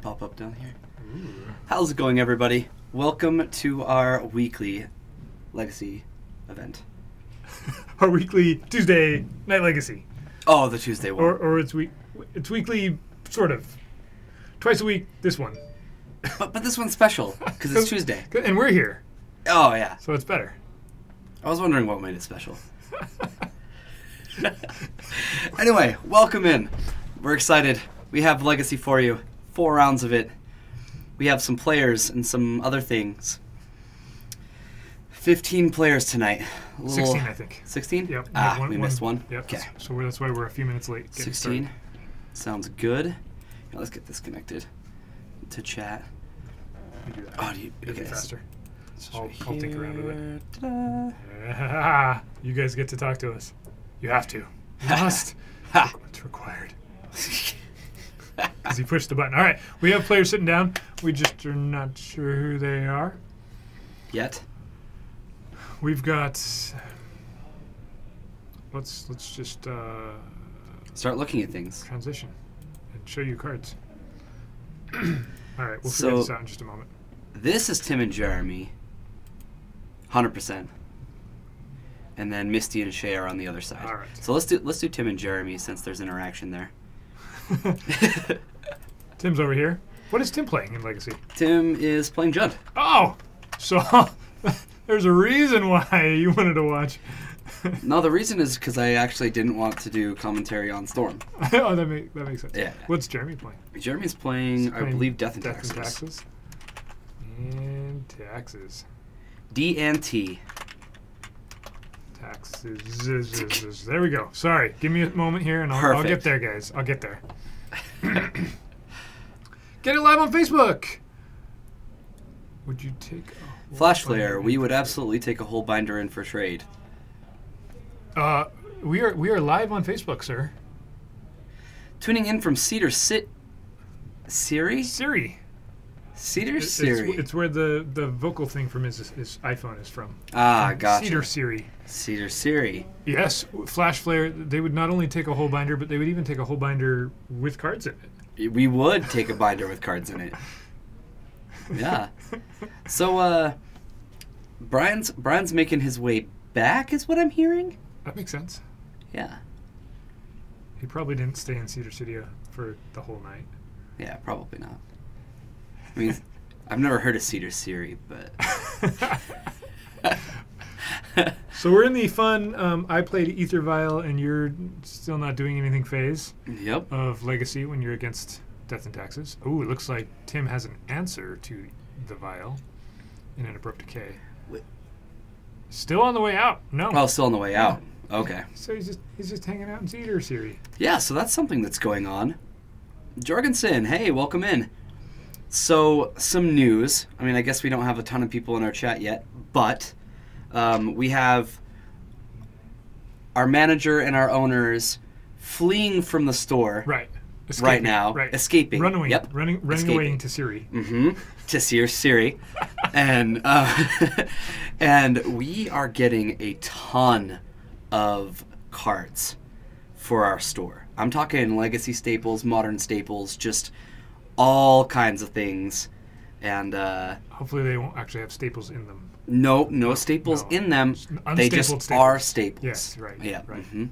pop up down here. Ooh. How's it going, everybody? Welcome to our weekly Legacy event. Our weekly Tuesday Night Legacy. Oh, the Tuesday one. Or it's weekly, sort of. Twice a week, this one. But this one's special, because it's Tuesday. And we're here. Oh, yeah. So it's better. I was wondering what made it special. Anyway, welcome in. We're excited. We have Legacy for you. 4 rounds of it. We have some players and some other things. 15 players tonight. 16, I think. 16? Yep. We missed one. Yep. Okay. So that's why we're a few minutes late. 16. Started. Sounds good. Now let's get this connected to chat. You do that. Oh, do you? It'll be Okay. faster. I'll Right tinker around with it. here. Ta-da. Yeah. You guys get to talk to us. You have to. You must. Ha. It's required. Because he pushed the button. All right. We have players sitting down. We just are not sure who they are. Yet. We've got. Let's just Start looking at things. transition and show you cards. All right. We'll So- figure this out in just a moment. This is Tim and Jeremy. 100%. And then Misty and Shay are on the other side. All right. So let's do Tim and Jeremy since there's interaction there. Tim's over here. What is Tim playing in Legacy? Tim is playing Judd. Oh, so there's a reason why you wanted to watch. No, the reason is because I actually didn't want to do commentary on Storm. Oh, that makes sense. Yeah. What's Jeremy playing? Jeremy's playing, I believe, Death and Taxes. Taxes. And taxes. D and T. Taxes. There we go. Sorry. Give me a moment here, and I'll get Perfect. there, guys. I'll get there. Get it live on Facebook. Would you take a Flash whole Flare, binder we in would for absolutely take a whole binder in for trade. trade? We are live on Facebook, sir. Tuning in from Cedar Siri? Siri. Cedar Siri. It's where the vocal thing from his iPhone is from. Ah, gotcha. Cedar Siri. Cedar Siri. Yes, Flash Flare. They would not only take a whole binder, but they would even take a whole binder with cards in it. We would take a binder with cards in it. Yeah. So, Brian's making his way back, is what I'm hearing? That makes sense. Yeah. He probably didn't stay in Cedar City for the whole night. Yeah, probably not. I mean, I've never heard of Cedar Siri, but... So we're in the fun, I played Ether Vial and you're still not doing anything phase Yep. of Legacy when you're against Death and Taxes. Ooh, it looks like Tim has an answer to the Vial in an abrupt decay. Wait. Still on the way out. No. Oh, still on the way out. Okay. So he's just hanging out in Cedar City. Yeah, so that's something that's going on. Jorgensen, hey, welcome in. So, some news. I mean, I guess we don't have a ton of people in our chat yet, but we have our manager and our owners fleeing from the store Right. right now, escaping. Running away. Yep. Running Escaping. away into Siri. Mm-hmm. To Cedar Siri. And, and we are getting a ton of cards for our store. I'm talking legacy staples, modern staples, just all kinds of things. And Hopefully they won't actually have staples in them. no staples in them. They just Unstapled are staples. staples. Yes, right. Yeah. Right. Mm-hmm.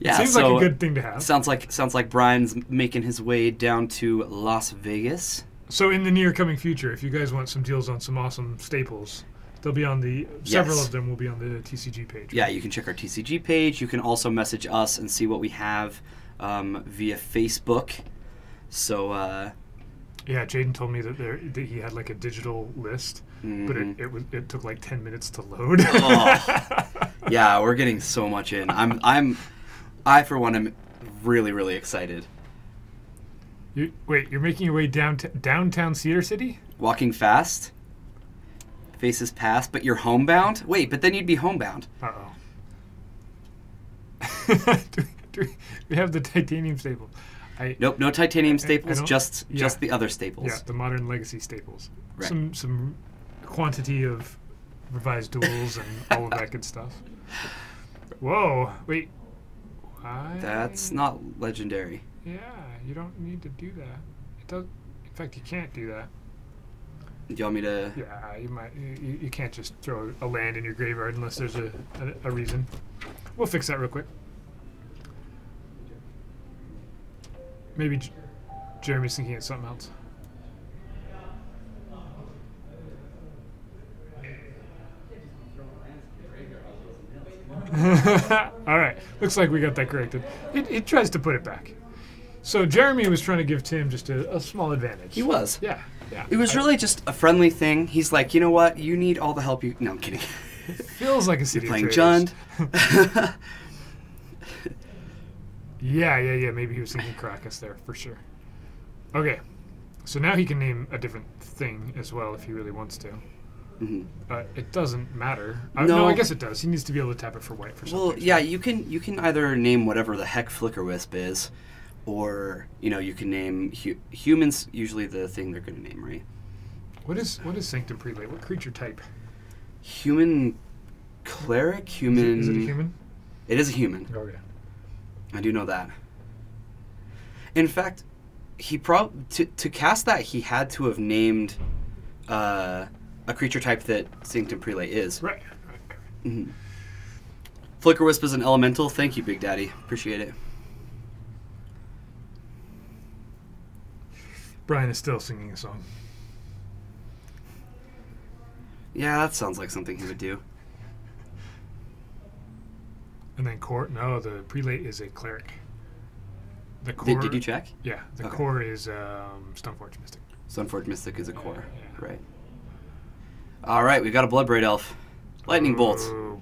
Yeah. Seems so like a good thing to have. Sounds like Brian's making his way down to Las Vegas. So in the near coming future, if you guys want some deals on some awesome staples, they'll be on the several Yes. of them will be on the TCG page. Yeah, you can check our TCG page. You can also message us and see what we have via Facebook. So, Yeah, Jaden told me that that he had like a digital list, but it took like 10 minutes to load. oh, yeah, we're getting so much in. I for one am really, really excited. You're making your way downtown Cedar City? Walking fast, faces past, but you're homebound. Wait, but then you'd be homebound. Uh-oh. do we have the titanium staple? Nope, no titanium staples, don't- just yeah. the other staples. Yeah, the modern legacy staples. Right. Some quantity of revised duels and all of that good stuff. Whoa, wait. Why? That's not legendary. Yeah, you don't need to do that. It does. In fact, you can't do that. Do you want me to? Yeah, you might. You can't just throw a land in your graveyard unless there's a reason. We'll fix that real quick. Maybe Jeremy's thinking of something else. All right, looks like we got that corrected. It tries to put it back. So Jeremy was trying to give Tim just a small advantage. He was. Yeah. It was really just a friendly thing. He's like, you know what? You need all the help you. No, I'm kidding. It feels like a city. You're playing Jund. Yeah. Maybe he was thinking Caracas there for sure. Okay, so now he can name a different thing as well if he really wants to. Mm-hmm. It doesn't matter. No. No, I guess it does. He needs to be able to tap it for white for something. Well, yeah, you can either name whatever the heck Flicker Wisp is, or you can name humans. Usually the thing they're going to name, right? What is Sanctum Prelate? What creature type? Human cleric. Human. Is it a human? It is a human. Oh yeah. I do know that. In fact, he to cast that he had to have named a creature type that Sanctum Prelate is. Right. Mm-hmm. Flicker Wisp is an elemental. Thank you, Big Daddy. Appreciate it. Brian is still singing a song. Yeah, that sounds like something he would do. And then core? No, the Prelate is a cleric. The core. Did you check? Yeah, the Okay. core is Stoneforge Mystic. Stoneforge Mystic is a core. Yeah. Right. All right, we've got a Bloodbraid Elf. Lightning Bolt. Ooh,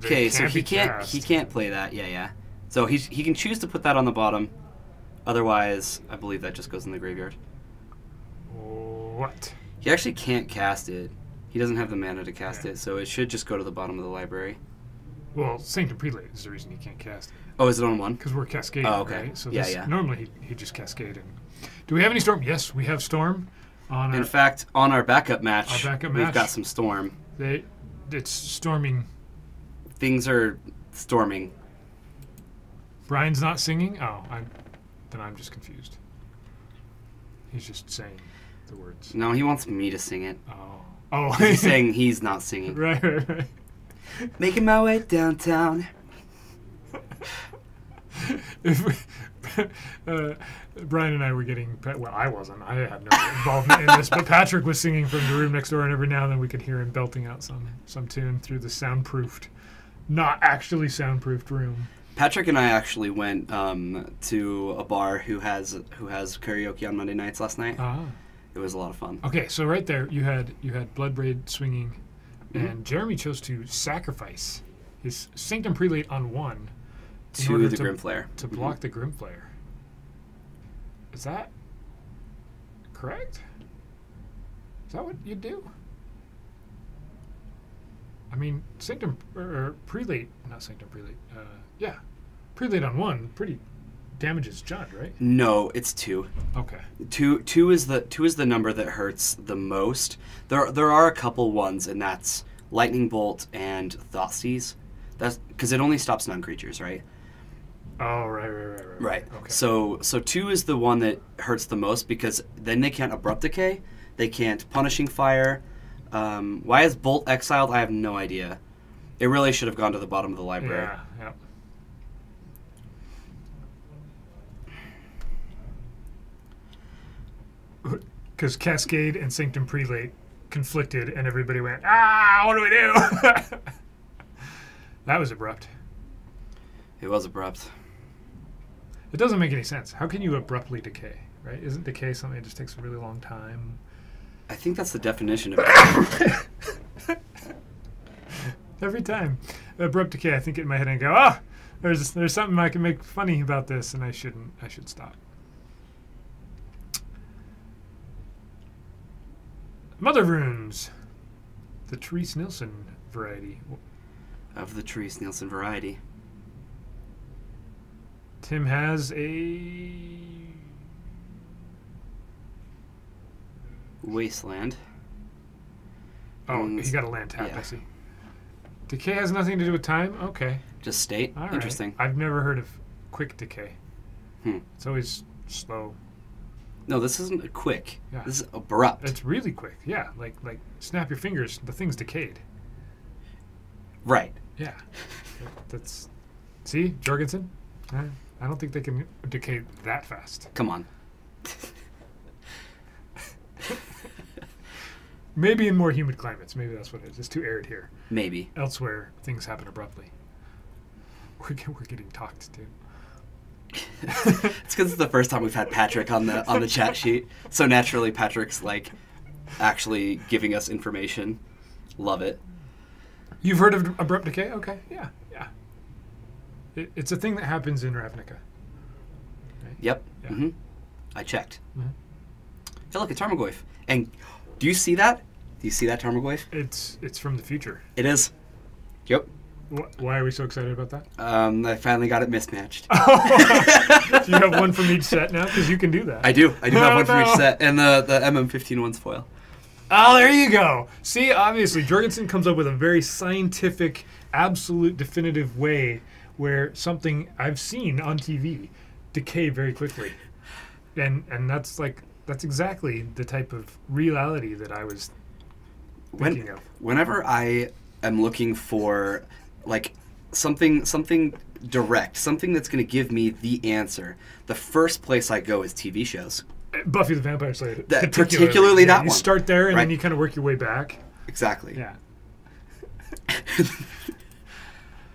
they Okay, so he be can't cast. play that. Yeah. So he can choose to put that on the bottom. Otherwise, I believe that just goes in the graveyard. What? He actually can't cast it. He doesn't have the mana to cast Yeah. it, so it should just go to the bottom of the library. Well, Sanctum Prelate is the reason he can't cast it. Oh, is it on one? Because we're cascading, Oh, okay. right? So Yeah, this, yeah. normally he just cascade. Do we have any Storm? Yes, we have Storm. On In our, fact, on our backup match, Our we've got some storm. it's storming. Things are storming. Brian's not singing? Oh, then I'm just confused. He's just saying the words. No, he wants me to sing it. Oh. He's saying he's not singing. Right. Making my way downtown. Brian and I were getting, well, I wasn't. I had no involvement in this, but Patrick was singing from the room next door, and every now and then we could hear him belting out some tune through the soundproofed, not actually soundproofed room. Patrick and I actually went to a bar who has karaoke on Monday nights last night. It was a lot of fun. Okay, so right there you had Bloodbraid swinging, and Jeremy chose to sacrifice his Sanctum Prelate on one in To order the Grimflare. to block the Grimflare. Is that correct? Is that what you do? I mean, Sanctum or Prelate, not Sanctum Prelate. Yeah, Prelate on one pretty damages Jund, right? No, it's 2. Okay. Two is the number that hurts the most. There are a couple ones, and that's Lightning Bolt and Thoughtseize. That's because it only stops non-creatures, right? Oh, right. Right. Okay. So 2 is the one that hurts the most because then they can't Abrupt Decay, they can't Punishing Fire. Why is Bolt exiled? I have no idea. It really should have gone to the bottom of the library. Yeah. Because Cascade and Sanctum Prelate conflicted, and everybody went, what do we do? That was abrupt. It was abrupt. It doesn't make any sense. How can you abruptly decay, right? Isn't decay something that just takes a really long time? I think that's the definition of it. Every time. Abrupt decay, I think it in my head and go, there's something I can make funny about this, and I should stop. Mother Runes. The Therese Nielsen variety. Of the Therese Nielsen variety. Tim has a Wasteland. Oh, he got a land tap, yeah. I see. Decay has nothing to do with time? Okay. Just state. All right. Interesting. I've never heard of quick decay. It's always slow. No, this isn't quick. Yeah. This is abrupt. It's really quick. Yeah, like snap your fingers. The thing's decayed. Right. Yeah. That's. See, Jorgensen? I don't think they can decay that fast. Come on. Maybe in more humid climates. Maybe that's what it is. It's too arid here. Maybe. Elsewhere, things happen abruptly. We're getting talked to. It's because it's the first time we've had Patrick on the chat sheet. So naturally, Patrick's like actually giving us information. Love it. You've heard of abrupt decay? Okay, yeah. It's a thing that happens in Ravnica. Right? Yep. Yeah. Mm-hmm. I checked. Mm-hmm. Hey, look, a Tarmogoyf. And do you see that? Do you see that Tarmogoyf? It's from the future. It is. Yep. Why are we so excited about that? I finally got it mismatched. Do you have one from each set now? Because you can do that. I do. I do have one from each set. And the MM15 one's foil. Oh, there you go. See, obviously, Jorgensen comes up with a very scientific, absolute, definitive way where something I've seen on TV decay very quickly. And that's exactly the type of reality that I was thinking of. Whenever I am looking for like something direct, something that's going to give me the answer, the first place I go is TV shows. Buffy the Vampire Slayer. Particularly that one. You start there and right. then you kind of work your way back. Exactly. Yeah.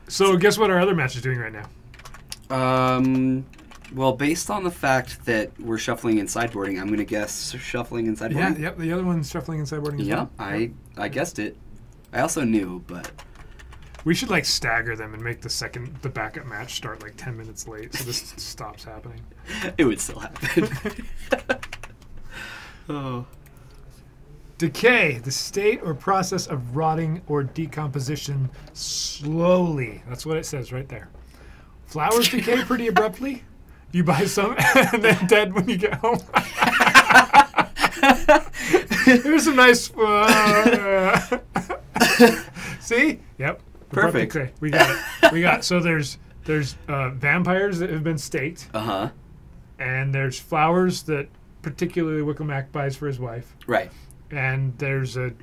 So guess what our other match is doing right now? Well, based on the fact that we're shuffling and sideboarding, I'm going to guess shuffling and sideboarding. Yeah, yep. The other one's shuffling and sideboarding as well. I guessed it. I also knew, but we should like stagger them and make the backup match start like 10 minutes late so this stops happening. It would still happen. Oh. Decay, the state or process of rotting or decomposition slowly. That's what it says right there. Flowers decay pretty abruptly. You buy some and then dead when you get home. Here's some nice. See? Yep. Perfect. Decay. We got it. We got it. So there's vampires that have been staked. Uh-huh. And there's flowers that particularly Wickelmack buys for his wife. Right. And there's a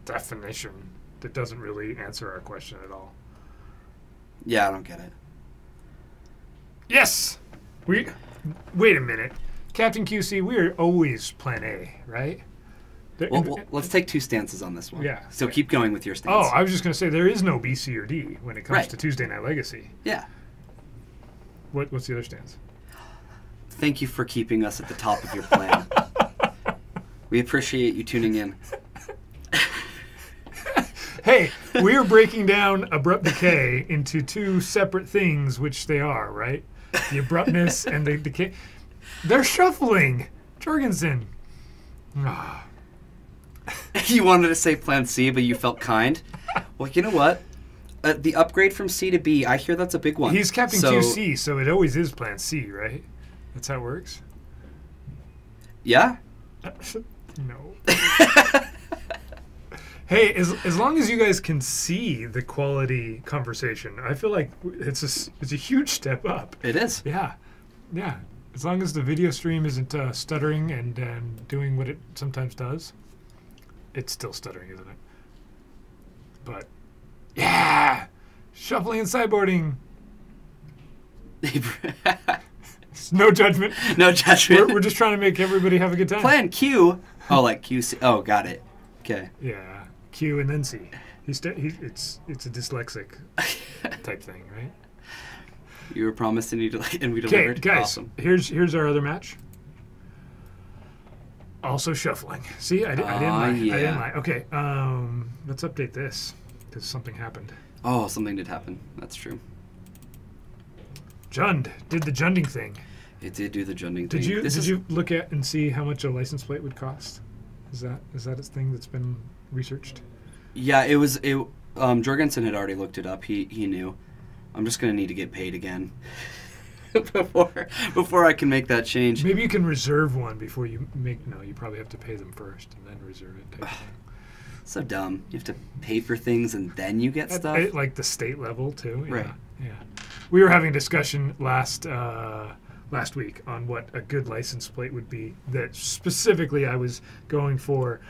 definition that doesn't really answer our question at all. Yeah, I don't get it. Yes! Wait a minute. Captain QC, we are always plan A, right? Well, let's take two stances on this one. Yeah. So keep going with your stance. Oh, I was just going to say, there is no B, C, or D when it comes Right. to Tuesday Night Legacy. Yeah. What's the other stance? Thank you for keeping us at the top of your plan. We appreciate you tuning in. Hey, we are breaking down abrupt decay into two separate things, which they are, right? The abruptness and the decay. They're shuffling. Jorgensen. Ah. You wanted to say plan C, but you felt kind. Well, you know what? The upgrade from C to B, I hear that's a big one. He's Captain QC, so it always is plan C, right? That's how it works? Yeah? No. Hey, as long as you guys can see the quality conversation, I feel like it's a huge step up. It is. Yeah. As long as the video stream isn't stuttering and doing what it sometimes does, it's still stuttering, isn't it? But yeah, shuffling and sideboarding. No judgment. No judgment. We're just trying to make everybody have a good time. Plan Q. Oh, like QC. Oh, got it. Okay. Yeah. Q and then C. It's a dyslexic type thing, right? You were promised and we Okay, delivered. guys. Awesome. Here's our other match. Also shuffling. See, I didn't lie. Yeah. I didn't lie. Okay. Let's update this because something happened. Oh, something did happen. That's true. Jund did the Junding thing. It did do the Junding thing. Did you look at and see how much a license plate would cost? Is that a thing that's been researched? Yeah, Jorgensen had already looked it up. He knew. I'm just gonna need to get paid again before I can make that change. Maybe you can reserve one before you make. No, you probably have to pay them first and then reserve it. Type thing. So dumb. You have to pay for things and then you get stuff. Like the state level too. Yeah. Right. Yeah. We were having a discussion last week on what a good license plate would be. That specifically I was going for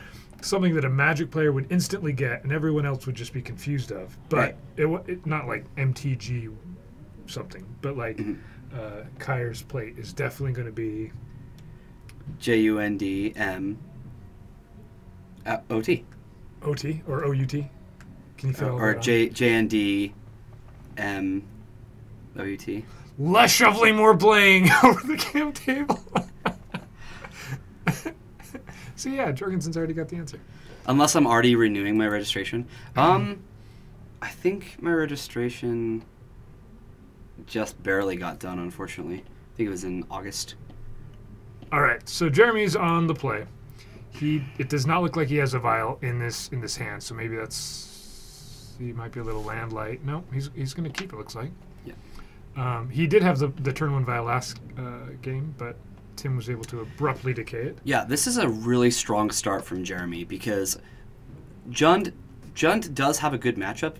something that a Magic player would instantly get and everyone else would just be confused of. But it not like MTG something, but like Kyre's plate is definitely going to be JUNDM OT. OT or OUT. Can you fill or that JND OUT. Less shuffling, more playing over the camp table. So yeah, Jorgensen's already got the answer. Unless I'm already renewing my registration. I think my registration just barely got done, unfortunately. I think it was in August. All right, so Jeremy's on the play. It does not look like he has a vial in this hand, so maybe he might be a little land light. No, he's going to keep it. Looks like. Yeah. He did have the turn 1 vial last game, but Tim was able to abruptly decay it. Yeah, this is a really strong start from Jeremy because Jund does have a good matchup.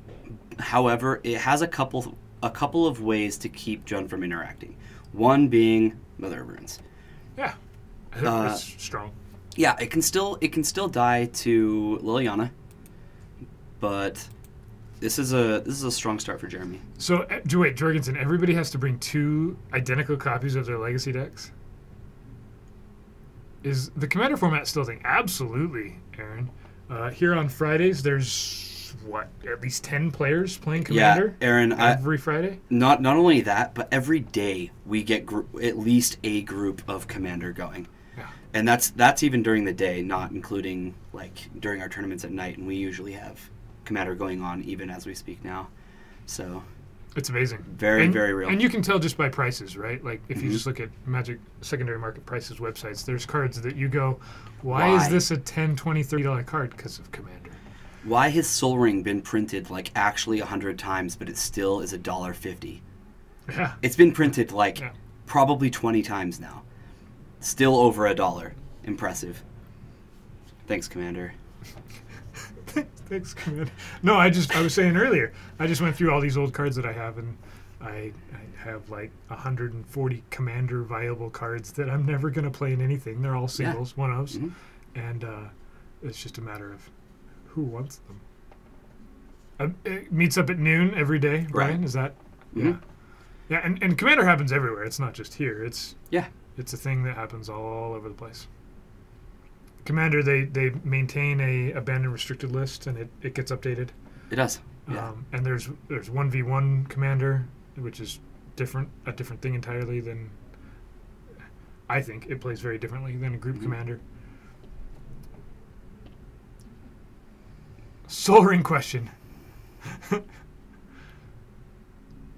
However, it has a couple of ways to keep Jund from interacting. One being Mother of Runes. Yeah, I think that's strong. Yeah, it can still die to Liliana, but this is a strong start for Jeremy. So wait, Jorgensen, everybody has to bring 2 identical copies of their legacy decks. Is the Commander format still a thing? Absolutely, Aaron. Here on Fridays, there's at least 10 players playing Commander. Yeah, Aaron. Every Friday. Not only that, but every day we get at least a group of Commander going. Yeah. And that's even during the day, not including like during our tournaments at night, and we usually have Commander going on even as we speak now. So it's amazing. Very real. And you can tell just by prices, right? Like if you just look at Magic secondary market prices websites, there's cards that you go, why is this a $10, $20, $30 card? Because of Commander. Why has Sol Ring been printed like actually 100 times, but it still is $1.50? Yeah. It's been printed probably 20 times now. Still over $1. Impressive. Thanks, Commander. Thanks, Commander. No, I was saying earlier, I just went through all these old cards that I have, and I have like 140 Commander viable cards that I'm never going to play in anything. They're all singles, one-ofs, and it's just a matter of who wants them. It meets up at noon every day, Brian. Right. Is that? Yeah. Yeah, and Commander happens everywhere. It's not just here. It's a thing that happens all over the place. Commander, they maintain a abandoned restricted list, and it gets updated. It does. Yeah. And there's 1v1 Commander, which is a different thing entirely than. I think it plays very differently than a group Commander. Sol Ring question.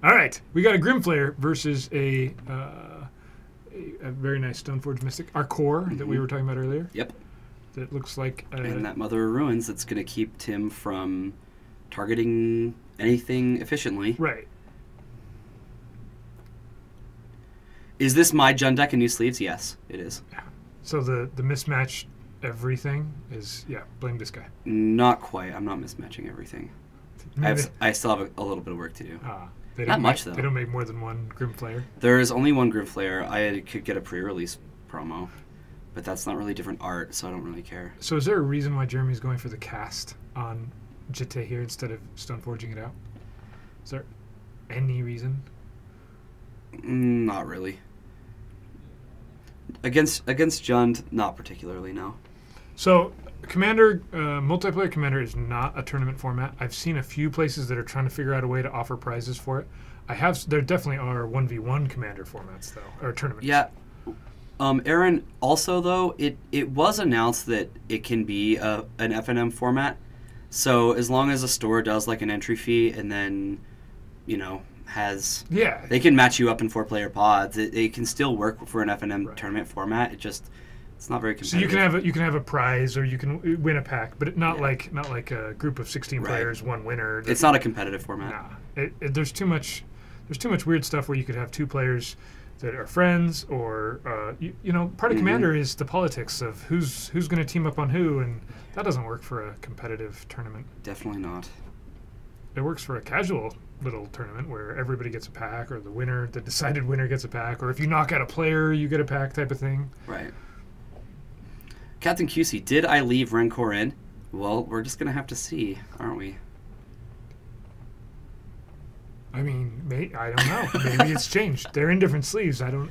All right, we got a Grimflayer versus a very nice Stoneforge Mystic, our core that we were talking about earlier. Yep. That looks like and that Mother of Ruins that's going to keep Tim from targeting anything efficiently. Right. Is this my Jund deck in new sleeves? Yes, it is. Yeah. So the mismatch everything is blame this guy. Not quite. I'm not mismatching everything. I still have a little bit of work to do. Not much, though. They don't make more than one Grimflayer. There is only one Grimflayer. I could get a pre-release promo, but that's not really different art, so I don't really care. So is there a reason why Jeremy's going for the cast on Jitte here instead of Stoneforging it out? Is there any reason? Not really. Against Jund, not particularly, no. So Commander, multiplayer Commander is not a tournament format. I've seen a few places that are trying to figure out a way to offer prizes for it. There definitely are 1v1 Commander formats, though, or tournaments. Yeah. Aaron, also, though, it was announced that it can be an FNM format. So as long as a store does like an entry fee and then, has... Yeah. They can match you up in 4-player pods. It can still work for an FNM tournament format. It's not very competitive. So you can have a prize or you can win a pack, but not like a group of 16 players, one winner. It's not a competitive format. Nah. There's too much weird stuff where you could have 2 players that are friends, or part of Commander is the politics of who's going to team up on who, and that doesn't work for a competitive tournament. Definitely not. for a casual little tournament where everybody gets a pack, or the decided winner gets a pack, or if you knock out a player, you get a pack type of thing. Right. Captain QC, did I leave Rancor in? Well, we're just going to have to see, aren't we? I mean, I don't know. Maybe it's changed. They're in different sleeves. I don't...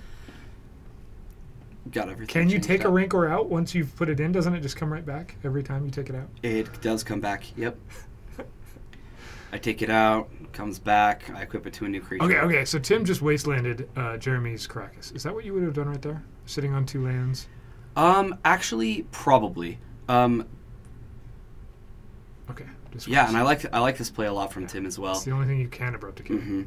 Got everything. Can you take up. a Rancor out once you've put it in? Doesn't it just come right back every time you take it out? It does come back, yep. I take it out, comes back, I equip it to a new creature. Okay, so Tim just wastelanded Jeremy's Caracas. Is that what you would have done right there? Sitting on 2 lands? Actually, probably. Okay. Yeah, and I like this play a lot from Tim as well. It's the only thing you can abrupt decay. Mm-hmm.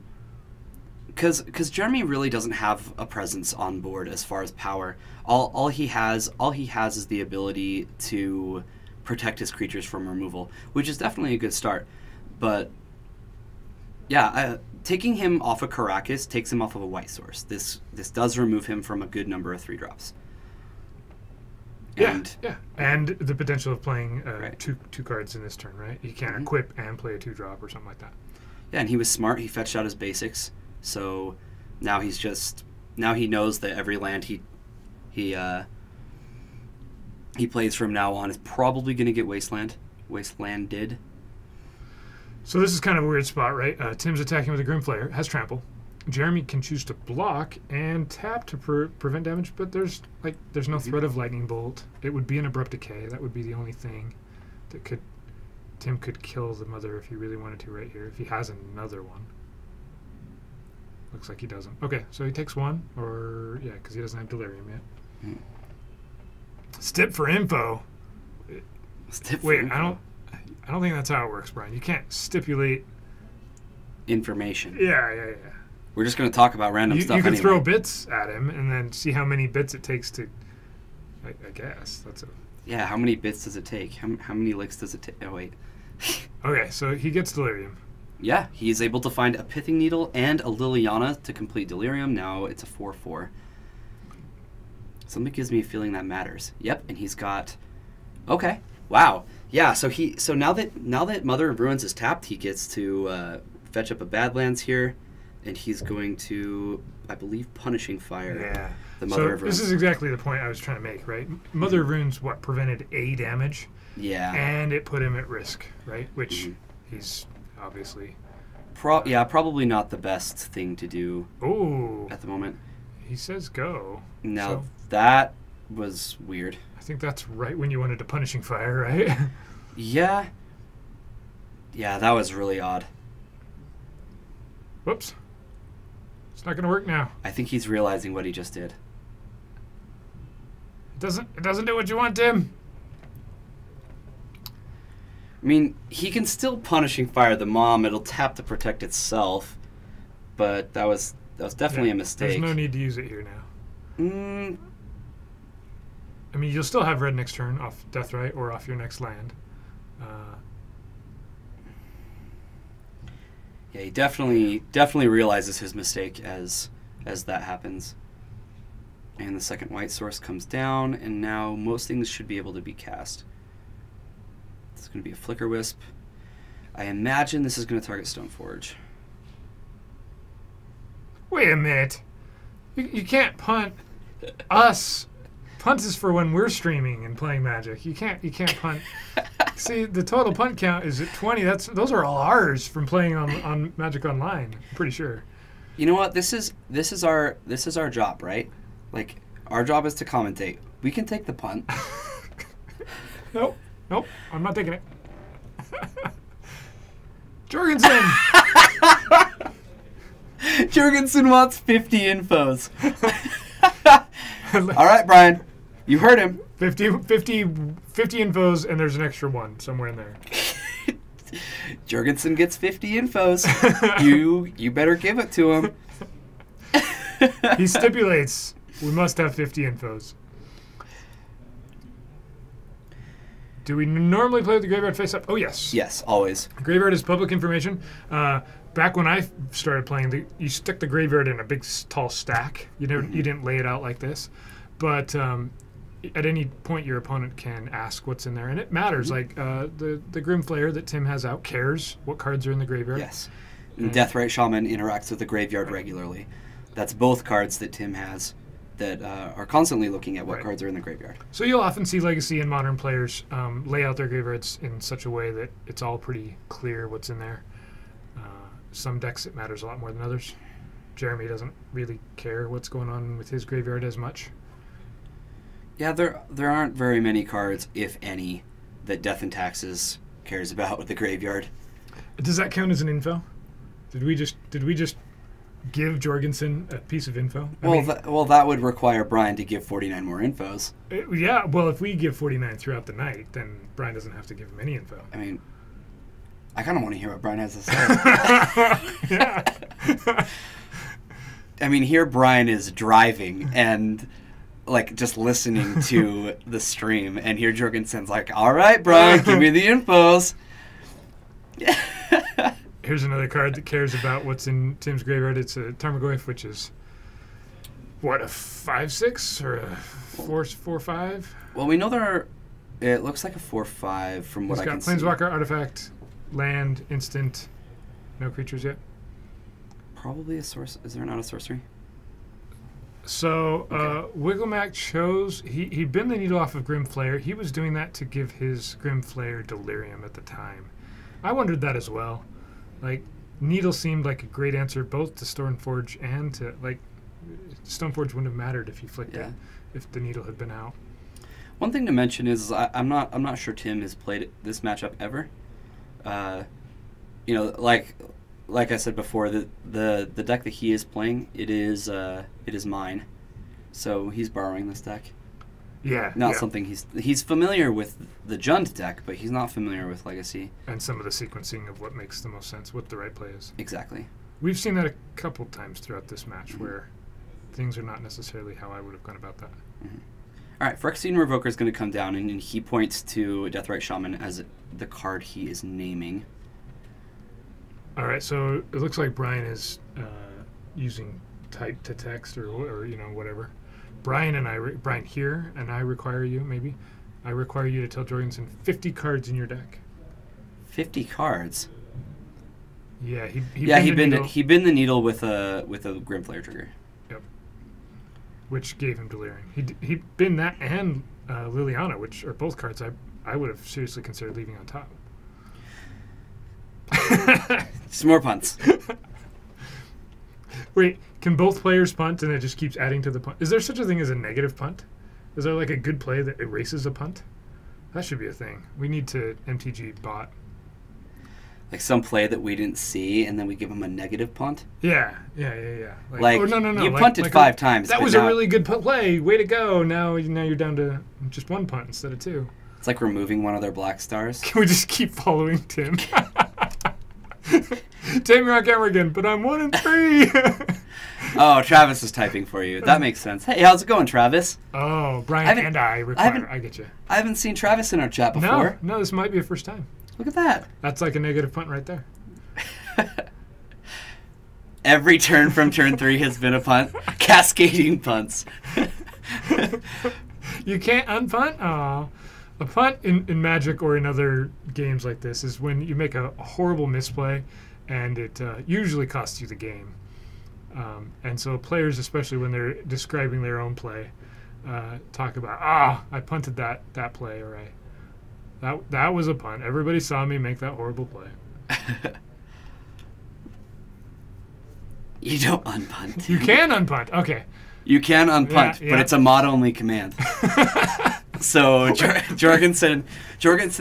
Because Jeremy really doesn't have a presence on board as far as power. All he has is the ability to protect his creatures from removal, which is definitely a good start. But yeah, taking him off of Caracas takes him off of a white source. This does remove him from a good number of 3-drops. Yeah, and the potential of playing right. two cards in this turn, right? You can't equip and play a 2-drop or something like that. Yeah, and he was smart. He fetched out his basics, so now he knows that every land he plays from now on is probably going to get wastelanded. So this is kind of a weird spot, right? Tim's attacking with a Grim Flayer, has trample. Jeremy can choose to block and tap to prevent damage, but there's no threat of Lightning Bolt. It would be an Abrupt Decay. That would be the only thing that Tim could kill the Mother if he really wanted to right here, if he has another one. Looks like he doesn't. Okay, so he takes 1, or yeah, because he doesn't have Delirium yet. Stip for info. Wait, I don't think that's how it works, Brian. You can't stipulate information. Yeah. We're just going to talk about random stuff. You can anyway. throw bits at him and then see how many bits it takes to. I guess that's a. Yeah, how many bits does it take? How many licks does it take? Oh wait. Okay, so he gets Delirium. Yeah, he's able to find a Pithing Needle and a Liliana to complete Delirium. Now it's a 4/4. Something gives me a feeling that matters. Yep, and he's got. Okay. Wow. Yeah. So now that Mother of Ruins is tapped, he gets to fetch up a Badlands here, and he's going to, I believe, Punishing Fire. Yeah. The Mother of Ruins. This is exactly the point I was trying to make, right? Mother of Ruins prevented A damage. Yeah. And it put him at risk, right? Which he's obviously. Probably not the best thing to do. At the moment. He says go. Now that was weird. I think that's right when you wanted to Punishing Fire, right? Yeah. Yeah, that was really odd. Whoops. It's not going to work now. I think he's realizing what he just did. It doesn't do what you want, Tim. I mean, he can still Punishing Fire the mom. It'll tap to protect itself. But that was definitely a mistake. There's no need to use it here now. I mean, you'll still have red next turn off Deathrite or off your next land. Yeah, he definitely realizes his mistake as that happens. And the second white source comes down, and now most things should be able to be cast. It's going to be a Flicker Wisp. I imagine this is going to target Stoneforge. Wait a minute. You can't punt us. Punt is for when we're streaming and playing Magic. You can't punt. See, the total punt count is at 20. Those are all ours from playing on Magic Online. I'm pretty sure. You know what? This is our job, right? Like, our job is to commentate. We can take the punt. Nope. I'm not taking it. Jorgensen. Jorgensen wants 50 infos. All right, Brian. You heard him. 50 infos, and there's an extra one somewhere in there. Jorgensen gets 50 infos. You better give it to him. He stipulates we must have 50 infos. Do we normally play with the Graveyard face up? Oh, yes. Yes, always. Graveyard is public information. Back when I started playing, you stick the Graveyard in a big, tall stack. You didn't lay it out like this. But at any point your opponent can ask what's in there, and it matters. Like the Grim Flayer that Tim has out cares what cards are in the graveyard. Yes. And Deathrite Shaman interacts with the graveyard regularly. That's both cards that Tim has that are constantly looking at what cards are in the graveyard. So you'll often see Legacy and Modern players lay out their graveyards in such a way that it's all pretty clear what's in there. Some decks it matters a lot more than others. Jeremy doesn't really care what's going on with his graveyard as much. Yeah, there aren't very many cards, if any, that Death and Taxes cares about with the graveyard. Does that count as an info? Did we just give Jorgensen a piece of info? Well, that would require Brian to give 49 more infos. Yeah, well, if we give 49 throughout the night, then Brian doesn't have to give him any info. I mean, I kind of want to hear what Brian has to say. Yeah. I mean, here Brian is driving and like just listening to the stream, and here Jorgensen's like, "All right, Brian, give me the infos." Here's another card that cares about what's in Tim's graveyard. It's a Tarmogoyf, which is what, a 5/6 or a 4/5? Well, we know it looks like a 4/5 from what I can see. He's got Planeswalker, Artifact, Land, Instant, no creatures yet. Probably a source. Is there not a sorcery? So Wigglemack chose he'd been the needle off of Grim Flayer. He was doing that to give his Grim Flayer Delirium at the time. I wondered that as well. Like, Needle seemed like a great answer both to Stoneforge and to, like, Stoneforge wouldn't have mattered if he flicked it if the Needle had been out. One thing to mention is I'm not sure Tim has played this matchup ever. You know, like I said before, the deck that he is playing, it is mine, so he's borrowing this deck. Yeah, not something he's familiar with the Jund deck, but he's not familiar with Legacy and some of the sequencing of what makes the most sense, what the right play is. Exactly. We've seen that a couple times throughout this match where things are not necessarily how I would have gone about that. Mm-hmm. All right, Phyrexian Revoker is going to come down, and he points to Deathrite Shaman as the card he is naming. All right, so it looks like Brian is using type to text or you know, whatever. Brian here, and I require you, maybe. I require you to tell Jorgensen 50 cards in your deck. 50 cards? Yeah, he binned the needle with a Grim Flayer trigger. Yep. Which gave him Delirium. He binned that and Liliana, which are both cards I would have seriously considered leaving on top. Some more punts. Wait, can both players punt and it just keeps adding to the punt? Is there such a thing as a negative punt? Is there like a good play that erases a punt? That should be a thing. We need to MTG bot. Like some play that we didn't see, and then we give them a negative punt? Yeah. Like oh, no. You punted 5 times. That was a really good play. Way to go. Now you're down to just 1 punt instead of 2. It's like removing one of their black stars. Can we just keep following Tim? Tim, you're on camera again, but I'm 1 and 3. Oh, Travis is typing for you. That makes sense. Hey, how's it going, Travis? Oh, Brian and I get you. I haven't seen Travis in our chat before. No, this might be a first time. Look at that. That's like a negative punt right there. Every turn from turn 3 has been a punt. Cascading punts. You can't unpunt? Aw. A punt in Magic or in other games like this is when you make a horrible misplay and it usually costs you the game. And so players, especially when they're describing their own play, talk about, I punted that play, or that was a punt. Everybody saw me make that horrible play. You don't unpunt. You can unpunt. Okay. You can unpunt, but it's a mod-only command. So Jorgensen's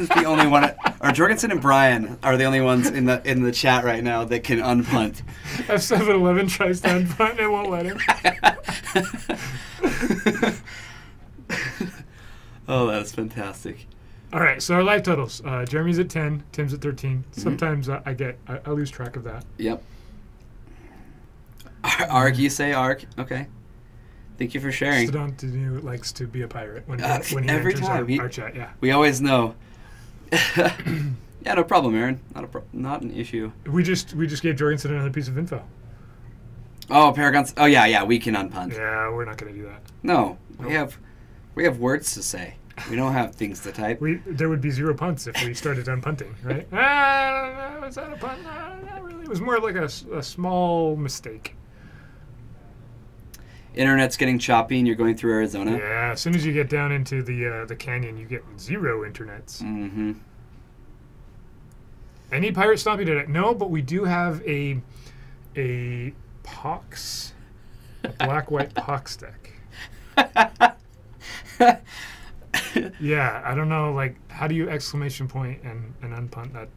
the only one, or Jorgensen and Brian are the only ones in the chat right now that can unpunt. F711 tries to unpunt and it won't let him. Oh, that's fantastic. All right, so our live totals. Jeremy's at 10, Tim's at 13. Sometimes I lose track of that. Yep. Arg, you say Arg? Okay. Thank you for sharing. Stodontu likes to be a pirate when he every enters time. Our chat. Yeah, we always know. Yeah, no problem, Aaron. Not an issue. We just gave Jorgensen another piece of info. Oh, Paragons. Oh yeah, we can unpunt. Yeah, we're not going to do that. No, nope. we have We have words to say. We don't have things to type. There would be 0 punts if we started unpunting, right? Was that a punt? Not really. It was more like a small mistake. Internet's getting choppy and you're going through Arizona. Yeah, as soon as you get down into the canyon, you get 0 internets. Mm-hmm. Any pirate stomping today? No, but we do have a pox, a black-white pox deck. Yeah, I don't know. Like, how do you exclamation point and unpunt that?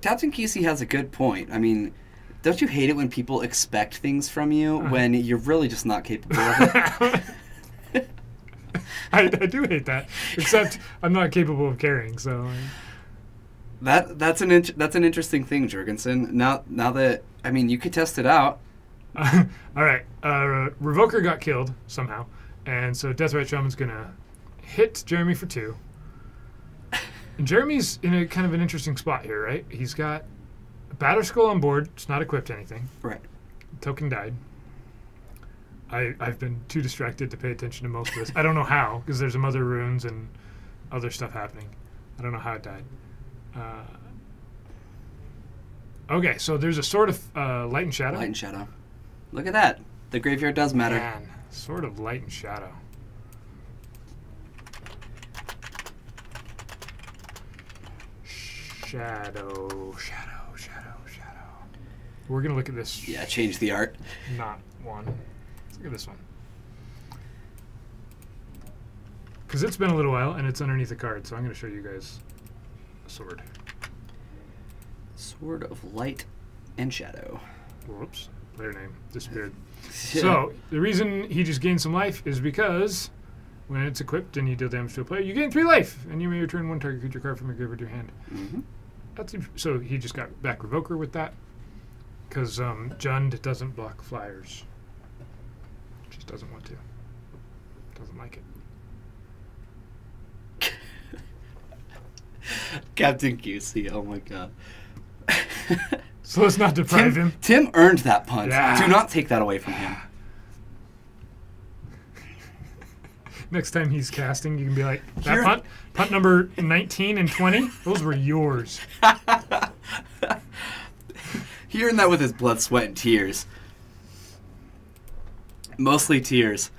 Captain Kesey has a good point. I mean, don't you hate it when people expect things from you when you're really just not capable of it? I do hate that. Except I'm not capable of carrying, so. That's an interesting thing, Jurgensen. Now that I mean, you could test it out. All right, Revoker got killed somehow, and so Deathrite Shaman's gonna hit Jeremy for 2. And Jeremy's in a kind of an interesting spot here, right? He's got a Batterskull on board. It's not equipped to anything. Right. Token died. I've been too distracted to pay attention to most of this. I don't know how, because there's some other runes and other stuff happening. I don't know how it died. Okay, so there's a Sword of Light and Shadow. Light and Shadow. Look at that. The graveyard does matter. Man, Sword of Light and Shadow. Shadow. We're going to look at this. Yeah, change the art. Not one. Let's look at this one. Because it's been a little while, and it's underneath the card, so I'm going to show you guys a sword. Sword of Light and Shadow. Whoops. Player name. Disappeared. So, the reason he just gained some life is because when it's equipped and you deal damage to a player, you gain 3 life, and you may return 1 target creature card from your graveyard to your hand. Mm-hmm. So he just got back Revoker with that, because Jund doesn't block flyers. Just doesn't want to. Doesn't like it. Captain QC, oh my god. So let's not deprive him. Tim earned that punt. Yeah. Do not take that away from him. Next time he's casting, you can be like, that punt number 19 and 20, those were yours. He earned that with his blood, sweat, and tears. Mostly tears.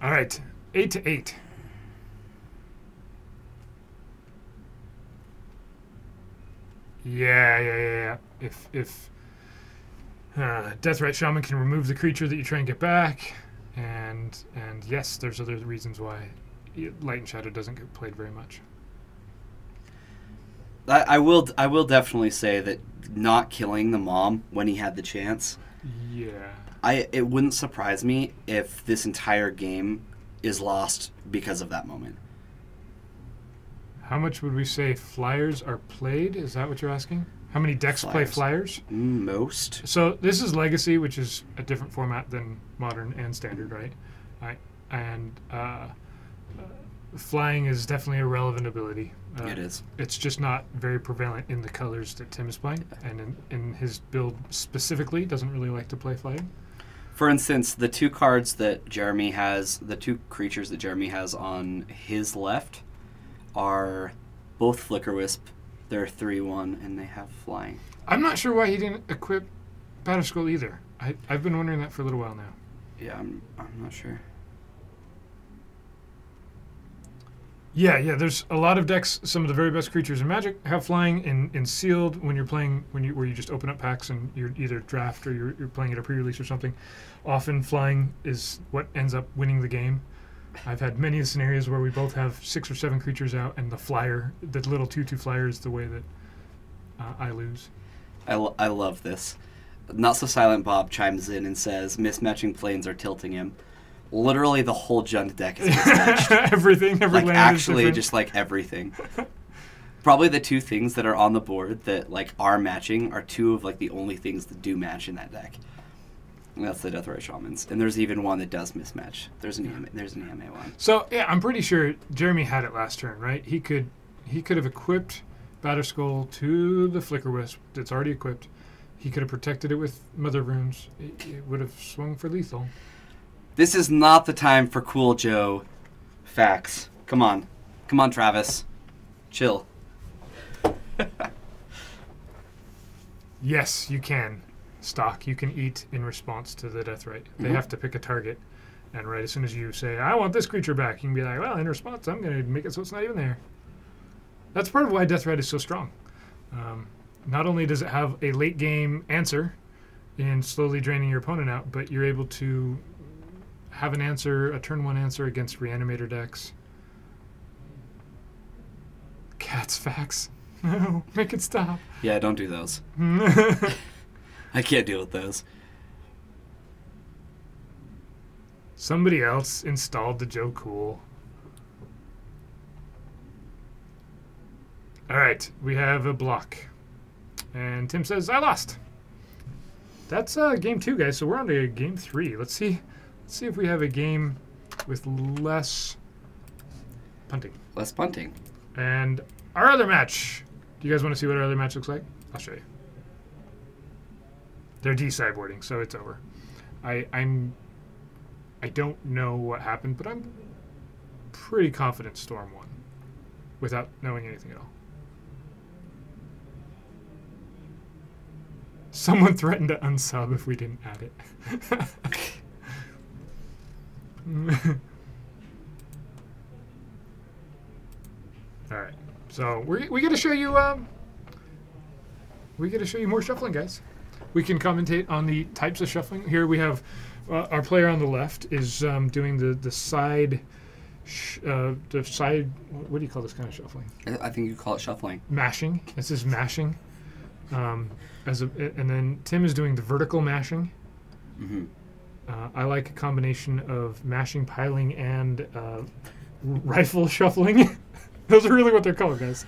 All right, 8-8. Yeah. If Deathrite Shaman can remove the creature that you try and get back, and yes, there's other reasons why Light and Shadow doesn't get played very much. I will definitely say that not killing the mom when he had the chance. Yeah. It wouldn't surprise me if this entire game is lost because of that moment. How much would we say flyers are played? Is that what you're asking? How many decks play flyers? Most. So this is Legacy, which is a different format than Modern and Standard, right? And flying is definitely a relevant ability. It is. It's just not very prevalent in the colors that Tim is playing, and in his build specifically, doesn't really like to play flying. For instance, the 2 cards that Jeremy has, the 2 creatures that Jeremy has on his left are both Flicker Wisp. They're 3/1, and they have flying. I'm not sure why he didn't equip Batterskull either. I've been wondering that for a little while now. Yeah, I'm not sure. Yeah. There's a lot of decks. Some of the very best creatures in Magic have flying. In Sealed, when you're playing, where you just open up packs and you're either draft or you're playing at a pre-release or something, often flying is what ends up winning the game. I've had many scenarios where we both have 6 or 7 creatures out, and the flyer, the little 2/2 flyer, is the way that I lose. I love this. Not So Silent Bob chimes in and says, mismatching planes are tilting him. Literally the whole Jund deck is mismatched. Everything, every land actually, is just like everything. Probably the 2 things that are on the board that like are matching are 2 of like the only things that do match in that deck. And that's the Deathrite Shamans. And there's even one that does mismatch. There's an EMA one. So yeah, I'm pretty sure Jeremy had it last turn, right? He could have equipped Batterskull to the Flicker Wisp that's already equipped, He could have protected it with Mother Runes. It would have swung for lethal. This is not the time for Cool Joe facts. Come on. Come on, Travis. Chill. Yes, you can. Stock, you can eat in response to the death right. They have to pick a target. And right as soon as you say, I want this creature back, you can be like, well, in response, I'm going to make it so it's not even there. That's part of why death right is so strong. Not only does it have a late game answer in slowly draining your opponent out, but you're able to have an answer, a turn 1 answer against Reanimator decks. Cat's facts. No, make it stop. Yeah, don't do those. I can't deal with those. Somebody else installed the Joe Cool. All right, we have a block. And Tim says, I lost. That's game 2, guys. So we're on to game 3. Let's see if we have a game with less punting. Less punting. And our other match. Do you guys want to see what our other match looks like? I'll show you. They're de-sideboarding, so it's over. I don't know what happened, but I'm pretty confident Storm won without knowing anything at all. Someone threatened to unsub if we didn't add it. All right, so we got to show you. We got to show you more shuffling, guys. We can commentate on the types of shuffling. Here we have our player on the left is doing the side. The side. What do you call this kind of shuffling? I think you call it shuffling. Mashing. This is mashing. And then Tim is doing the vertical mashing. Mm-hmm. I like a combination of mashing, piling, and rifle shuffling. Those are really what they're called, guys.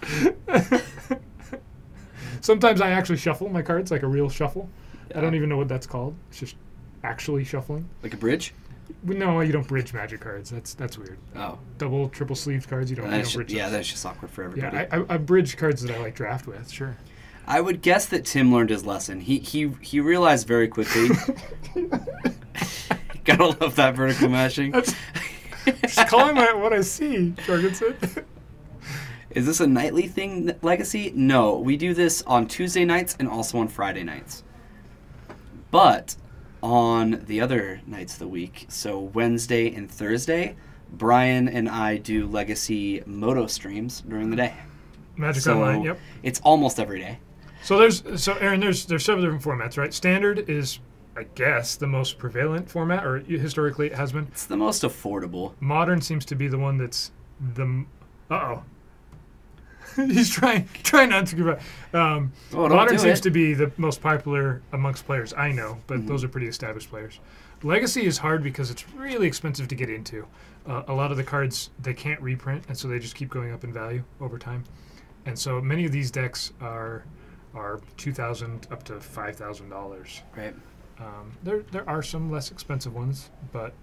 Sometimes I actually shuffle my cards, like a real shuffle. Yeah. I don't even know what that's called. It's just actually shuffling. Like a bridge? No, you don't bridge Magic cards. That's weird. Oh. Triple sleeved cards, you don't bridge those. Yeah, that's just awkward for everybody. Yeah, I bridge cards that I like draft with, sure. I would guess that Tim learned his lesson. He realized very quickly. Gotta love that vertical mashing. Just calling what I see, Jorgensen. Is this a nightly thing, Legacy? No, we do this on Tuesday nights and also on Friday nights. But on the other nights of the week, so Wednesday and Thursday, Brian and I do Legacy Moto streams during the day. Magic Online, yep. It's almost every day. So Aaron, there's several different formats, right? Standard is, I guess, the most prevalent format, or historically it has been. It's the most affordable. Modern seems to be the one that's the. He's trying not to give up. Modern seems to be the most popular amongst players I know, but those are pretty established players. Legacy is hard because it's really expensive to get into. A lot of the cards they can't reprint, and so they just keep going up in value over time. And so many of these decks are $2,000 up to $5,000. Right. There are some less expensive ones, but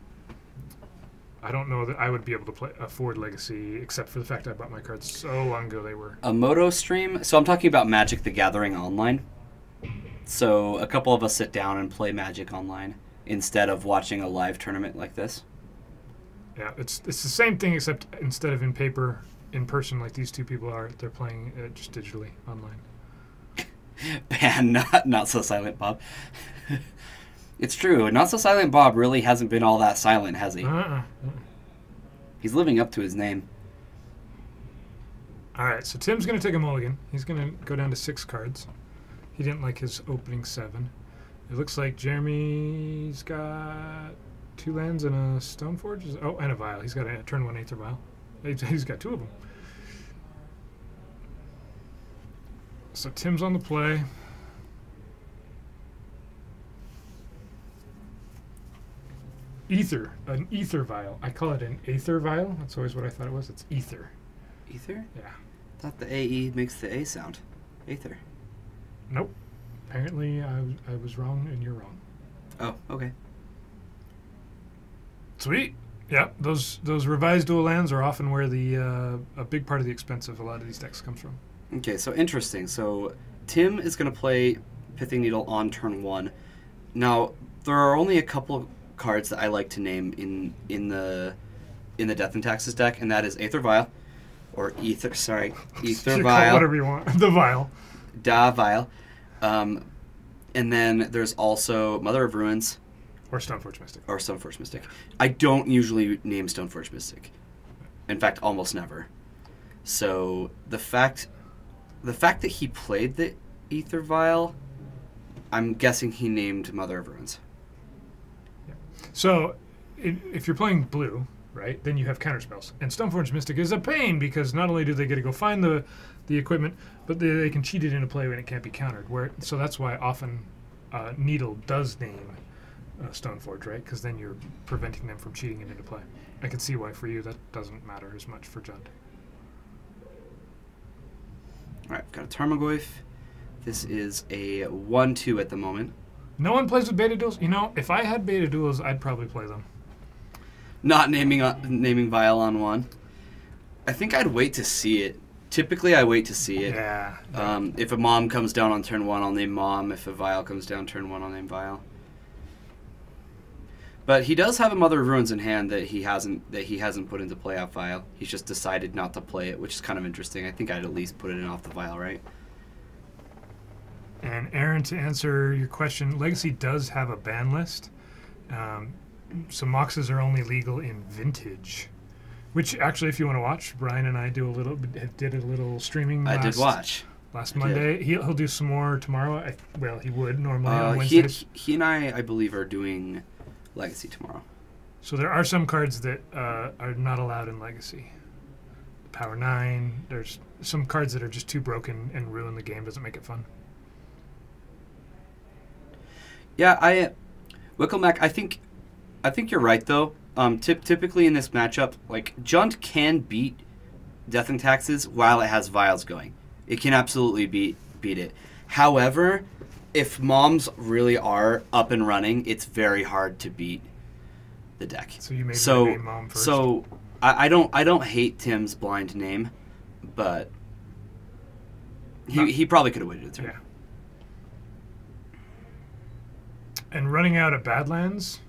I don't know that I would be able to afford Legacy, except for the fact I bought my cards so long ago they were. A Moto stream? So I'm talking about Magic the Gathering online. So a couple of us sit down and play Magic online instead of watching a live tournament like this. Yeah, it's the same thing, except instead of in person like these two people are, they're playing just digitally online. Ban not so silent Bob. It's true. Not so silent Bob really hasn't been all that silent, has he? He's living up to his name. All right, so Tim's going to take a mulligan. He's going to go down to 6 cards. He didn't like his opening 7. It looks like Jeremy's got 2 lands and a Stoneforge. Oh, and a Vial. He's got a turn 1 Aether Vial. He's got 2 of them. So Tim's on the play. An ether vial. I call it an Aether Vial. That's always what I thought it was. It's ether. Ether? Yeah. I thought the AE makes the A sound. Aether. Nope. Apparently I was wrong and you're wrong. Oh, okay. Sweet. Yeah, those revised dual lands are often where a big part of the expense of a lot of these decks comes from. Okay, so interesting. So Tim is going to play Pithing Needle on turn 1. Now, there are only a couple cards that I like to name in the Death and Taxes deck, and that is Aether Vial, or Ether You call it Vial, whatever you want. The vial. Da Vial, and then there's also Mother of Ruins, Or Stoneforge Mystic. or Stoneforge Mystic. I don't usually name Stoneforge Mystic. In fact, almost never. So the fact that he played the Aether Vial, I'm guessing he named Mother of Ruins. So, if you're playing blue, right, then you have counterspells. And Stoneforge Mystic is a pain because not only do they get to go find the equipment, but they can cheat it into play when it can't be countered. So that's why often Needle does name Stoneforge, right? Because then you're preventing them from cheating it into play. I can see why for you that doesn't matter as much for Jund. All right, I've got a Tarmogoyf. This is a 1/2 at the moment. No one plays with beta duels? You know, if I had beta duels, I'd probably play them. Not naming Vial on 1. I think I'd wait to see it. Typically, I wait to see it. Yeah. If a Mom comes down on turn 1, I'll name Mom. If a Vial comes down turn 1, I'll name Vial. But he does have a Mother of Ruins in hand that he hasn't put into play off Vial. He's just decided not to play it, which is kind of interesting. I think I'd at least put it in off the Vial, right? And Aaron, to answer your question, Legacy does have a ban list. So Moxes are only legal in Vintage, which actually, if you want to watch, Brian and I did a little streaming. I did watch last Monday. He'll do some more tomorrow. He would normally on Wednesdays. He and I believe, are doing Legacy tomorrow. So there are some cards that are not allowed in Legacy. Power 9. There's some cards that are just too broken and ruin the game. Doesn't make it fun. Yeah, Wickelmack, I think you're right though. Typically in this matchup, like Jund can beat Death and Taxes while it has Vials going. It can absolutely beat it. However, if Moms really are up and running, it's very hard to beat the deck. So you made your name Mom first. So I don't hate Tim's blind name, but he probably could have waited a turn. Yeah. And running out of Badlands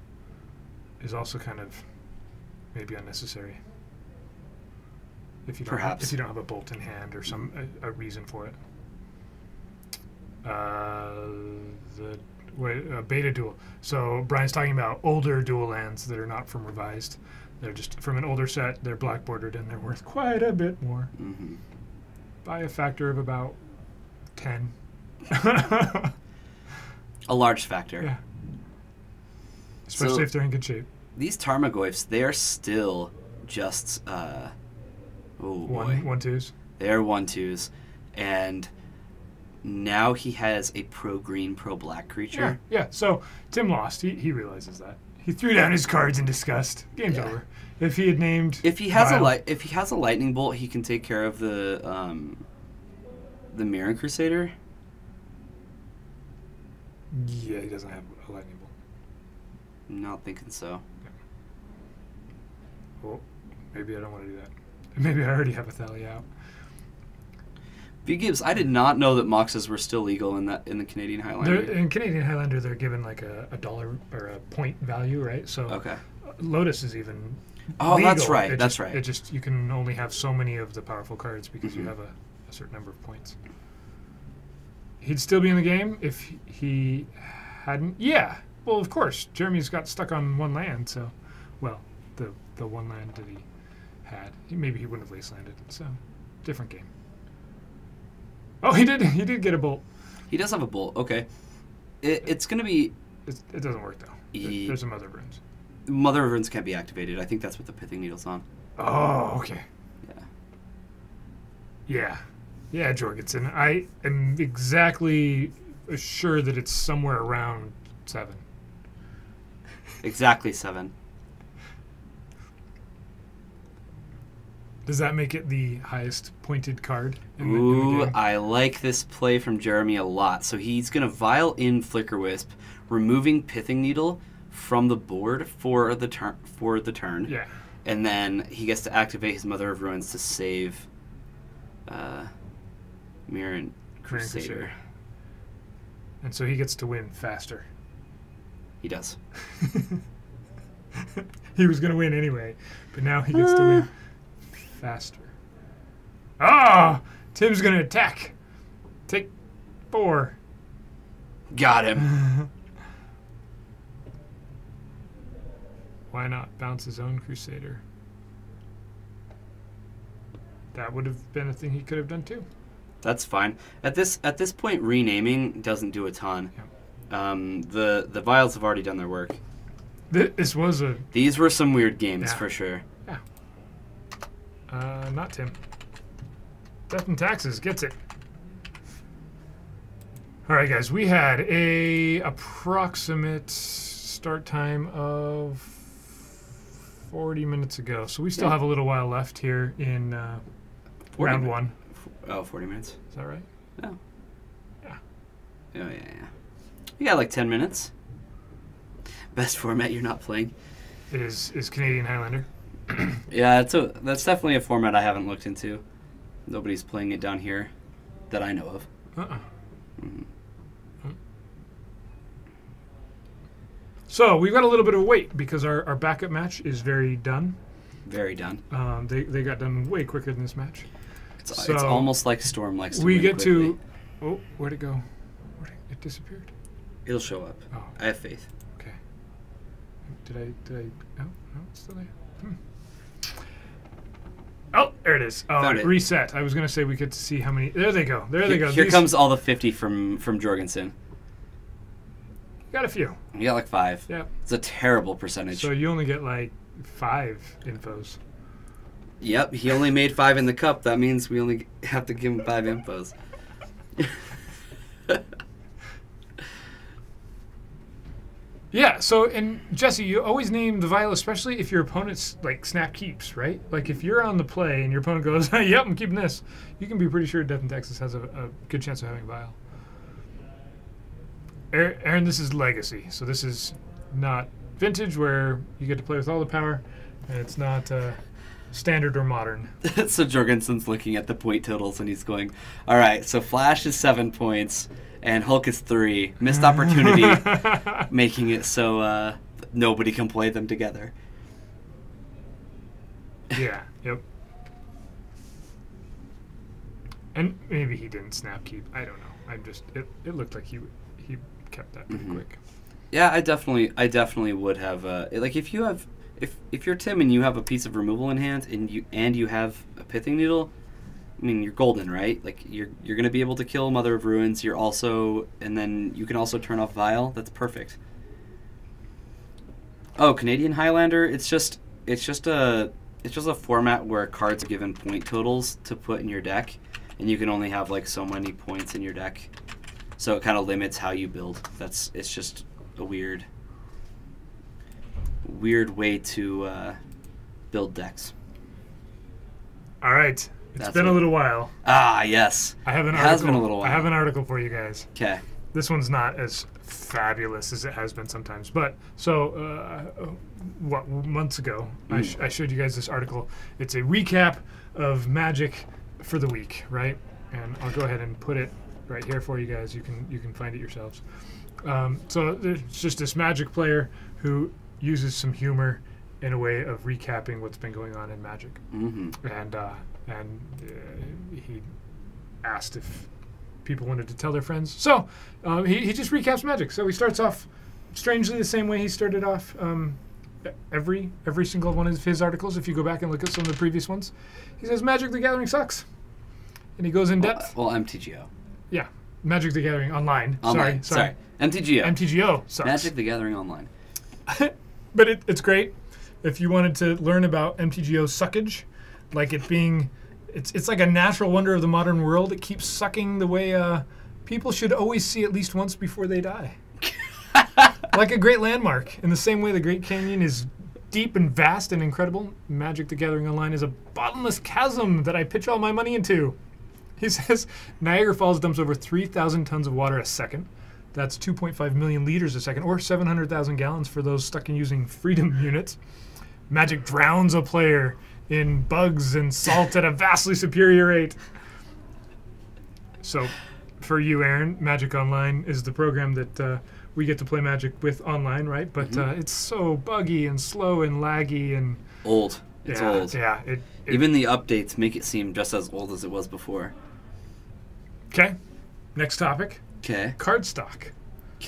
is also kind of maybe unnecessary. If you don't have a bolt in hand or a reason for it. Beta duel. So Brian's talking about older dual lands that are not from revised. They're just from an older set. They're black bordered and they're worth quite a bit more, by a factor of about 10. A large factor. Yeah. Especially if they're in good shape. These Tarmogoyfs, they are still just oh boy, 1/2s. They are 1/2s, and now he has a pro green, pro black creature. Yeah. So Tim lost. He realizes that. He threw down his cards in disgust. Game's over. If he had named, if he has a lightning bolt, he can take care of the Mirror Crusader. Yeah, he doesn't have a lightning bolt. Not thinking so. Well, maybe I don't want to do that. Maybe I already have a Thalia out. B. Gibbs, I did not know that Moxes were still legal in the Canadian Highlander. In Canadian Highlander, they're given like a dollar or a point value, right? So okay. Lotus is even. Oh, legal. that's right. It just you can only have so many of the powerful cards because you have a certain number of points. He'd still be in the game if he hadn't. Yeah. Well, of course. Jeremy's got stuck on one land, so the one land that he had. Maybe he wouldn't have wastelanded. So different game. Oh, he did. He did get a bolt. He does have a bolt. Okay. It's gonna be. It doesn't work though. There's a Mother of Runes. Mother of Runes can't be activated. I think that's what the Pithing Needle's on. Oh, okay. Yeah. Yeah, Jorgensen. I am exactly sure that it's somewhere around 7. Exactly 7. Does that make it the highest pointed card in the game? I like this play from Jeremy a lot. So he's going to Vial in Flicker Wisp, removing Pithing Needle from the board for the turn. Yeah. And then he gets to activate his Mother of Ruins to save Mirror Crusader. And so he gets to win faster. He does. He was going to win anyway, but now he gets to win faster. Ah! Tim's going to attack. Take 4. Got him. Why not bounce his own Crusader? That would have been a thing he could have done too. That's fine. At this point, renaming doesn't do a ton. Yep. The vials have already done their work. This was a... These were some weird games for sure. Yeah. Not Tim. Death and Taxes gets it. All right, guys. We had a approximate start time of 40 minutes ago, so we still have a little while left here in round 1. Oh, 40 minutes. Is that right? No. Yeah. Oh, yeah. You got like 10 minutes. Best format you're not playing. Is Canadian Highlander. Yeah, that's definitely a format I haven't looked into. Nobody's playing it down here that I know of. Mm-hmm. So we've got a little bit of a wait because our backup match is very done. Very done. They got done way quicker than this match. It's almost like Storm likes to we win get quickly. to... Oh, where'd it go? It disappeared. It'll show up. Oh. I have faith. Okay. Did I... No, it's still there. Oh, there it is. Oh, Found it. Reset. I was going to say we get to see how many... There they go. There they go. Here comes all the 50 from Jorgensen. Got a few. You got like 5. Yeah. It's a terrible percentage. So you only get like 5 infos. Yep, he only made 5 in the cup. That means we only have to give him 5 infos. Yeah, so, and Jesse, you always name the vial, especially if your opponent's, like, snap keeps, right? Like, if you're on the play and your opponent goes, yep, I'm keeping this, you can be pretty sure Death in Texas has a good chance of having a vial. Aaron, this is Legacy, so this is not Vintage, where you get to play with all the power, and it's not Standard or Modern. So Jorgensen's looking at the point totals, and he's going, all right, so Flash is 7 points, and Hulk is 3. Missed opportunity, making it so nobody can play them together. Yeah, yep. And maybe he didn't snap keep. I don't know. It looked like he kept that pretty quick. Yeah, I definitely would have. Like if you're Tim and you have a piece of removal in hand and you have a pithing needle, I mean, you're golden, right? Like you're gonna be able to kill Mother of Ruins. And then you can also turn off Vial. That's perfect. Oh, Canadian Highlander. It's just a format where cards are given point totals to put in your deck, and you can only have like so many points in your deck. So it kind of limits how you build. It's just a weird way to build decks. All right. It's been a little while. Ah, yes. I have an article. article. Has been a little while. I have an article for you guys. Okay. This one's not as fabulous as it has been sometimes. But, so, months ago, I showed you guys this article. It's a recap of Magic for the week, right? And I'll go ahead and put it right here for you guys. You can find it yourselves. So it's just this Magic player who uses some humor in a way of recapping what's been going on in Magic. Mm-hmm. And he asked if people wanted to tell their friends. So he just recaps Magic. So he starts off strangely the same way he started off every single one of his articles. If you go back and look at some of the previous ones, he says Magic the Gathering sucks, and he goes in depth. Well, MTGO. Yeah, Magic the Gathering online. Sorry. MTGO. MTGO sucks. Magic the Gathering online. But it's great. If you wanted to learn about MTGO suckage, like it being, it's like a natural wonder of the modern world. It keeps sucking the way people should always see at least once before they die. Like a great landmark. In the same way the Great Canyon is deep and vast and incredible, Magic the Gathering Online is a bottomless chasm that I pitch all my money into. He says Niagara Falls dumps over 3,000 tons of water a second. That's 2.5 million liters a second, or 700,000 gallons for those stuck in using Freedom units. Magic drowns a player in bugs and salt at a vastly superior rate. So for you, Aaron, Magic Online is the program that we get to play Magic with online, right? But it's so buggy and slow and laggy and old. It's old. Yeah. Even the updates make it seem just as old as it was before. Okay. Next topic. Okay. Cardstock.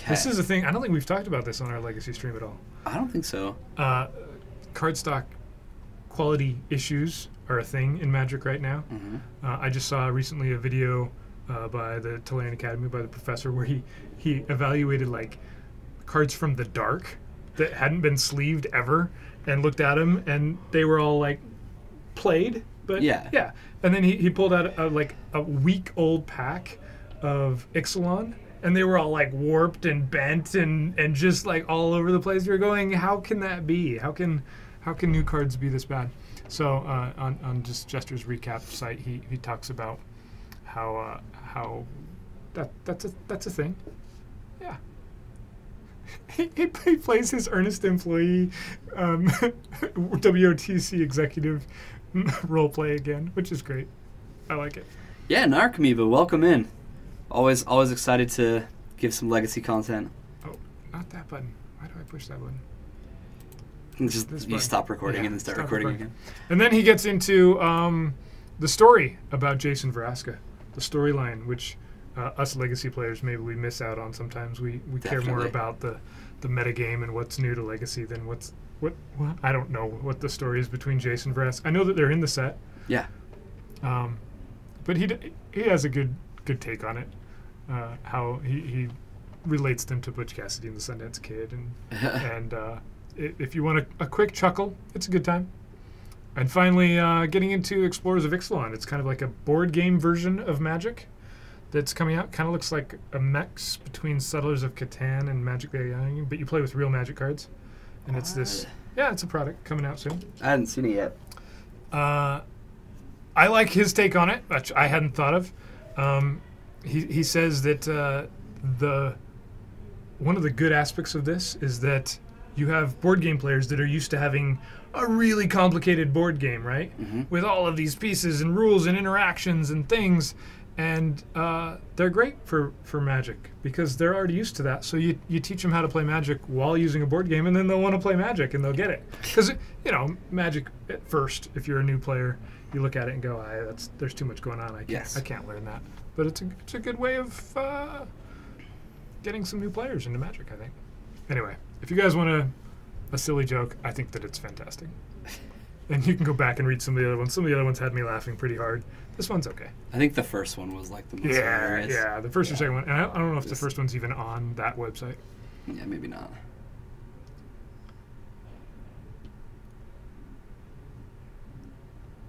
This is a thing. I don't think we've talked about this on our Legacy stream at all. I don't think so. Cardstock quality issues are a thing in Magic right now. I just saw recently a video by the Tolarian Academy, by the professor, where he evaluated like cards from the dark that hadn't been sleeved ever and looked at them, and they were all like played, but yeah. And then he pulled out a week-old pack of Ixalan, and they were all like warped and bent and just like all over the place. You're going, how can that be? How can new cards be this bad? So on just Jester's recap site, he talks about how that's a thing. Yeah. He plays his earnest employee WOTC executive role play again, which is great. I like it. Yeah, Narcomoeba, welcome in. Always excited to give some Legacy content. Oh, not that button. Why do I push that button? You stop recording and then start recording again. And then he gets into the story about Jason Vraska, the storyline, which us Legacy players maybe we miss out on sometimes. We care more about the metagame and what's new to Legacy than what I don't know what the story is between Jason Vraska. I know that they're in the set. Yeah. But he has a good take on it. How he relates them to Butch Cassidy and the Sundance Kid, and if you want a quick chuckle, it's a good time. And finally, getting into Explorers of Ixalan. It's kind of like a board game version of Magic that's coming out. Kind of looks like a mix between Settlers of Catan and Magic the Gathering, but you play with real Magic cards. And it's this, it's a product coming out soon. I hadn't seen it yet. I like his take on it, which I hadn't thought of. He says that one of the good aspects of this is that you have board game players that are used to having a really complicated board game, right? With all of these pieces and rules and interactions and things. And they're great for Magic because they're already used to that. So you teach them how to play Magic while using a board game, and then they'll want to play Magic and they'll get it. Because, Magic at first, if you're a new player, you look at it and go, there's too much going on. I can't learn that. But it's a good way of getting some new players into Magic, I think. Anyway, if you guys want a silly joke, I think that it's fantastic. And you can go back and read some of the other ones. Some of the other ones had me laughing pretty hard. This one's okay. I think the first one was like the most hilarious. Yeah, the first or second one. And I don't know if the first one's even on that website. Yeah, maybe not.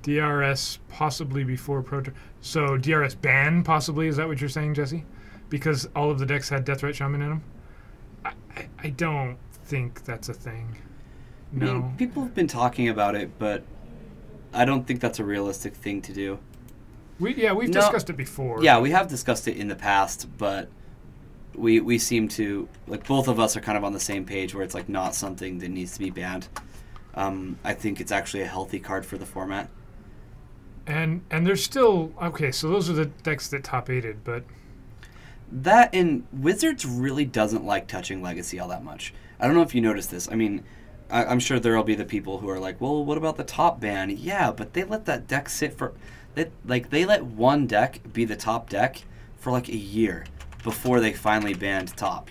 DRS possibly before Pro Tour. So DRS ban possibly, is that what you're saying, Jesse? Because all of the decks had Deathrite Shaman in them? I don't think that's a thing. No. I mean, people have been talking about it, but I don't think that's a realistic thing to do. We've discussed it before. Yeah, we have discussed it in the past, but we seem to, like, both of us are kind of on the same page where it's like not something that needs to be banned. I think it's actually a healthy card for the format. And there's still, okay, so those are the decks that top 8'd, but... That and Wizards really doesn't like touching Legacy all that much. I don't know if you noticed this. I mean, I'm sure there'll be the people who are like, well, what about the top ban? Yeah, but they let that deck sit for... They let one deck be the top deck for like a year before they finally banned top,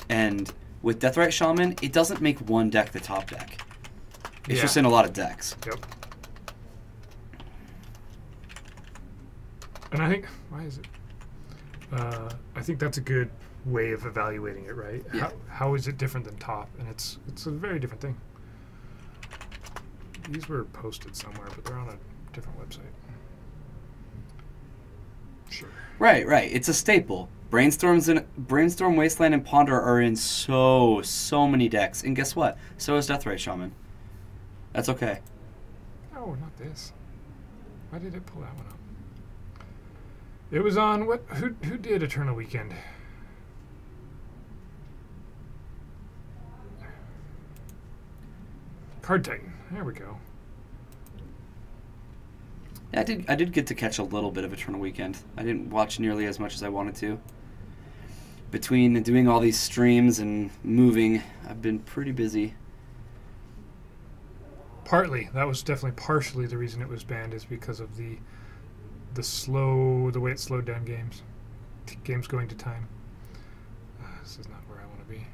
And with Deathrite Shaman, it doesn't make one deck the top deck. It's just in a lot of decks. Yep. And I think, why is it? I think that's a good way of evaluating it, right? Yeah. How is it different than top? And it's a very different thing. These were posted somewhere, but they're on a different website. Sure. Right. It's a staple. Brainstorm, Wasteland, and Ponder are in so many decks. And guess what? So is Deathrite Shaman. That's okay. Oh, not this. Why did it pull that one up? It was on what? Who did Eternal Weekend? Card Titan. There we go. Yeah, I did get to catch a little bit of Eternal Weekend. I didn't watch nearly as much as I wanted to. Between doing all these streams and moving, I've been pretty busy. Partly, that was definitely partially the reason it was banned, is because of the way it slowed down games. Games going to time. This is not where I want to be.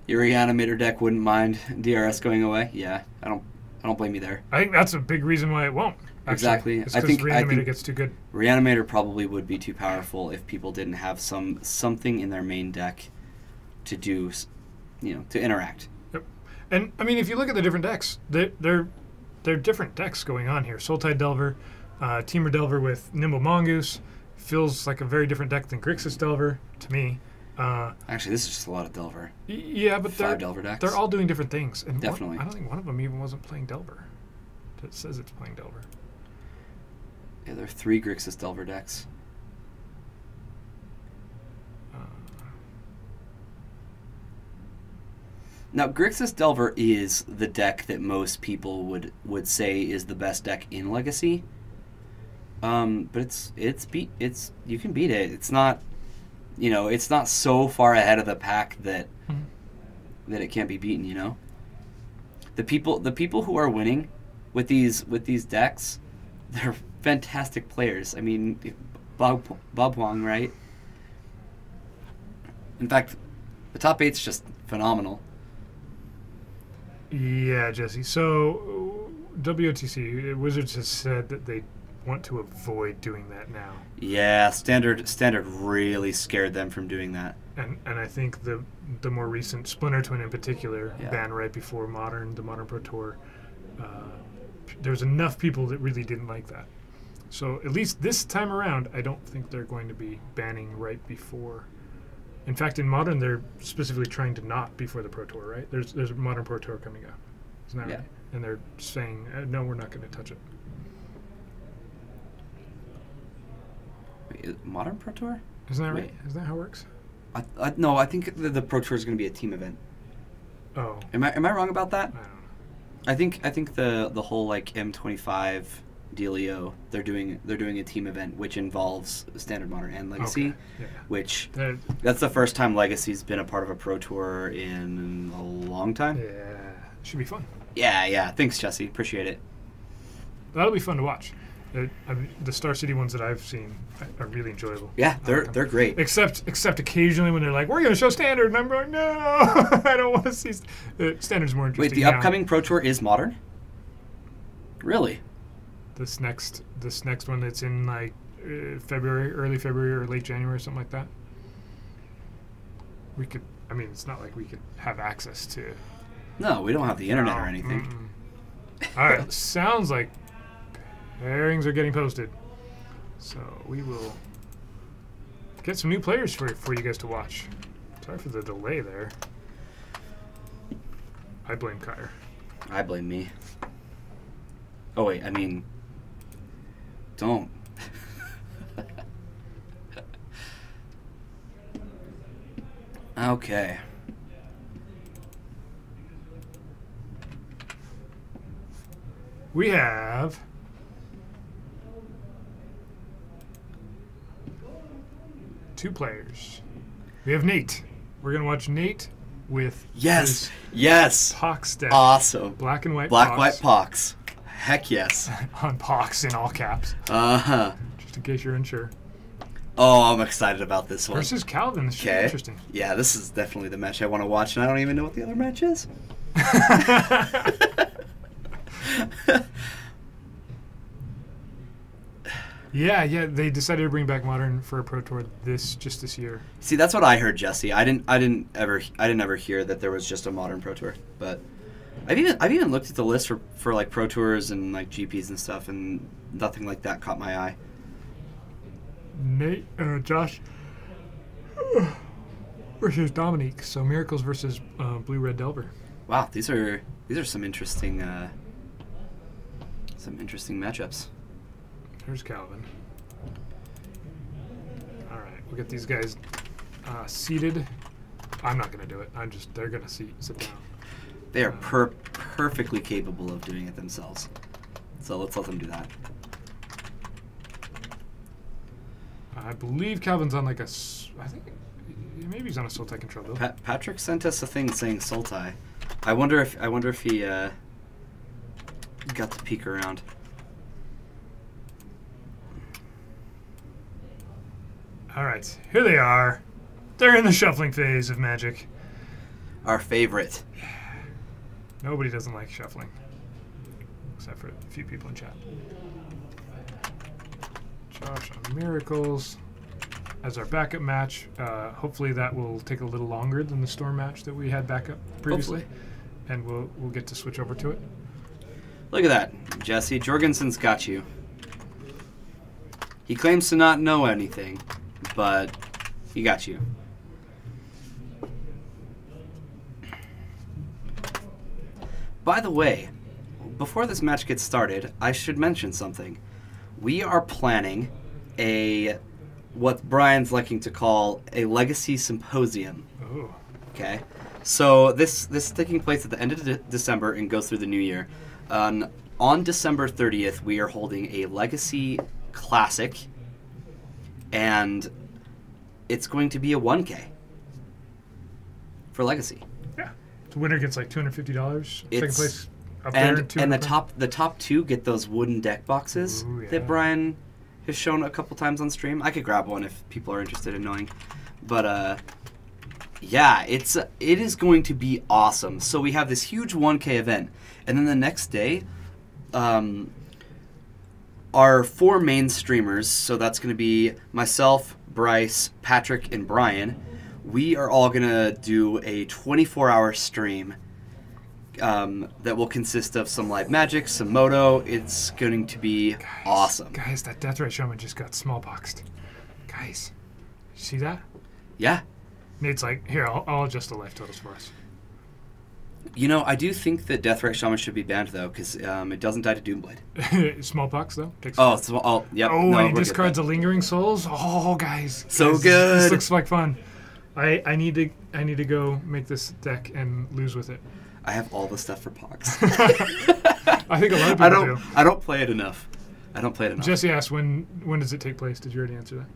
Your reanimator deck wouldn't mind DRS going away. Yeah, I don't blame you there. I think that's a big reason why it won't. Actually. Exactly. It's because Reanimator gets too good. Reanimator probably would be too powerful if people didn't have something in their main deck to do, to interact. Yep. And I mean, if you look at the different decks, they're different decks going on here. Soultide Delver, Temur Delver with Nimble Mongoose feels like a very different deck than Grixis Delver to me. Actually, this is just a lot of Delver. Yeah, but 5 Delver decks. They're all doing different things. And definitely. I don't think one of them even wasn't playing Delver. It says it's playing Delver. Yeah, there are 3 Grixis Delver decks. Now, Grixis Delver is the deck that most people would say is the best deck in Legacy. But you can beat it. It's not, it's not so far ahead of the pack that it can't be beaten. The people who are winning with these decks, they're fantastic players. I mean, Bob Huang, right? In fact, the top 8's just phenomenal. Yeah, Jesse. So, WOTC, Wizards has said that they want to avoid doing that now. Yeah, Standard really scared them from doing that. And I think the more recent Splinter Twin in particular, ban right before the Modern Pro Tour, there's enough people that really didn't like that. So at least this time around, I don't think they're going to be banning right before. In fact, in Modern, they're specifically trying to not before the Pro Tour, right? There's a Modern Pro Tour coming up. Isn't that right? And they're saying, no, we're not going to touch it. Wait, Modern Pro Tour? Isn't that right? Isn't that how it works? No, I think the Pro Tour is going to be a team event. Oh. Am I wrong about that? I don't know. I think the whole M25 dealio, they're doing a team event which involves Standard, Modern, and Legacy. Okay. Yeah. Which that's the first time Legacy's been a part of a Pro Tour in a long time. Yeah, should be fun. Yeah. Thanks, Jesse. Appreciate it. That'll be fun to watch. The Star City ones that I've seen are really enjoyable. Yeah, they're great. Except occasionally when they're like, "We're going to show Standard," and I'm like, "No, I don't want to see Standard's more interesting." Wait, the upcoming Pro Tour is Modern? Really? This next one that's in February, early February or late January, something like that. We could. I mean, it's not like we could have access to. No, we don't have the internet or anything. All right, sounds like pairings are getting posted, so we will get some new players for you guys to watch. Sorry for the delay there. I blame Kyer. I blame me. Oh wait, I mean, don't. Okay. We have two players. We have Nate. We're going to watch Nate with yes, Pox deck. Awesome. Black and white white Pox. Heck yes. On Pox in all caps. Uh-huh. Just in case you're unsure. Oh, I'm excited about this one. Versus Calvin. This should be interesting. Yeah, this is definitely the match I want to watch, and I don't even know what the other match is. Yeah, they decided to bring back Modern for a Pro Tour this year. See, that's what I heard, Jesse. I didn't ever hear that there was just a Modern Pro Tour. But I've even looked at the list for like Pro Tours and like GPs and stuff, and nothing like that caught my eye. Nate, Josh versus Dominique. So Miracles versus Blue Red Delver. Wow, these are some interesting matchups. Here's Calvin. All right, we'll get these guys seated. I'm not gonna do it. They're gonna sit down. They are perfectly capable of doing it themselves. So let's let them do that. I believe Calvin's on like a... I think maybe he's on a Sultai control build. Patrick sent us a thing saying Sultai. I wonder if he got to peek around. All right, here they are. They're in the shuffling phase of Magic. Our favorite. Nobody doesn't like shuffling, except for a few people in chat. Josh on Miracles as our backup match. Hopefully that will take a little longer than the Storm match that we had backup previously. Hopefully. And we'll get to switch over to it. Look at that, Jesse. Jorgensen's got you. He claims to not know anything, but he got you. By the way, before this match gets started, I should mention something. We are planning what Brian's liking to call a Legacy Symposium. Oh. Okay? So this is taking place at the end of December and goes through the new year. On December 30th, we are holding a Legacy Classic, and it's going to be a 1K for Legacy. Yeah. The winner gets like $250. Second place up and there. And the top two get those wooden deck boxes. Ooh, yeah. That Brian has shown a couple times on stream. I could grab one if people are interested in knowing. But yeah, it is going to be awesome. So we have this huge 1K event, and then the next day, our 4 main streamers, so that's going to be myself, Bryce, Patrick, and Brian. We are all going to do a 24-hour stream that will consist of some live Magic, some Moto. It's going to be awesome. Guys, that Deathrite Shaman just got smallpoxed. Guys, you see that? Yeah. Nate's like, here, I'll adjust the life totals for us. You know, I do think that Deathrite Shaman should be banned, though, because it doesn't die to Doomblade. Smallpox, though? Takes Yep. Oh, no, and he we're discards a Lingering Souls? Oh, guys. So guys, good. This looks like fun. I need to go make this deck and lose with it. I have all the stuff for Pox. I think a lot of people do. I don't play it enough. Jesse asked, when does it take place? Did you already answer that?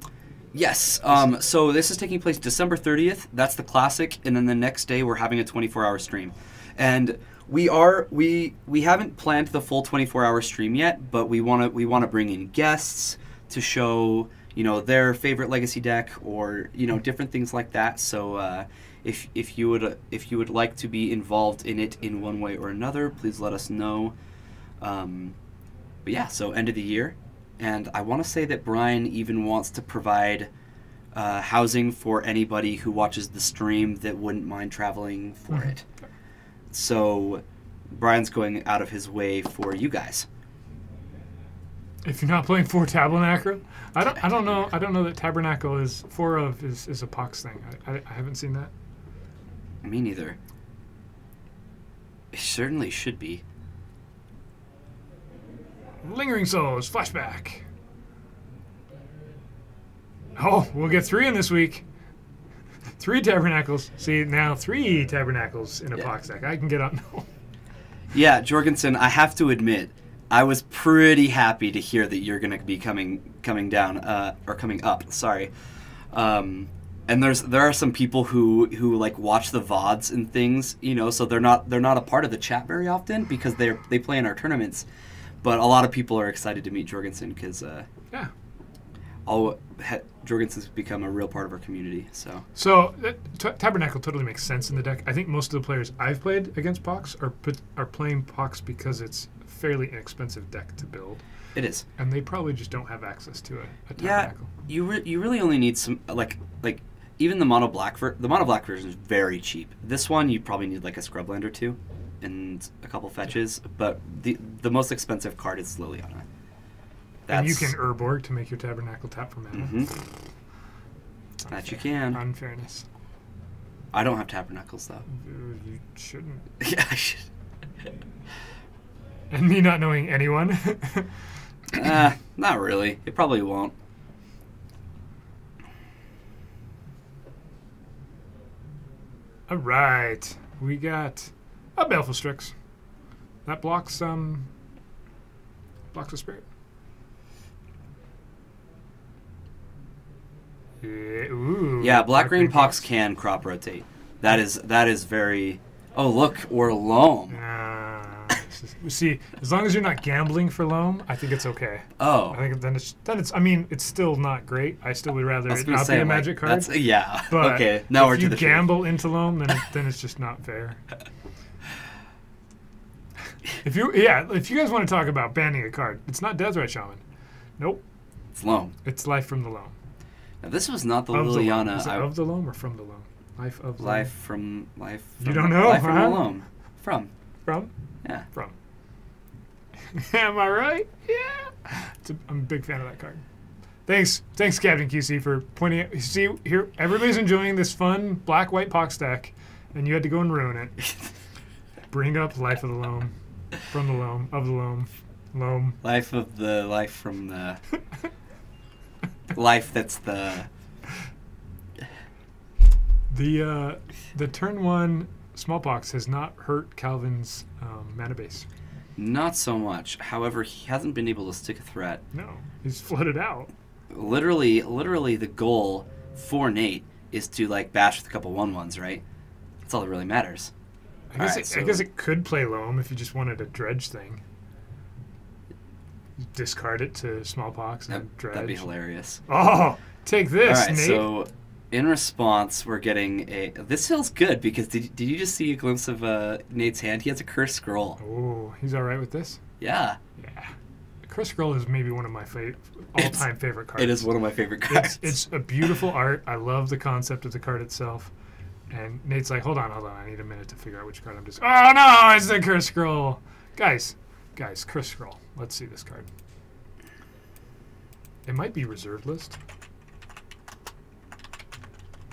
Yes. So this is taking place December 30th. That's the classic, and then the next day we're having a 24-hour stream. And we haven't planned the full 24-hour stream yet, but we want to bring in guests to show, you know, their favorite Legacy deck, or, you know, different things like that. So if you would like to be involved in it in one way or another, please let us know. But yeah, so end of the year, and I want to say that Brian even wants to provide housing for anybody who watches the stream that wouldn't mind traveling for it. So Brian's going out of his way for you guys. If you're not playing 4 Tabernacle, I don't know that Tabernacle is 4 of is a Pox thing. I haven't seen that. Me neither. It certainly should be. Lingering Souls, flashback. Oh, we'll get 3 in this week. 3 Tabernacles. See, now 3 Tabernacles in a Pox deck. I can get on. Yeah, Jorgensen, I have to admit, I was pretty happy to hear that you're going to be coming up. Sorry. And there are some people who like watch the VODs and things, you know, so they're not a part of the chat very often because they play in our tournaments. But a lot of people are excited to meet Jorgensen because Jorgensen's become a real part of our community. So Tabernacle totally makes sense in the deck. I think most of the players I've played against Pox are playing Pox because it's a fairly inexpensive deck to build. It is, and they probably just don't have access to a Yeah, Tabernacle. you really only need some like even the mono black version is very cheap. This one you probably need like a Scrubland or 2 and a couple fetches, but the most expensive card is Liliana. And you can Urborg to make your Tabernacle tap for mana. Mm-hmm. That you can. Unfairness. I don't have Tabernacles, though. You shouldn't. Yeah, I should. And me not knowing anyone. Not really. It probably won't. All right. We got a Baleful Strix. That blocks a spirit. Yeah, ooh, Yeah, black-green Pox. Pox can crop rotate. That is very... Oh, look, or loam. See, as long as you're not gambling for loam, I think it's okay. Oh. I think then it's. I mean, it's still not great. I still would rather it not be a magic card. That's, yeah. But okay. Now we're if to you the gamble into loam, then it's just not fair. If you guys want to talk about banning a card, it's not Deathrite Shaman. Nope. It's loam. It's Life from the Loam. Now, this was not the Of the loam. Liliana. Is it of the loam or from the loam? Life of the Life loam. from life. You don't know, Life from huh? the loam. From. From? Yeah. From. Am I right? Yeah. I'm a big fan of that card. Thanks, Captain QC, for pointing out. See, here, everybody's enjoying this fun black-white Pox deck, and you had to go and ruin it. Bring up Life of the Loam. From the loam. Of the loam. Loam. Life of the life from the... life that's the... The turn 1 Smallpox has not hurt Calvin's mana base. Not so much. However, he hasn't been able to stick a threat. No, he's flooded out. Literally, the goal for Nate is to like bash with a couple 1/1s, right? That's all that really matters. I guess it could play Loam if you just wanted a dredge thing. You discard it to Smallpox and dredge. That'd be hilarious. Oh, take this, All right, Nate. so in response, we're getting a... This feels good because did you just see a glimpse of Nate's hand? He has a cursed scroll. Oh, he's all right with this? Yeah. Yeah. Cursed Scroll is maybe one of my all-time favorite cards. It is one of my favorite cards. It's a beautiful art. I love the concept of the card itself. And Nate's like, hold on. I need a minute to figure out which card I'm just... Oh, no, it's the Cursed Scroll. Guys, Cursed Scroll. Let's see this card. It might be reserved list.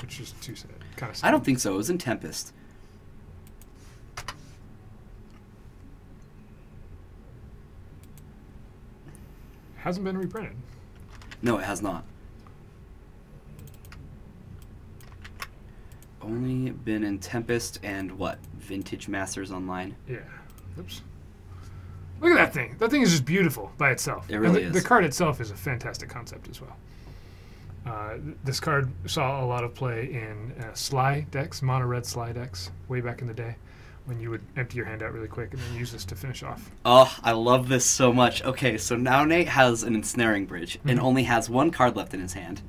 Which is too sad. Kind of sad. I don't think so. It was in Tempest. Hasn't been reprinted. No, it has not. Only been in Tempest and what? Vintage Masters Online. Yeah. Oops. Look at that thing. That thing is just beautiful by itself. It really and is. The card itself is a fantastic concept as well. This card saw a lot of play in Sly decks, mono red Sly decks, way back in the day, when you would empty your hand out really quick and then use this to finish off. Oh, I love this so much. Okay, so now Nate has an Ensnaring Bridge and only has one card left in his hand.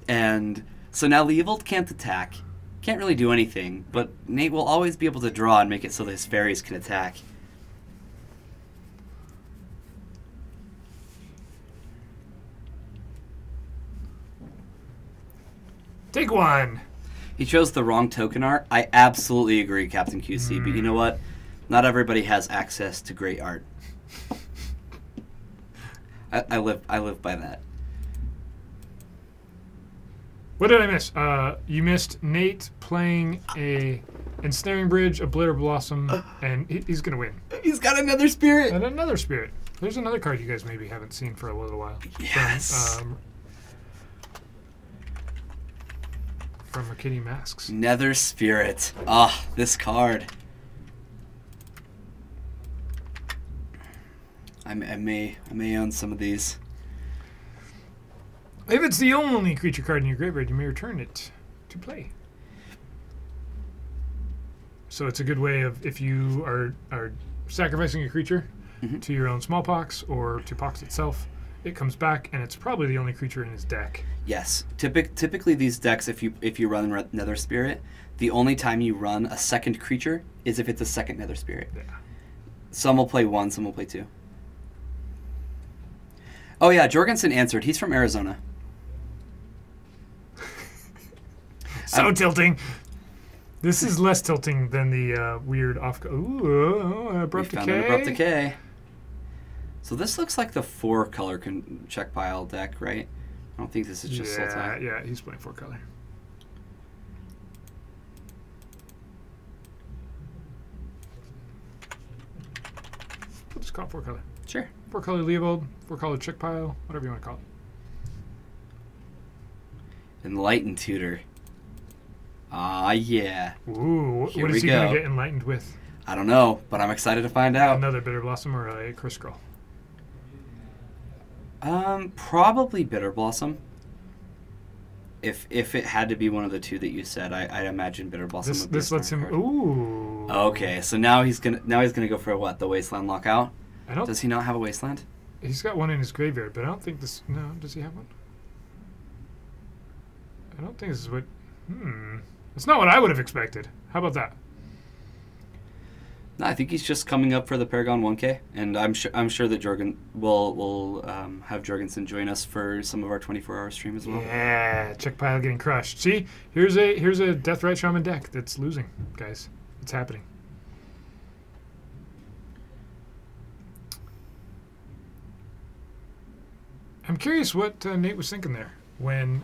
And so now Leovold can't attack, can't really do anything, but Nate will always be able to draw and make it so that his fairies can attack. Take one! He chose the wrong token art. I absolutely agree, Captain QC, but you know what? Not everybody has access to great art. I live by that. What did I miss? You missed Nate playing a Ensnaring Bridge, a Blitter Blossom, and he's going to win. He's got another spirit! And another Spirit. There's another card you guys maybe haven't seen for a little while. Yes! From Mercadian Masks. Nether Spirit. Ah, this card. I may own some of these. If it's the only creature card in your graveyard, you may return it to play. So it's a good way of, if you are sacrificing a creature to your own Smallpox or to Pox itself, it comes back and it's probably the only creature in his deck. Yes. Typically these decks, if you run Nether Spirit, the only time you run a second creature is if it's a second Nether Spirit. Yeah. Some will play one, some will play two. Oh yeah, Jorgensen answered. He's from Arizona. So tilting. This is less tilting than the weird off. Ooh, Abrupt We found Decay. an Abrupt Decay. So this looks like the 4-color check pile deck, right? I don't think this is just Sultai. Yeah, he's playing 4-color. We'll just call it 4-color. Sure. 4-color Leovold, 4-color check pile, whatever you want to call it. Enlightened Tutor. Ah, yeah. Ooh, Here what we is he going go. to get enlightened with? I don't know, but I'm excited to find out. Another Bitter Blossom or a Crystal? Probably Bitter Blossom. If it had to be one of the two that you said, I'd imagine Bitter Blossom. This lets him. Ooh. Okay, so now he's gonna go for what, the Wasteland Lockout? Does he not have a Wasteland? He's got one in his graveyard, but I don't think this. No, does he have one? I don't think this is what. It's not what I would have expected. How about that? No, I think he's just coming up for the Paragon 1K, and I'm sure that Jorgen will have Jorgensen join us for some of our 24-hour stream as well. Yeah, check pile getting crushed. See, here's a Deathrite Shaman deck that's losing, guys. It's happening. I'm curious what Nate was thinking there when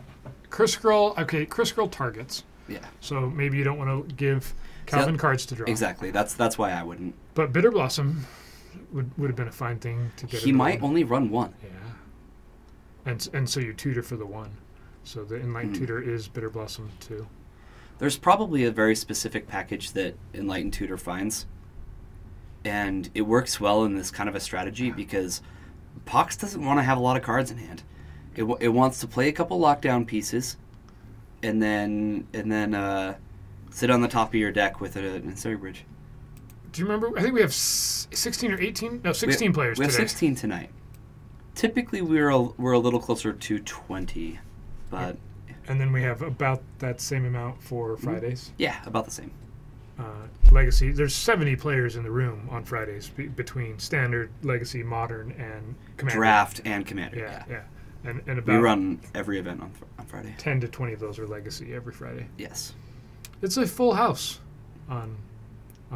Chris Scroll. Okay, Chris Scroll targets. Yeah. So maybe you don't want to give Calvin cards to draw. Exactly. That's why I wouldn't. But Bitter Blossom would have been a fine thing to get. He might only run one. Yeah. And so you tutor for the one. So the Enlightened Tutor is Bitter Blossom too. There's probably a very specific package that Enlightened Tutor finds. And it works well in this kind of a strategy because Pox doesn't want to have a lot of cards in hand. It wants to play a couple lockdown pieces and then sit on the top of your deck with an Incendiary Bridge. Do you remember? I think we have 16 or 18? No, 16 players today. We have today. 16 tonight. Typically, we're a little closer to 20, but... And then we have about that same amount for Fridays? Yeah, about the same. Legacy. There's 70 players in the room on Fridays between Standard, Legacy, Modern, and Commander. Draft and Commander, yeah. And about we run every event on Friday. 10 to 20 of those are Legacy every Friday. Yes. It's a full house on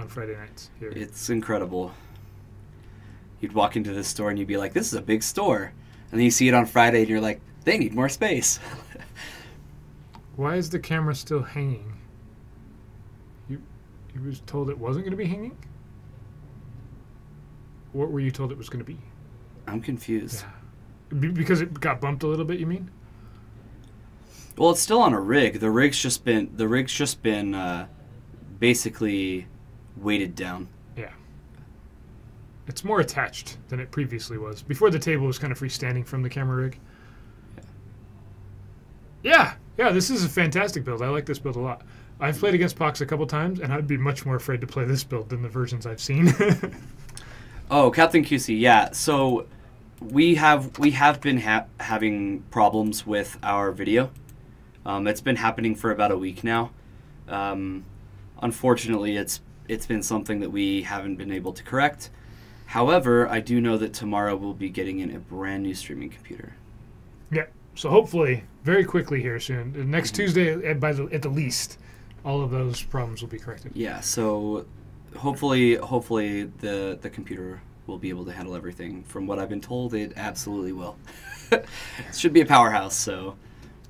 Friday nights here. It's incredible. You'd walk into this store and you'd be like, this is a big store. And then you see it on Friday and you're like, they need more space. Why is the camera still hanging? You was told it wasn't going to be hanging? What were you told it was going to be? I'm confused. Yeah. Because it got bumped a little bit, you mean? Well, it's still on a rig. The rig's just been basically weighted down. Yeah. It's more attached than it previously was. Before the table was kind of freestanding from the camera rig. Yeah, this is a fantastic build. I like this build a lot. I've played against Pox a couple times, and I'd be much more afraid to play this build than the versions I've seen. Oh, Captain QC, yeah. So we have been having problems with our video. It's been happening for about a week now. Unfortunately, it's been something that we haven't been able to correct. However, I do know that tomorrow we'll be getting in a brand new streaming computer. Yeah. So hopefully, very quickly here soon, next Tuesday at the least, all of those problems will be corrected. Yeah. So hopefully the computer will be able to handle everything. From what I've been told, it absolutely will. It should be a powerhouse. So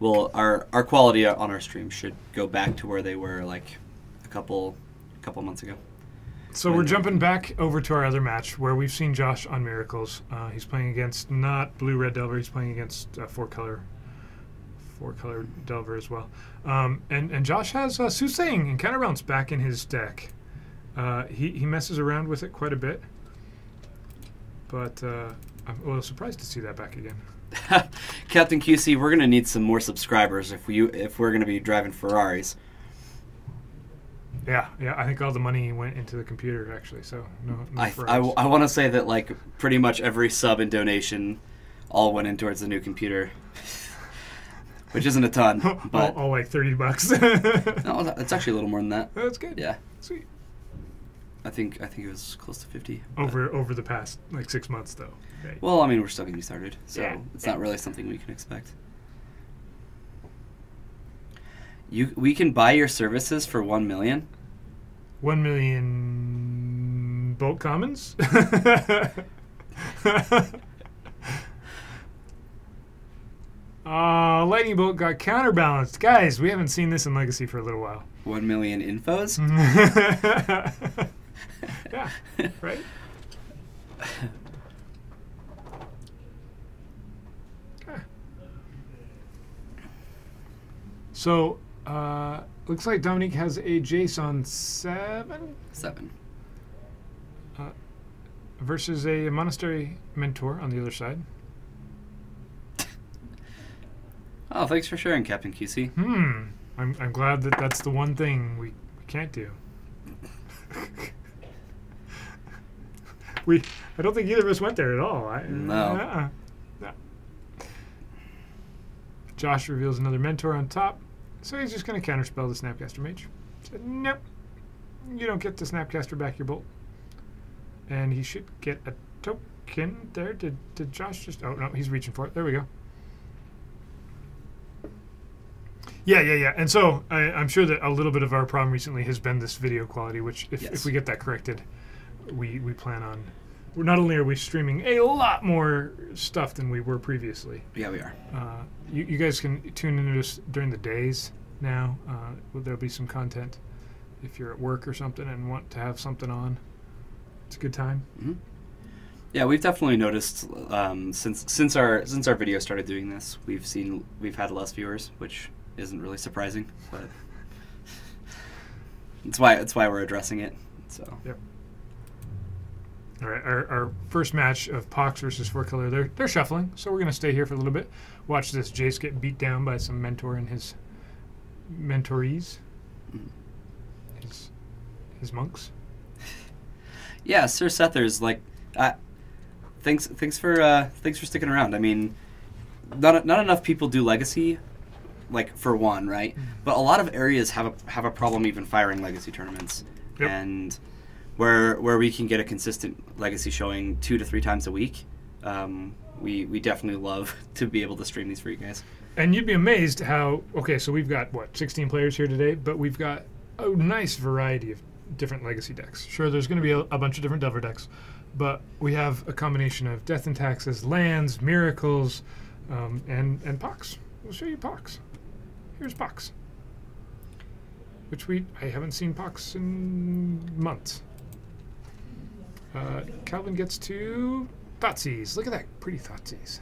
our quality on our stream should go back to where they were like a couple months ago. So we're jumping back over to our other match where we've seen Josh on Miracles. He's playing against not Blue-Red Delver. He's playing against four-color Delver as well. And Josh has Soothsaying and Counterbalance back in his deck. He messes around with it quite a bit. But I'm a little surprised to see that back again. Captain QC, we're going to need some more subscribers if we're going to be driving Ferraris. Yeah, I think all the money went into the computer, actually, so no I want to say that, like, pretty much every sub and donation all went in towards the new computer, which isn't a ton, but... all like $30. No, it's actually a little more than that. Oh, that's good. Yeah. Sweet. I think it was close to 50. Over the past, like, 6 months, though. Right. Well, I mean, we're still going to be started, so yeah. It's not really something we can expect. We can buy your services for 1 million. 1 million Bolt Commons? Lightning Bolt got counterbalanced. Guys, we haven't seen this in Legacy for a little while. 1 million infos? Yeah, right? So, looks like Dominique has a Jace on 7? 7. versus a Monastery Mentor on the other side. Oh, thanks for sharing, Captain QC. I'm glad that that's the one thing we can't do. I don't think either of us went there at all. No. No. Josh reveals another Mentor on top, so he's just going to counterspell the Snapcaster Mage. Said, nope, you don't get the Snapcaster back your bolt. And he should get a token there. Did Josh just... Oh, no, he's reaching for it. There we go. Yeah. And so I'm sure that a little bit of our problem recently has been this video quality, which if we get that corrected, we plan on... Not only are we streaming a lot more stuff than we were previously. Yeah, we are. You guys can tune into us during the days now. There'll be some content if you're at work or something and want to have something on. It's a good time. Mm-hmm. Yeah, we've definitely noticed since our video started doing this, we've had less viewers, which isn't really surprising, but it's why we're addressing it. So. Yep. All right, our first match of Pox versus 4-color, they're shuffling, so we're going to stay here for a little bit. Watch this Jace get beat down by some Mentor and his mentorees, his monks. Yeah, Sir Sethers, thanks for sticking around. I mean, not enough people do Legacy, for one, right? But a lot of areas have a problem even firing Legacy tournaments, yep. And where we can get a consistent Legacy showing 2 to 3 times a week, we definitely love to be able to stream these for you guys. And you'd be amazed how, so we've got, 16 players here today, but we've got a nice variety of different Legacy decks. Sure, there's going to be a bunch of different Delver decks, but we have a combination of Death and Taxes, lands, miracles, and Pox. We'll show you Pox. Here's Pox. Which I haven't seen Pox in months. Calvin gets 2 Thoughtseize. Look at that pretty Thoughtseize.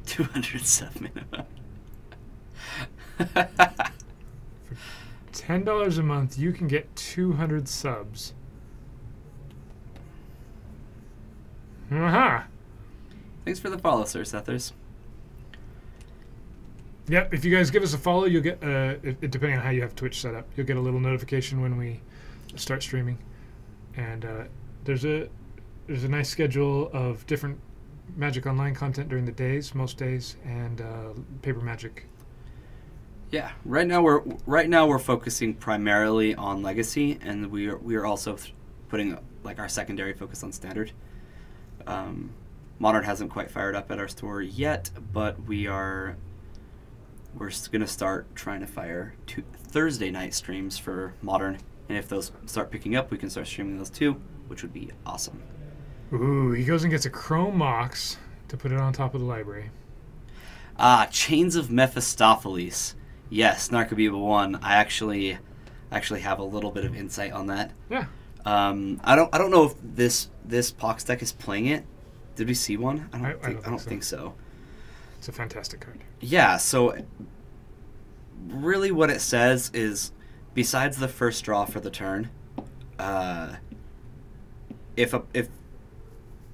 $200 minimum. For $10 a month, you can get 200 subs. Aha! Thanks for the follow, Sir Sethers. Yep, if you guys give us a follow, you'll get, depending on how you have Twitch set up, you'll get a little notification when we start streaming. And there's a nice schedule of different Magic Online content during the days, most days, and Paper Magic. Yeah, right now we're focusing primarily on Legacy, and we are also putting our secondary focus on Standard. Modern hasn't quite fired up at our store yet, but we're going to start trying to fire 2 Thursday night streams for Modern, and if those start picking up, we can start streaming those too, which would be awesome. Ooh, he goes and gets a Chrome Mox to put it on top of the library. Chains of Mephistopheles. Yes, Narcomoeba 1. I actually have a little bit of insight on that. Yeah. I don't know if this Pox deck is playing it. Did we see one? I don't think so. It's a fantastic card. Yeah, so really what it says is, besides the first draw for the turn, if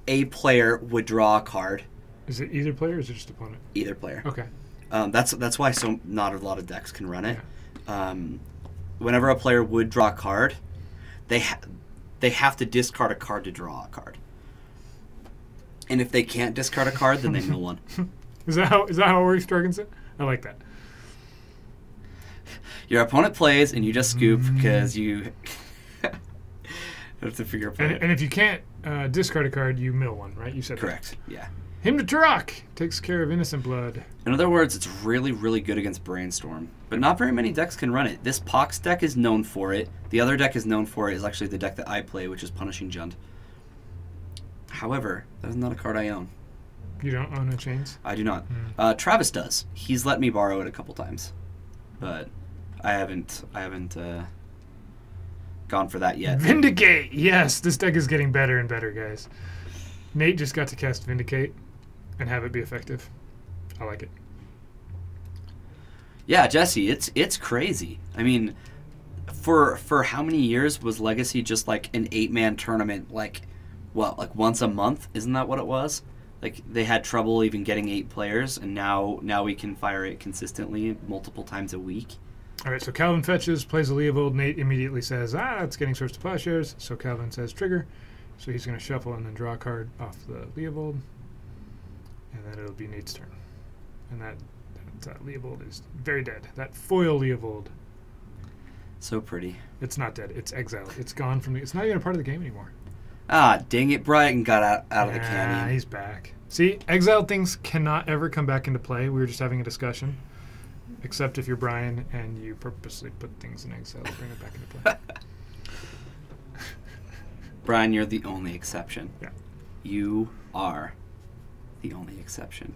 a player would draw a card. Is it either player or is it just opponent? Either player. Okay. That's why not a lot of decks can run it. Yeah. Whenever a player would draw a card, they have to discard a card to draw a card. And if they can't discard a card, then they mill one. Is that how it works, Jorgensen? I like that. Your opponent plays, and you just scoop because you have to figure out. And if you can't discard a card, you mill one, right? You said correct. That. Yeah. Him to Turok takes care of Innocent Blood. In other words, it's really, really good against Brainstorm, but not very many decks can run it. This Pox deck is known for it. The other deck is known for it is actually the deck that I play, which is Punishing Jund. However, that is not a card I own. You don't own a Chains? I do not. Travis does. He's let me borrow it a couple times, but I haven't gone for that yet. Vindicate! Yes, this deck is getting better and better, guys. Nate just got to cast Vindicate and have it be effective. I like it. Yeah, Jesse, it's crazy. I mean, for how many years was Legacy just like an 8-man tournament? Like, what? Like once a month? Isn't that what it was? Like they had trouble even getting 8 players, and now we can fire it consistently multiple times a week. All right, so Calvin fetches, plays a Leovold. Nate immediately says, it's getting source to plowshares. So Calvin says trigger. So he's going to shuffle and then draw a card off the Leovold. And then it'll be Nate's turn. And that Leovold is very dead. That foil Leovold. So pretty. It's not dead. It's exiled. It's gone from the... It's not even a part of the game anymore. Ah, dang it. Brighton got out of the canyon. He's back. See, exiled things cannot ever come back into play. We were just having a discussion. Except if you're Brian and you purposely put things in exile to bring it back into play. Brian, you're the only exception. Yeah. You are the only exception.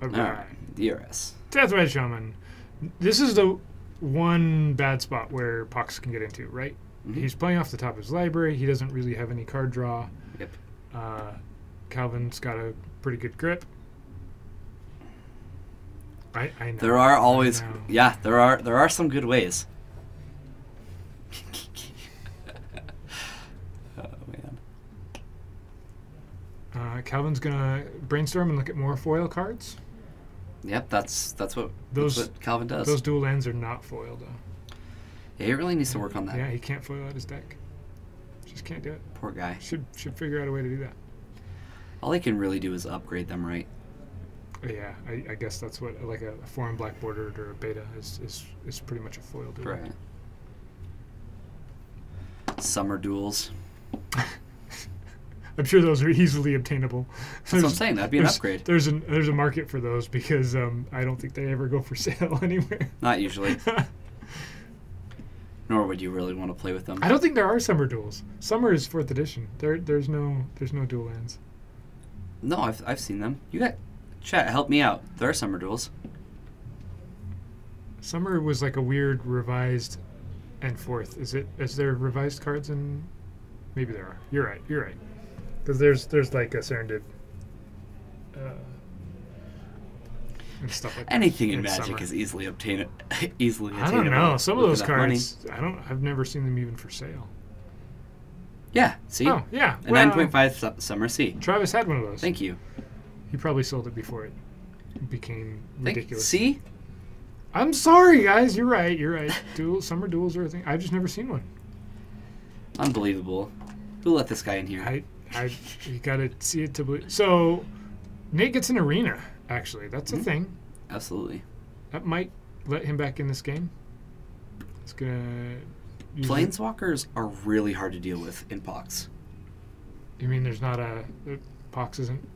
All right. DRS. Deathwise Shaman. This is the one bad spot where Pox can get into, right? Mm-hmm. He's playing off the top of his library. He doesn't really have any card draw. Yep. Calvin's got a pretty good grip. I know. There are always, there are some good ways. Oh man. Calvin's gonna brainstorm and look at more foil cards. Yep, that's what Calvin does. Those dual lands are not foil though. Yeah, he really needs to work on that. Yeah, he can't foil out his deck. Just can't do it. Poor guy. Should figure out a way to do that. All he can really do is upgrade them, right? Yeah, I guess that's what like a foreign black bordered or a beta is pretty much a foil duel. Right. Summer duels. I'm sure those are easily obtainable. That's what I'm saying. That'd be an upgrade. There's a market for those because I don't think they ever go for sale anywhere. Not usually. Nor would you really want to play with them. I don't think there are summer duels. Summer is 4th edition. There's no dual lands. No, I've seen them. You got chat. Help me out. There are summer duels. Summer was like a weird revised and 4th. Is there revised cards in? Maybe there are. You're right. Because there's like a Serendip and stuff like that. Anything in Magic summer. is easily attainable. I don't know. Some of those cards, I've never seen them even for sale. Yeah. See. Oh yeah. A 9.5 Summer C. Travis had one of those. Thank you. He probably sold it before it became ridiculous. See. I'm sorry, guys. You're right. Summer duels are a thing. I've just never seen one. Unbelievable. Who let this guy in here? You gotta see it to believe. So, Nate gets an arena. Actually, that's a thing. Absolutely. That might let him back in this game. It's gonna. Planeswalkers are really hard to deal with in Pox. You mean there's not Pox isn't.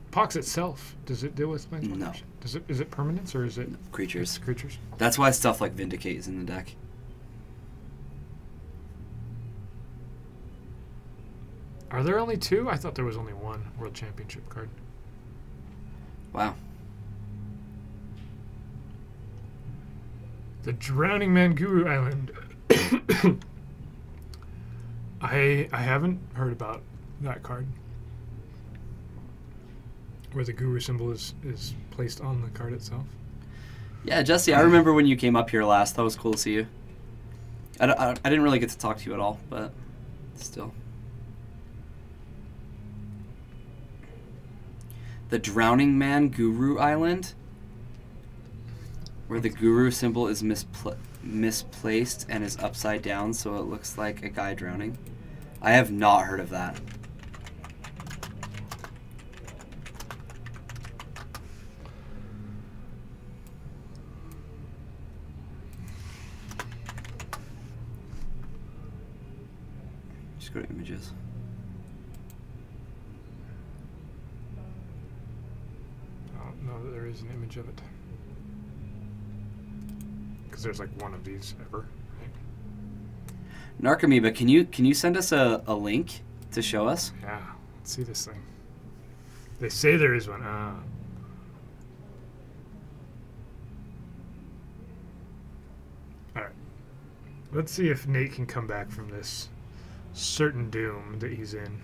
Pox itself, does it deal with Planeswalkers? No. Is it permanents or is it creatures? Creatures. That's why stuff like Vindicate is in the deck. Are there only 2? I thought there was only 1 World Championship card. Wow. The Drowning Man Guru Island. I haven't heard about that card. Where the Guru symbol is placed on the card itself. Yeah, Jesse, I remember when you came up here last. That was cool to see you. I didn't really get to talk to you at all, but still. The Drowning Man Guru Island, where the Guru symbol is misplaced and is upside down, so it looks like a guy drowning. I have not heard of that. Just go to images. No, there is an image of it. Because there's like one of these ever. Right? Narcomoeba, can you send us a link to show us? Yeah, let's see this thing. They say there is one. Alright. Let's see if Nate can come back from this certain doom that he's in.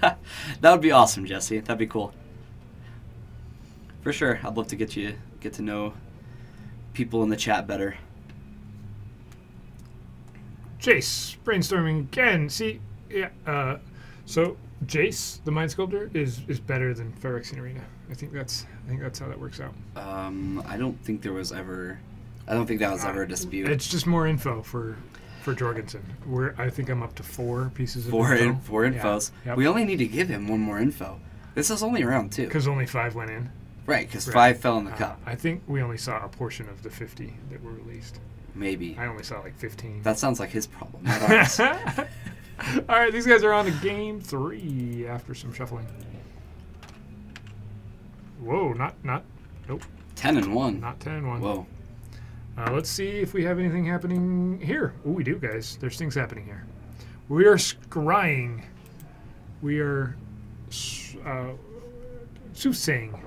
That would be awesome, Jesse. That'd be cool. For sure. I'd love to get to know people in the chat better. Jace, brainstorming again. See, yeah. So Jace, the Mind Sculptor, is better than Phyrexian Arena. I think that's how that works out. I don't think that was ever a dispute. It's just more info for Jorgensen. I think I'm up to 4 pieces of info. Four infos. Yeah. Yep. We only need to give him one more info. This is only round 2. Because only 5 went in. Right, because 5 fell in the cup. I think we only saw a portion of the 50 that were released. Maybe. I only saw like 15. That sounds like his problem, not ours. All right, these guys are on to game 3 after some shuffling. Whoa, nope. 10-1. Not 10-1. Whoa. Let's see if we have anything happening here. Oh, we do, guys. There's things happening here. We are scrying. We are soothsaying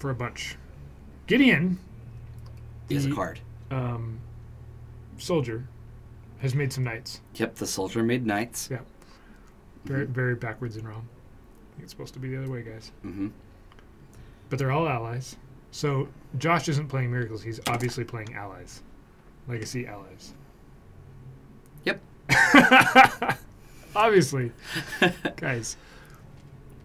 for a bunch. Gideon, Is a card. Soldier, has made some knights. Yep, the soldier made knights. Yeah. Very, very backwards and wrong. I think it's supposed to be the other way, guys. Mm-hmm. But they're all allies. So Josh isn't playing Miracles. He's obviously playing allies. Legacy allies. Yep. Obviously. Guys.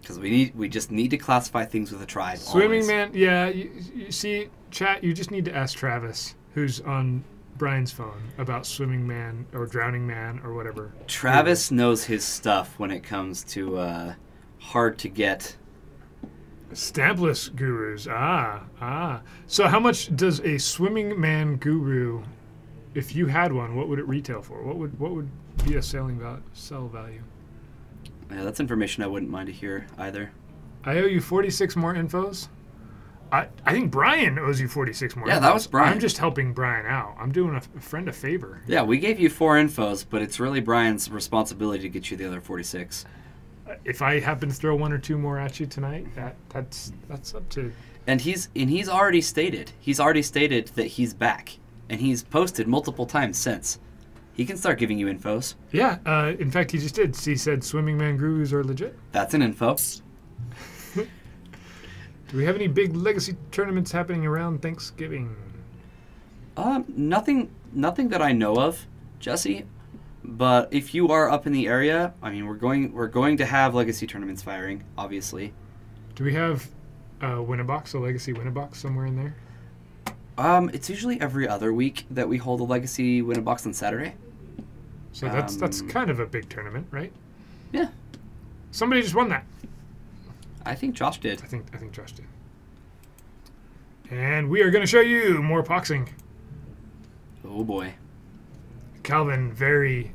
Because we just need to classify things with a tribe. Swimming always. Man, yeah. You see, chat, you just need to ask Travis, who's on Brian's phone, about Swimming Man or Drowning Man or whatever. Travis knows his stuff when it comes to hard to get. Stampless gurus. So how much does a Swimming Man guru, if you had one, what would it retail for? What would be a sell value? Yeah, that's information I wouldn't mind to hear either. I owe you 46 more infos. I think Brian owes you 46 more. Yeah, infos. that was Brian. I'm just helping Brian out. I'm doing a friend a favor. Yeah, we gave you 4 infos, but it's really Brian's responsibility to get you the other 46. If I happen to throw 1 or 2 more at you tonight, that's up to. And he's already stated that he's back, and he's posted multiple times since. He can start giving you infos. Yeah, in fact, he just did. He said Swimming Man gurus are legit. That's an info. Do we have any big legacy tournaments happening around Thanksgiving? Nothing that I know of, Jesse. But if you are up in the area, I mean, we're going to have legacy tournaments firing, obviously. Do we have a legacy win-a-box somewhere in there? It's usually every other week that we hold a legacy win-a-box on Saturday. So that's kind of a big tournament, right? Yeah. Somebody just won that. I think Josh did. I think Josh did. And we are going to show you more boxing. Oh boy. Calvin very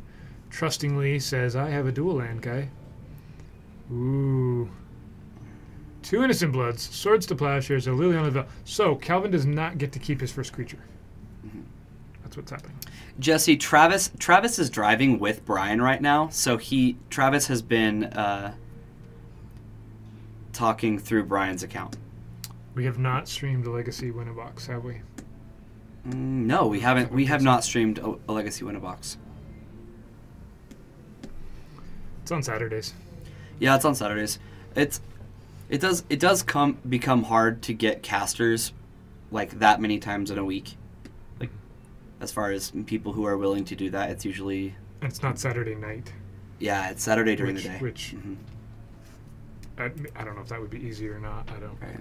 trustingly says, I have a dual land guy. Ooh. 2 Innocent Bloods, Swords to Plowshares, a Liliana Vel. So Calvin does not get to keep his first creature. Mm-hmm. That's what's happening. Jesse, Travis is driving with Brian right now, so Travis has been talking through Brian's account. We have not streamed the Legacy Win-a-Box, have we? No, we haven't. We have not streamed a Legacy Win-a-Box. It's on Saturdays. Yeah, it's on Saturdays. It does become hard to get casters like that many times in a week. Like, as far as people who are willing to do that, it's usually. And it's not Saturday night. Yeah, it's Saturday during the day. Which mm-hmm. I don't know if that would be easy or not. I don't. Right.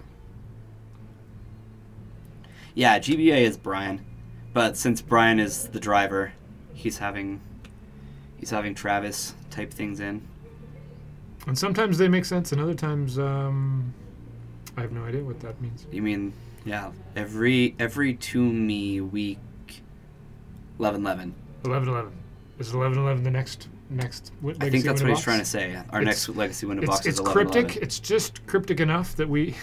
Yeah, GBA is Brian, but since Brian is the driver, he's having Travis type things in. And sometimes they make sense, and other times I have no idea what that means. You mean, yeah, every to me week 11-11. 11-11. Is 11-11 the next Legacy I think that's what he's Win-a-Box? trying to say. Our next Legacy Win-a-Box is 11-11. It's cryptic. It's just cryptic enough that we...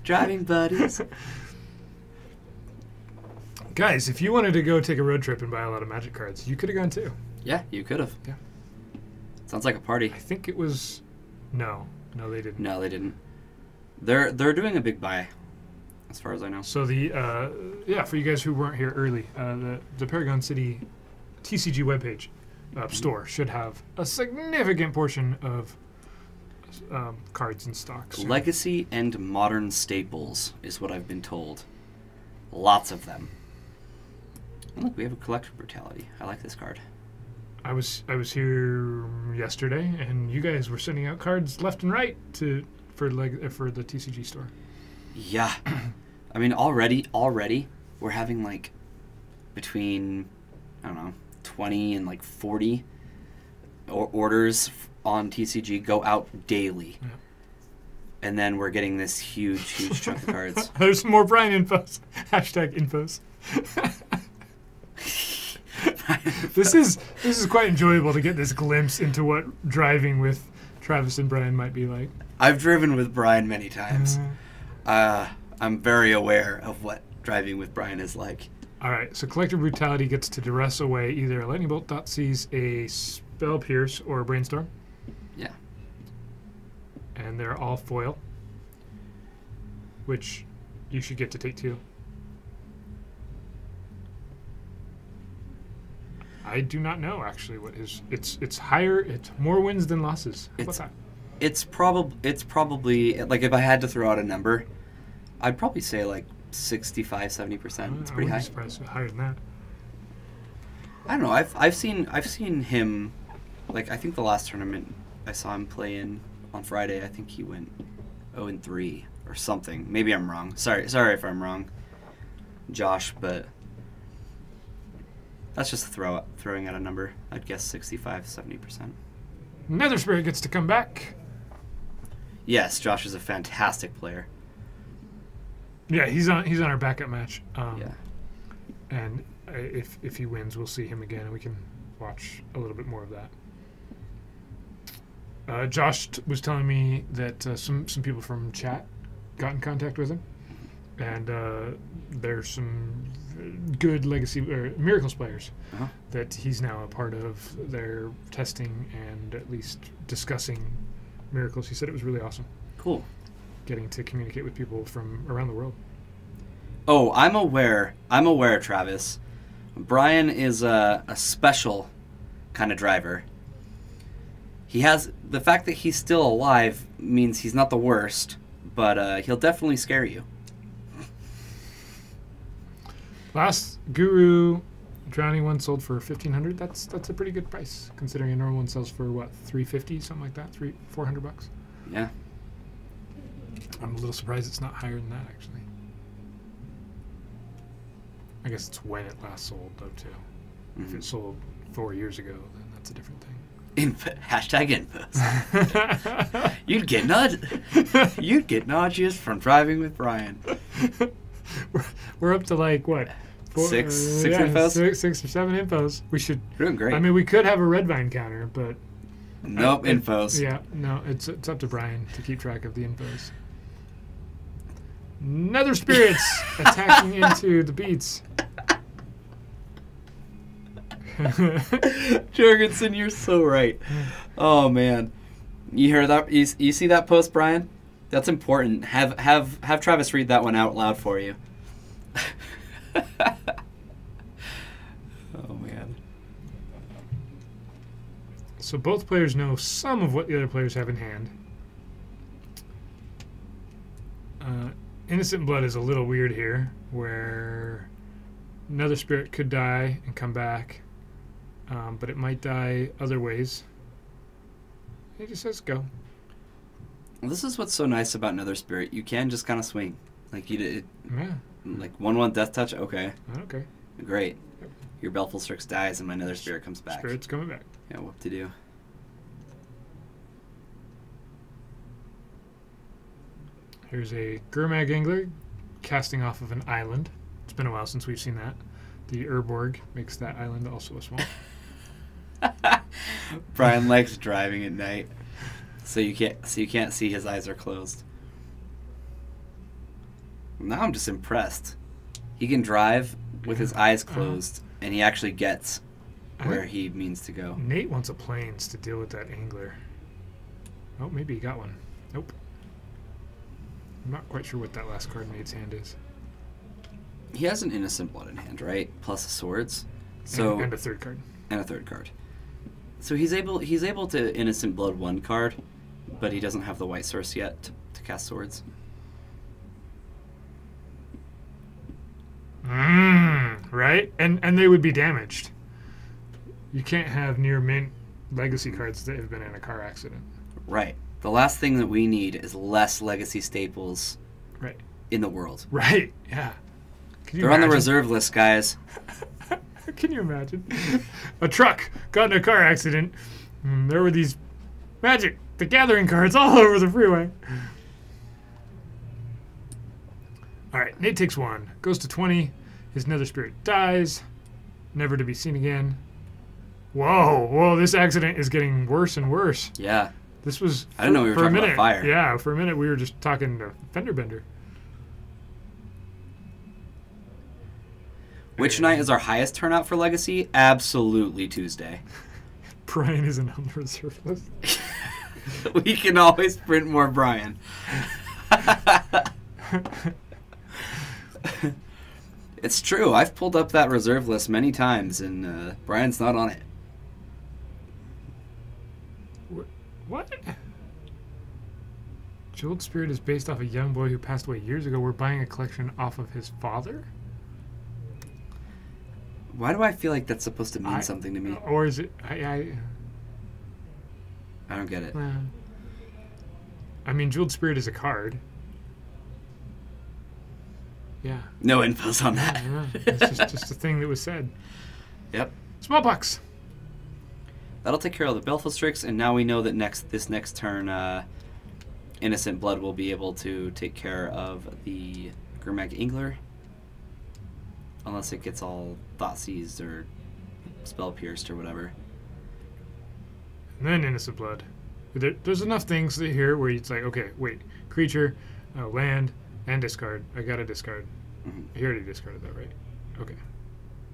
Driving buddies. Guys, if you wanted to go take a road trip and buy a lot of Magic cards, you could have gone too. Yeah, you could have. Yeah. Sounds like a party. I think it was... No, they didn't. No, they didn't. They're doing a big buy, as far as I know. So the for you guys who weren't here early, the Paragon City TCG webpage store should have a significant portion of cards in stock. So. Legacy and modern staples is what I've been told. Lots of them. And look, we have a collector brutality. I like this card. I was here yesterday, and you guys were sending out cards left and right for the TCG store. Yeah, I mean already we're having like between, I don't know, 20 and like 40 orders on TCG go out daily. Yeah. And then we're getting this huge chunk of cards. There's more Brian infos. #infos. This is quite enjoyable to get this glimpse into what driving with Travis and Brian might be like. I've driven with Brian many times. I'm very aware of what driving with Brian is like. All right, so Collector Brutality gets to duress away either a Lightning Bolt dot sees a Spell Pierce or a Brainstorm. Yeah. And they're all foil, which you should get to take 2. I do not know actually what his it's higher, it's more wins than losses. How about that? It's probably like if I had to throw out a number, I'd probably say like 65-70%. It's pretty high. I'm surprised it's higher than that. I don't know. I've seen him, like I think the last tournament I saw him play in on Friday, I think he went 0-3 or something. Maybe I'm wrong. Sorry if I'm wrong, Josh, but that's just throwing out a number. I'd guess 65-70%. Nether Spirit gets to come back. Yes, Josh is a fantastic player. Yeah, he's on our backup match. Yeah. And if he wins, we'll see him again, and we can watch a little bit more of that. Josh was telling me that some people from chat got in contact with him, and there's some good Legacy or Miracles players that he's now a part of their testing and at least discussing Miracles. He said it was really awesome. Cool. Getting to communicate with people from around the world. Oh, I'm aware, Travis. Brian is a special kind of driver. He has the fact that he's still alive means he's not the worst, but he'll definitely scare you. Last Guru Drowning one sold for $1,500. That's a pretty good price considering a normal one sells for what, $350, something like that, $400. Yeah. I'm a little surprised it's not higher than that actually. I guess it's when it last sold though too. Mm-hmm. If it sold 4 years ago, then that's a different thing. #infos. You'd get nauseous from driving with Brian. We're up to like what? Six infos? 6 or 7 infos. We should. You're doing great. I mean, we could have a red vine counter, but. Nope, infos. Yeah, no, it's up to Brian to keep track of the infos. Nether Spirits attacking into the beats. Jorgensen, you're so right. Oh man, you hear that? You see that post, Brian? That's important. Have Travis read that one out loud for you. Oh man. So both players know some of what the other players have in hand. Innocent Blood is a little weird here, where Nether Spirit could die and come back, but it might die other ways. He just says go. Well, this is what's so nice about Nether Spirit. You can just kind of swing, like you did. Yeah. Like 1/1 Death Touch. Okay. Okay. Great. Yep. Your Belful Strix dies and my Nether Spirit comes back. Spirit's coming back. Yeah. What to do? Here's a Gurmag Angler casting off of an island. It's been a while since we've seen that. The Urborg makes that island also a swamp. Brian likes driving at night, so you can't see his eyes are closed. Now I'm just impressed. He can drive with his eyes closed, and he actually gets where he means to go. Nate wants a planes to deal with that angler. Oh, maybe he got one. Nope. I'm not quite sure what that last card in Nate's hand is. He has an Innocent Blood in hand, right? Plus the swords. So and a third card. And a third card. So he's able to Innocent Blood 1 card, but he doesn't have the white source yet to cast swords. Right? And they would be damaged. You can't have near mint legacy cards that have been in a car accident. Right. The last thing that we need is less legacy staples Right. in the world. Right, yeah. They're on the reserve list, guys. Can you imagine? A truck got in a car accident. And there were these Magic the Gathering cards all over the freeway. Alright, Nate takes 1. Goes to 20. His Nether Spirit dies. Never to be seen again. Whoa, this accident is getting worse and worse. Yeah. This was... I didn't know we were talking about fire. Yeah, for a minute we were just talking to Fender Bender. Which night is our highest turnout for Legacy? Absolutely Tuesday. Brian isn't on the reserve list. We can always print more Brian. It's true. I've pulled up that reserve list many times, and Brian's not on it. What? Jeweled Spirit is based off a young boy who passed away years ago. We're buying a collection off of his father? Why do I feel like that's supposed to mean something to me? Or is it... I don't get it. I mean, Jeweled Spirit is a card. Yeah. No infos on that. It's just a thing that was said. Yep. Smallpox. That'll take care of the Belfastrix, and now we know that this next turn, Innocent Blood will be able to take care of the Grimag Ingler. Unless it gets all Thought Seized or Spell Pierced or whatever. And then Innocent Blood. There's enough things here where it's like, okay, wait. Creature, land, and discard. I gotta discard. Mm-hmm. He already discarded that, right? Okay.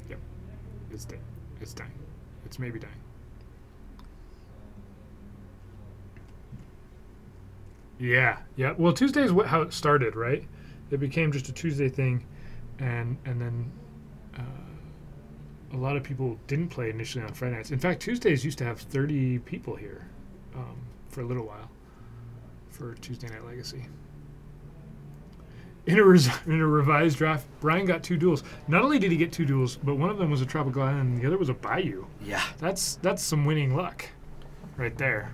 Yep. It's dead. It's dying. It's maybe dying. Yeah. Well, Tuesday is how it started, right? It became just a Tuesday thing, and then a lot of people didn't play initially on Friday nights. In fact, Tuesdays used to have 30 people here for a little while for Tuesday Night Legacy. In a revised draft, Brian got 2 duels. Not only did he get 2 duels, but one of them was a Tropical Island and the other was a Bayou. Yeah. That's some winning luck right there.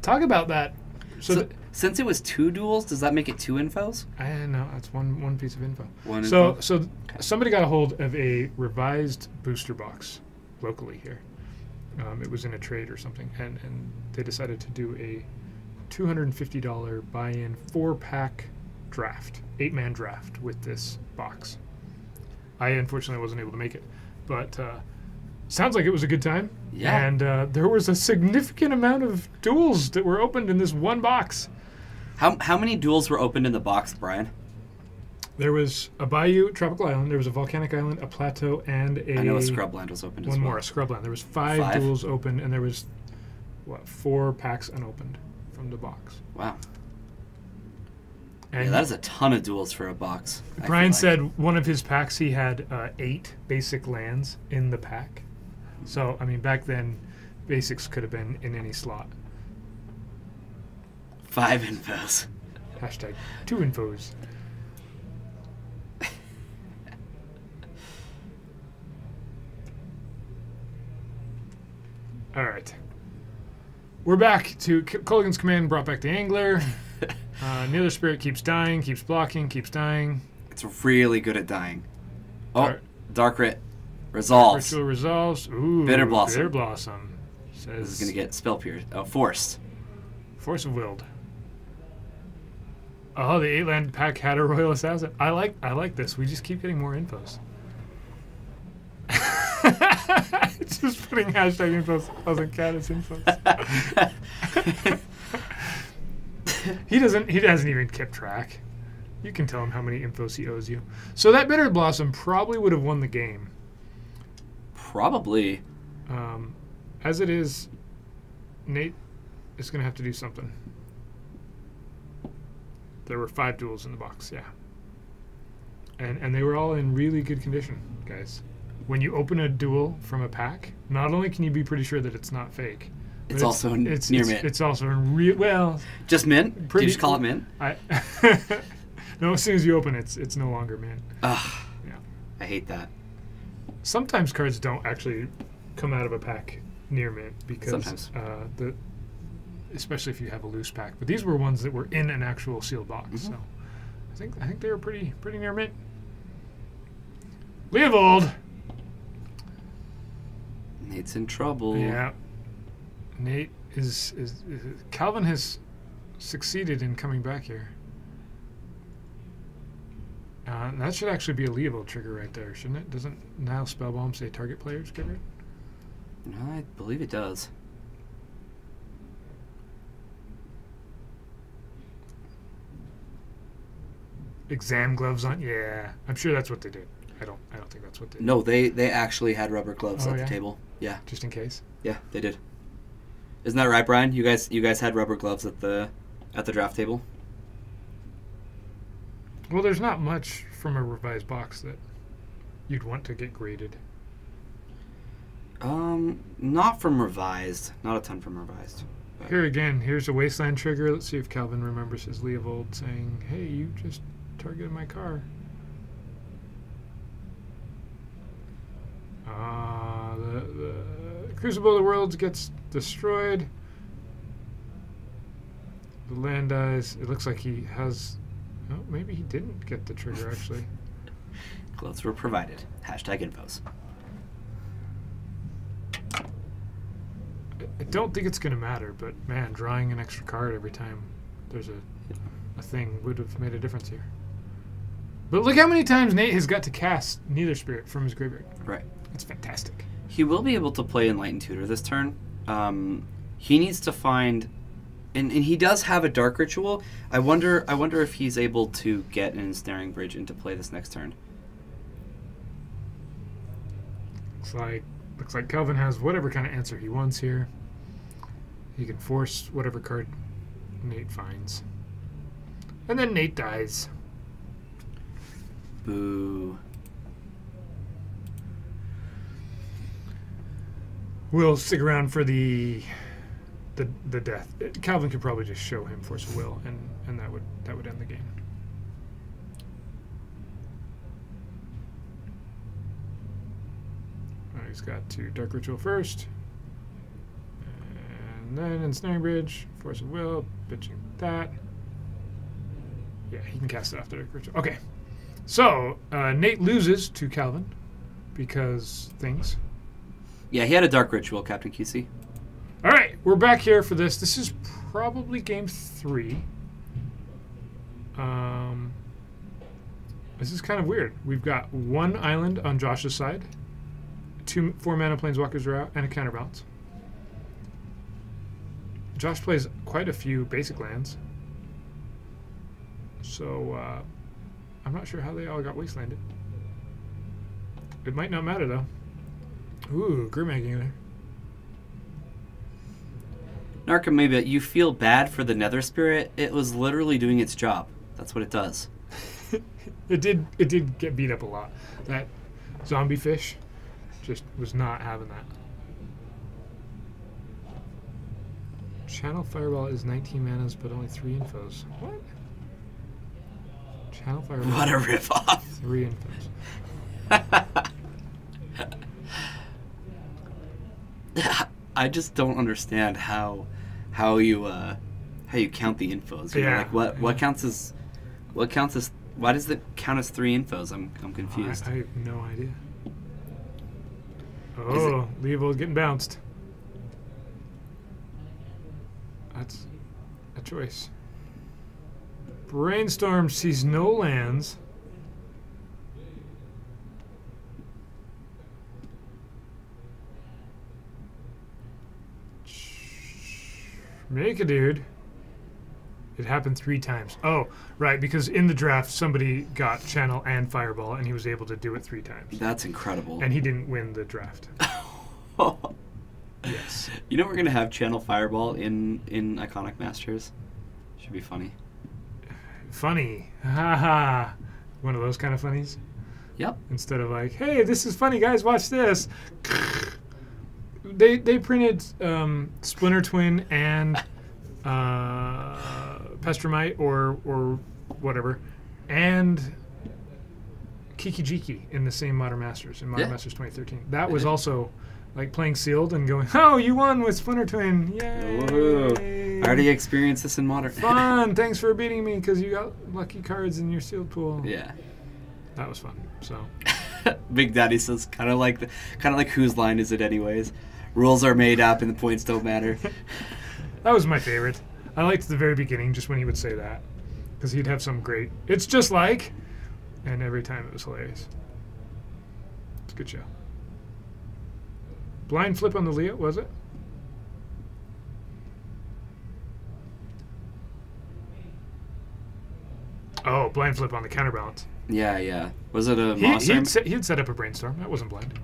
Talk about that. So since it was 2 duels, does that make it 2 infos? I know, that's one piece of info. So somebody got a hold of a revised booster box locally here. It was in a trade or something, and they decided to do a $250 buy-in 4-pack draft, 8-man draft with this box. I unfortunately wasn't able to make it, but sounds like it was a good time. Yeah. And there was a significant amount of duels that were opened in this one box. How many duels were opened in the box, Brian? There was a Bayou, Tropical Island, there was a Volcanic Island, a Plateau, and I know a Scrubland was opened as well. One more, a Scrubland. There was 5 duels open, and there was, 4 packs unopened from the box. Wow. And yeah, that is a ton of duels for a box. Brian said one of his packs, he had 8 basic lands in the pack. So, I mean, back then, basics could have been in any slot. 5 infos. Hashtag 2 infos. All right. We're back to Culligan's Command brought back the Angler. Nether Spirit keeps dying, keeps blocking, keeps dying. It's really good at dying. Oh, Dark Rit. Resolves. Ritual resolves. Ooh, Bitter Blossom. Bitter Blossom. Says this is going to get Spell Pierced. Oh, Forced. Force of Willed. Oh, the 8-land pack had a Royal Assassin. I like this. We just keep getting more infos. Just putting hashtag infos doesn't count as infos. He hasn't even kept track. You can tell him how many infos he owes you. So that Bitter Blossom probably would have won the game. Probably. As it is, Nate is going to have to do something. There were 5 duels in the box, yeah. And they were all in really good condition, guys. when you open a duel from a pack, not only can you be pretty sure that it's not fake, but It's also near mint. It's also in real. Well, Just mint? Do you just call it mint? No, as soon as you open it, it's no longer mint. Ugh. Yeah. I hate that. Sometimes cards don't actually come out of a pack near mint because Sometimes. especially if you have a loose pack. But these were ones that were in an actual sealed box, Mm-hmm. so I think they were pretty near mint. Leovold. Nate's in trouble. Yeah. Nate is Calvin has succeeded in coming back here. That should actually be a Leovold trigger right there, shouldn't it? Doesn't Nile Spellbomb say target player trigger? No, I believe it does. Exam gloves on? Yeah. I'm sure that's what they did. I don't think that's what they did. No, they actually had rubber gloves Oh, at yeah? the table. Yeah. Just in case. Yeah, they did. Isn't that right, Brian? You guys had rubber gloves at the draft table? Well, there's not much from a revised box that you'd want to get graded. Not from revised. Not a ton from revised. But Here again, here's a Wasteland trigger. Let's see if Calvin remembers his Leovold saying, "Hey, you just targeted my car." The Crucible of the Worlds gets destroyed. The land dies. It looks like he has... Oh, maybe he didn't get the trigger, actually. gloves were provided. #infos. I don't think it's going to matter, but man, drawing an extra card every time there's a thing would have made a difference here. But look how many times Nate has got to cast Neither Spirit from his graveyard. Right. It's fantastic. He will be able to play Enlightened Tutor this turn. He needs to find, and he does have a Dark Ritual. I wonder if he's able to get an Ensnaring Bridge into play this next turn. Looks like Calvin has whatever kind of answer he wants here. He can force whatever card Nate finds. And then Nate dies. Boo. We'll stick around for the death. Calvin could probably just show him Force of Will, and that would end the game. He's got to Dark Ritual first, and then Ensnaring Bridge, Force of Will, bitching that. Yeah, he can cast it after Dark Ritual. Okay, so Nate loses to Calvin because things. Yeah, he had a Dark Ritual, Captain QC. All right, we're back here for this. This is probably game 3. This is kind of weird. We've got 1 island on Josh's side, 2 4-mana Planeswalkers are out, and a counterbalance. Josh plays quite a few basic lands, so I'm not sure how they all got wastelanded. It might not matter though. Ooh, Grim-Egging there. Narcum, maybe you feel bad for the Nether Spirit. It was literally doing its job. That's what it does. It did get beat up a lot. That zombie fish just was not having that. Channel Fireball is 19 manas, but only 3 infos. What? Channel Fireball. What a ripoff. 3 infos. I just don't understand how you count the infos. You know, Yeah. like what counts as why does it count as 3 infos? I'm confused. I have no idea. Oh, Leovold getting bounced. That's a choice. Brainstorm sees no lands. Make a dude. It happened 3 times. Oh, right, because in the draft somebody got Channel and Fireball, and he was able to do it 3 times. That's incredible. And he didn't win the draft. Yes. You know we're gonna have Channel Fireball in Iconic Masters. Should be funny. Funny. Ha ha. One of those kind of funnies. Yep. Instead of like, hey, this is funny, guys, watch this. They printed Splinter Twin and Pestromite or whatever, and Kiki-Jiki in the same Modern Masters, in Modern Masters 2013. That was also like playing sealed and going, oh, you won with Splinter Twin. Yay. Woohoo. I already experienced this in Modern. Fun. Thanks for beating me because you got lucky cards in your sealed pool. Yeah. That was fun. So Big Daddy says kind of like whose line is it anyways? Rules are made up and the points don't matter. that was my favorite. I liked the very beginning, just when he would say that, because he'd have some great, it's just like, and every time it was hilarious. It's a good show. Blind flip on the Leo, was it? Oh, blind flip on the counterbalance. Yeah. Was it a He monster? had set up a brainstorm. That wasn't blind.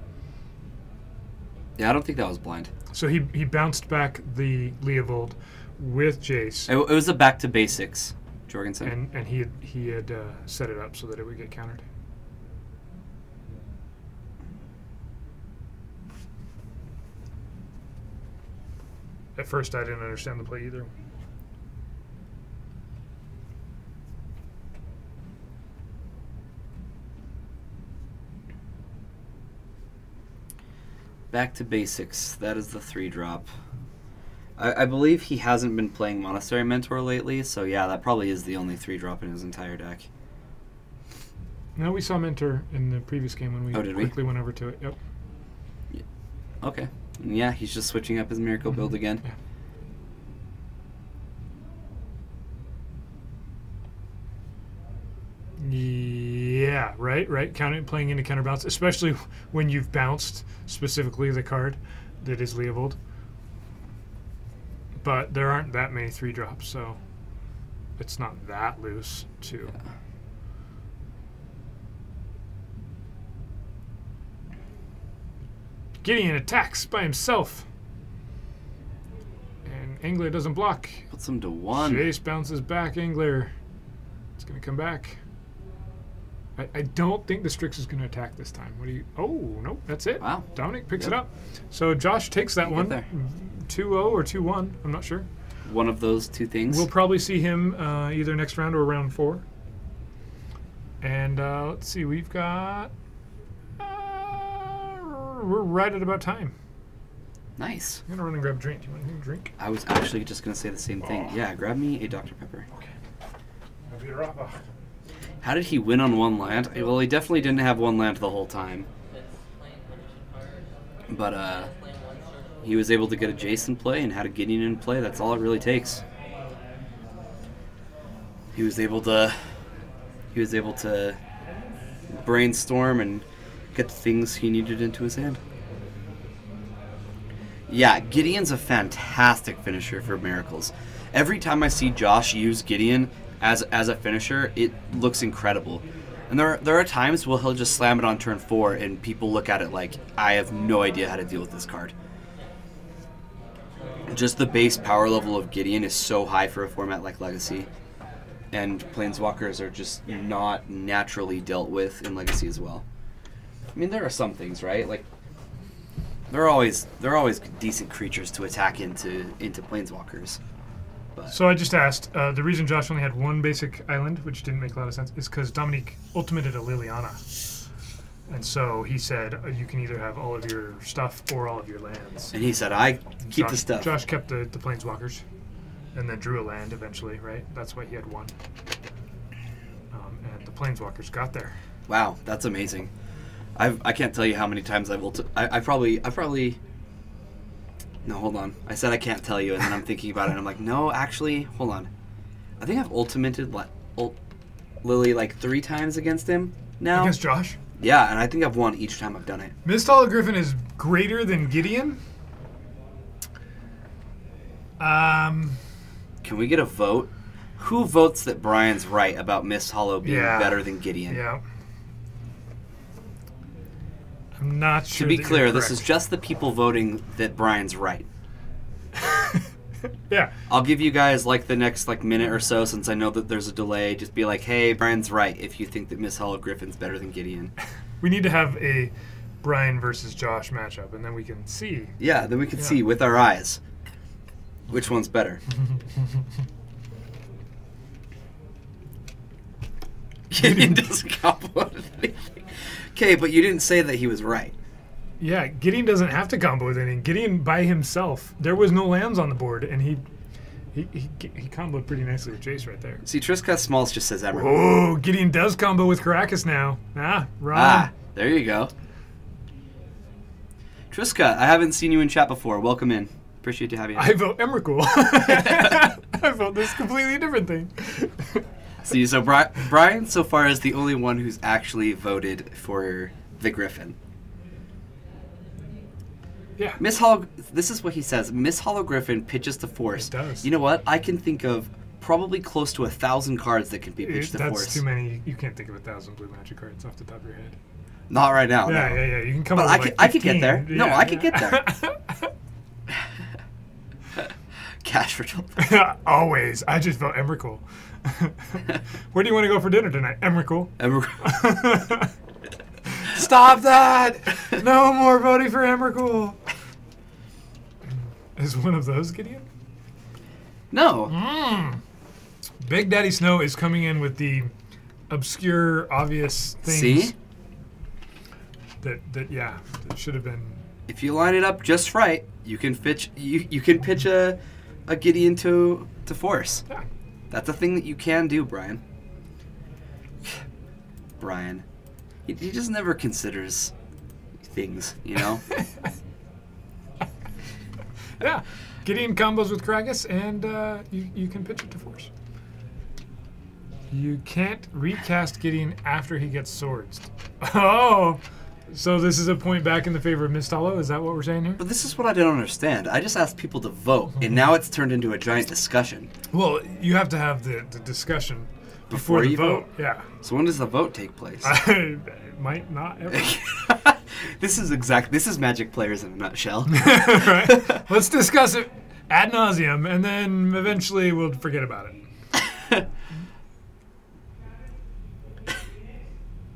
Yeah, I don't think that was blind. So he bounced back the Leovold with Jace. It was a back to basics, Jorgensen. And he had set it up so that it would get countered. At first, I didn't understand the play either. Back to basics. That is the 3-drop. I believe he hasn't been playing Monastery Mentor lately, so yeah, that probably is the only 3-drop in his entire deck. No, we saw Mentor in the previous game when we quickly went over to it. Yep. Yeah. Okay. Yeah, he's just switching up his Miracle build again. Yeah, right. Playing into counterbalance, especially when you've bounced specifically the card that is Leovold. But there aren't that many 3-drops, so it's not that loose, too. Yeah. Gideon attacks by himself. And Angler doesn't block. Puts him to 1. Jace bounces back Angler. It's going to come back. I don't think the Strix is going to attack this time. What do you... Oh, nope, that's it. Wow. Dominic picks it up. So Josh takes that one. 2-0 or 2-1. I'm not sure. One of those two things. We'll probably see him either next round or round 4. And let's see, we've got... we're right at about time. Nice. I'm going to run and grab a drink. Do you want anything to drink? I was actually just going to say the same thing. Yeah, grab me a Dr. Pepper. Okay. How did he win on 1 land? Well, he definitely didn't have 1 land the whole time. But he was able to get a Jason play and had a Gideon in play. That's all it really takes. He was able to brainstorm and get the things he needed into his hand. Yeah, Gideon's a fantastic finisher for Miracles. Every time I see Josh use Gideon as a finisher, it looks incredible. And there are times where he'll just slam it on turn 4 and people look at it like, I have no idea how to deal with this card. Just the base power level of Gideon is so high for a format like Legacy. And Planeswalkers are just not naturally dealt with in Legacy as well. I mean, there are some things, right? Like, there are always decent creatures to attack into Planeswalkers. But. So I just asked, the reason Josh only had 1 basic island, which didn't make a lot of sense, is because Dominique ultimated a Liliana. And so he said, you can either have all of your stuff or all of your lands. And he said, I keep the stuff. Josh kept the Planeswalkers and then drew a land eventually, right? That's why he had 1. And the Planeswalkers got there. Wow, that's amazing. I can't tell you how many times I probably... No, hold on. I said I can't tell you, and then I'm thinking about it, and I'm like, no, actually, hold on. I think I've ultimated Lily like 3 times against him now. Against Josh? Yeah, and I think I've won each time I've done it. Mist-Hollow Griffin is greater than Gideon? Can we get a vote? Who votes that Brian's right about Mist-Hollow being better than Gideon? Yeah. I'm not sure. To be clear, this is just the people voting that Brian's right. Yeah. I'll give you guys like the next like minute or so, since I know that there's a delay. Just be like, hey, Brian's right if you think that Miss Hollow Griffin's better than Gideon. We need to have a Brian versus Josh matchup, and then we can see. Yeah, then we can see with our eyes which one's better. Gideon doesn't combo anything. Okay, but you didn't say that he was right. Yeah, Gideon doesn't have to combo with anything. Gideon by himself, there was no lambs on the board, and he comboed pretty nicely with Jace right there. See, Triscuit Smalls just says Emerald. Oh, Gideon does combo with Caracas now. Wrong. There you go. Triscuit, I haven't seen you in chat before. Welcome in. Appreciate to have you. I vote Emrakul. I vote this completely different thing. See, so Brian so far is the only one who's actually voted for the Griffin. Yeah. This is what he says. Miss Hollow Griffin pitches to Force. It does. You know what? I can think of probably close to 1,000 cards that can be pitched to Force. That's too many. You can't think of 1,000 blue magic cards off the top of your head. Not right now. Yeah, no. yeah. You can come but up with I could get there. Yeah, No, I could get there. Cash for children. Always. I just vote Emrakul. Where do you want to go for dinner tonight? Emrakul. Stop that! No more voting for Emrakul. Is one of those Gideon? No. Big Daddy Snow is coming in with the obscure, obvious things. See? That should have been. If you line it up just right, you can pitch. You can pitch a Gideon to Force. Yeah. That's a thing that you can do, Brian. Brian, he just never considers things, you know. Yeah, Gideon combos with Kragus, and you can pitch it to Force. You can't recast Gideon after he gets swords. Oh, so this is a point back in the favor of Mist Hollow? Is that what we're saying here? But this is what I don't understand. I just asked people to vote, and now it's turned into a giant discussion. Well, you have to have the discussion Before the you vote? Yeah. So when does the vote take place? Might not ever. This is Magic players in a nutshell. Right? Let's discuss it ad nauseum, and then eventually we'll forget about it.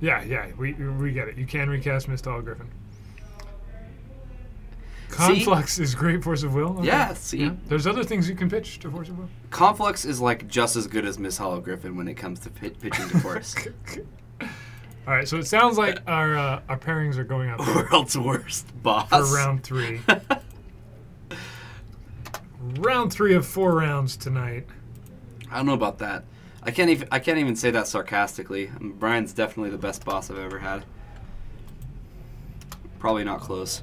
Yeah, we get it. You can recast Mist Hollow Griffin. Conflux is great Force of Will. Okay. Yeah, see? Yeah. There's other things you can pitch to Force of Will. Conflux is like just as good as Miss Hollow Griffin when it comes to pitching to Force. All right, so it sounds like our pairings are going out there World's worst boss. for round 3. Round 3 of 4 rounds tonight. I don't know about that. I can't even say that sarcastically. Brian's definitely the best boss I've ever had. Probably not close.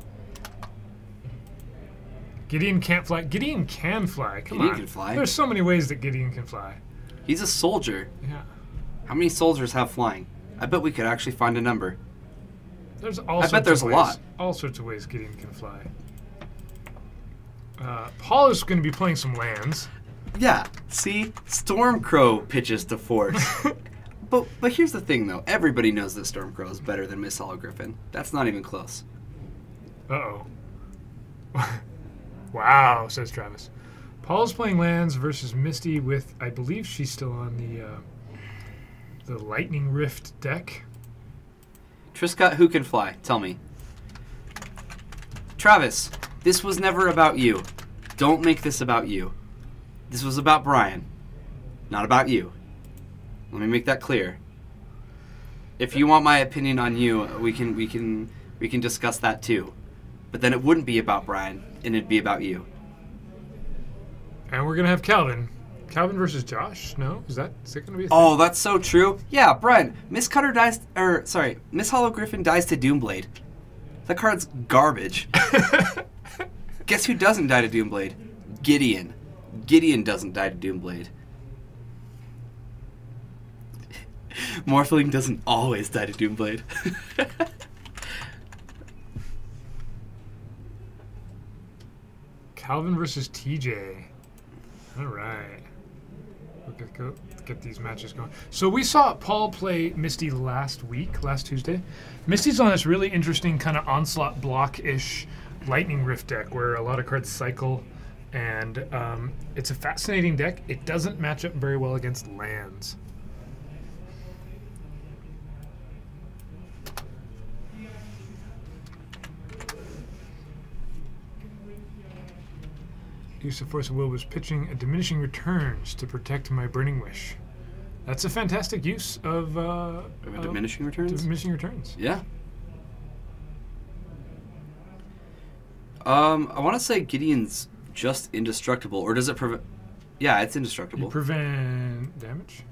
Gideon can't fly. Gideon can fly. Come Gideon on. can fly. There's so many ways that Gideon can fly. He's a soldier. Yeah. How many soldiers have flying? I bet we could actually find a number. There's all. I bet there's of ways, a lot. All sorts of ways Gideon can fly. Paul is going to be playing some lands. Yeah. See, Stormcrow pitches to Force. But here's the thing, though. Everybody knows that Stormcrow is better than Miss Hollow Griffin. That's not even close. Uh-oh. Wow, says Travis. Paul's playing lands versus Misty with, I believe she's still on the Lightning Rift deck. Triscuit, who can fly? Tell me. Travis, this was never about you. Don't make this about you. This was about Brian, not about you. Let me make that clear. If you want my opinion on you, we can discuss that too. But then it wouldn't be about Brian, and it'd be about you. And we're gonna have Calvin. Calvin versus Josh? No? Is it gonna be a thing? Oh, that's so true. Yeah, Brian, Miss Hollow Griffin dies to Doomblade. That card's garbage. Guess who doesn't die to Doomblade? Gideon. Gideon doesn't die to Doomblade. Morphling doesn't always die to Doomblade. Calvin versus TJ. All right. We'll get these matches going. So we saw Paul play Misty last Tuesday. Misty's on this really interesting kind of onslaught block-ish Lightning Rift deck where a lot of cards cycle And it's a fascinating deck. It doesn't match up very well against lands. Use of Force of Will was pitching a diminishing returns to protect my Burning Wish. That's a fantastic use of diminishing returns? Diminishing returns. Yeah. I want to say Gideon's just indestructible, or does it prevent... Yeah, it's indestructible. You prevent damage?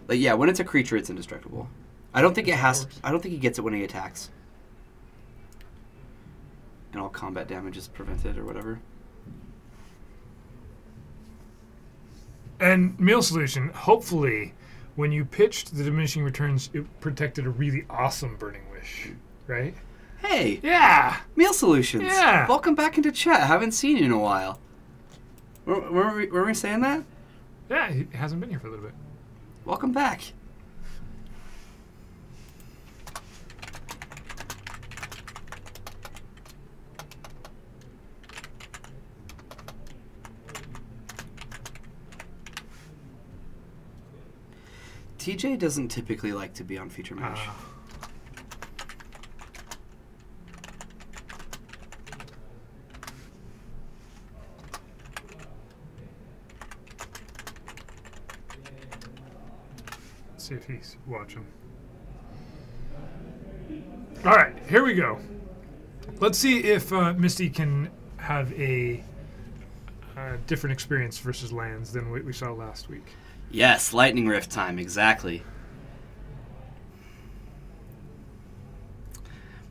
Like, yeah, when it's a creature, it's indestructible. I don't think it has... I don't think he gets it when he attacks. And all combat damage is prevented, or whatever. And Meal Solution, hopefully, when you pitched the diminishing returns, it protected a really awesome Burning Wish, right? Hey! Yeah! Meal Solutions! Yeah! Welcome back into chat. Haven't seen you in a while. Were we saying that? Yeah, he hasn't been here for a little bit. Welcome back. TJ doesn't typically like to be on Feature Mash. Let's see if he's watching. All right, here we go. Let's see if Misty can have a different experience versus lands than what we saw last week. Yes, Lightning Rift time, exactly.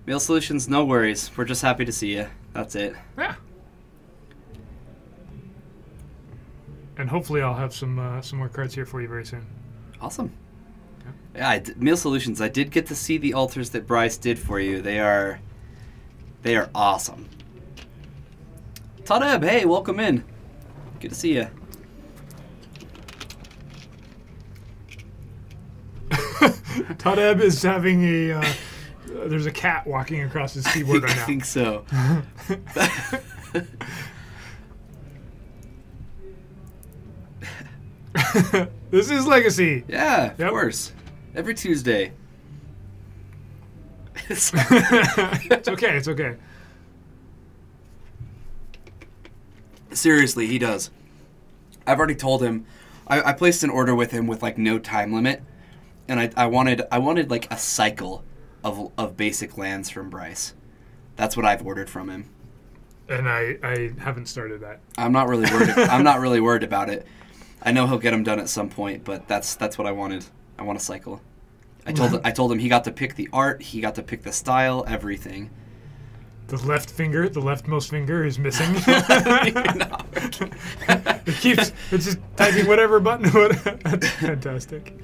Meal Solutions, no worries. We're just happy to see you. That's it. Yeah. And hopefully I'll have some more cards here for you very soon. Awesome. Yeah, Meal Solutions, I did get to see the altars that Bryce did for you. They are awesome. Tadeb, hey, welcome in. Good to see you. Tadeb is having a... there's a cat walking across his keyboard right now. I think so. This is Legacy. Yeah, of course. Every Tuesday. It's okay, it's okay. Seriously, he does. I've already told him. I placed an order with him with like no time limit, and I wanted like a cycle of basic lands from Bryce. That's what I've ordered from him. And I haven't started that. I'm not really worried. I'm not really worried about it. I know he'll get them done at some point, but that's what I wanted. I want a cycle. I told him he got to pick the art, he got to pick the style, everything. The left finger, the leftmost finger is missing. It's just typing whatever button. That's fantastic.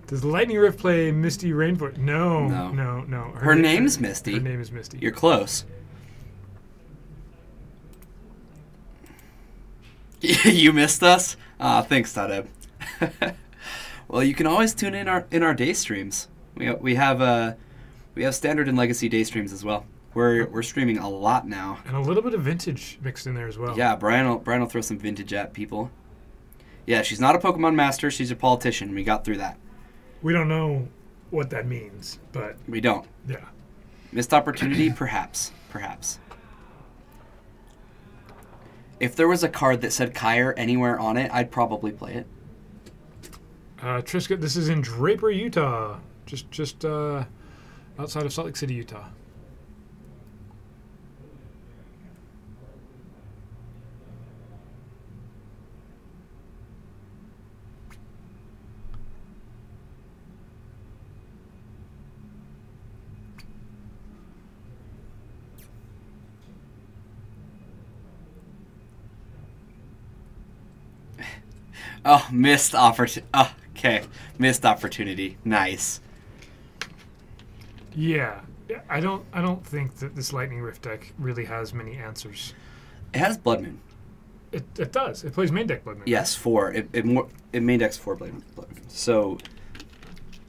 Does Lightning Rift play Misty Rainforest? No. Her name's Misty. Her name is Misty. You're close. You missed us? Thanks, Tadeb. Well, you can always tune in our day streams. We have standard and legacy day streams as well. We're streaming a lot now. And a little bit of vintage mixed in there as well. Yeah, Brian will throw some vintage at people. Yeah, she's not a Pokemon master. She's a politician. We got through that. We don't know what that means, but... We don't. Yeah. Missed opportunity? Perhaps. If there was a card that said Kyre anywhere on it, I'd probably play it. Trisket, this is in Draper, Utah. Just outside of Salt Lake City, Utah. Oh, missed opportunity. Oh, okay, missed opportunity. Nice. Yeah, I don't think that this Lightning Rift deck really has many answers. It has Blood Moon. It does. It plays main deck Blood Moon. Yes, 4. It main decks 4 Blood Moon. So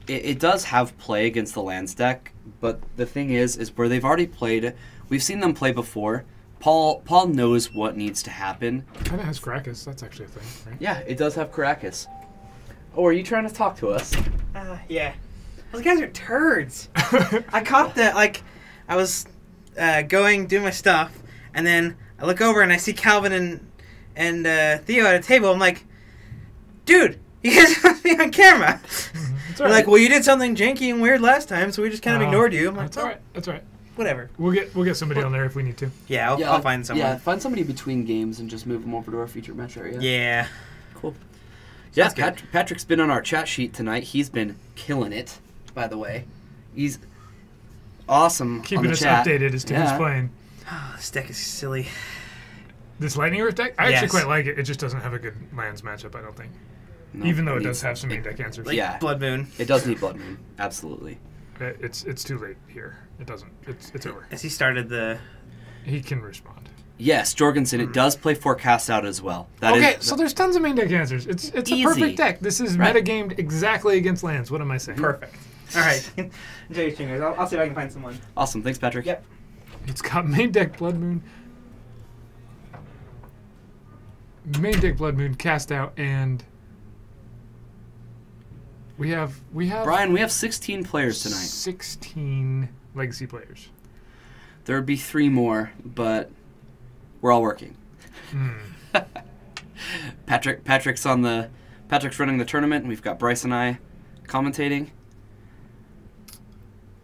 it does have play against the lands deck, but the thing is where they've already played. We've seen them play before. Paul knows what needs to happen. Kind of has Caracas. That's actually a thing, right? Yeah, it does have Caracas. Oh, are you trying to talk to us? Yeah. Those guys are turds. I caught the, I was doing my stuff, and then I look over and I see Calvin and Theo at a table. I'm like, dude, you guys must be on camera. It's They're all right. like, well, you did something janky and weird last time, so we just kind of ignored you. I'm like, That's all right. That's all right. Whatever. We'll get somebody on there if we need to. Yeah, I'll find someone. Yeah, find somebody between games and just move them over to our featured match area. Yeah. Cool. Yeah, Sounds good. Patrick's been on our chat sheet tonight. He's been killing it, by the way. He's awesome on Keeping the us chat. updated as to who's playing. Oh, this deck is silly. This Lightning Rift deck, I actually Yes. quite like it. It just doesn't have a good lands matchup, I don't think. No, Even though it needs- does have some main deck answers. Like Yeah. Blood Moon. It does need Blood Moon. Absolutely. It's too late here. It doesn't. It's over. As he started the... He can respond. Yes, Jorgensen, it does play Forecast out as well. That Okay, is- so there's tons of main deck answers. It's a Easy. perfect deck. This is Right. metagamed exactly against lands. What am I saying? Perfect. All right. Enjoy your streamers. I'll see if I can find someone. Awesome. Thanks, Patrick. Yep. It's got main deck Blood Moon. Main deck Blood Moon, cast out, and we have Brian, we have 16 players tonight. 16 legacy players. There would be 3 more, but we're all working. Patrick's running the tournament. We've got Bryce and I commentating.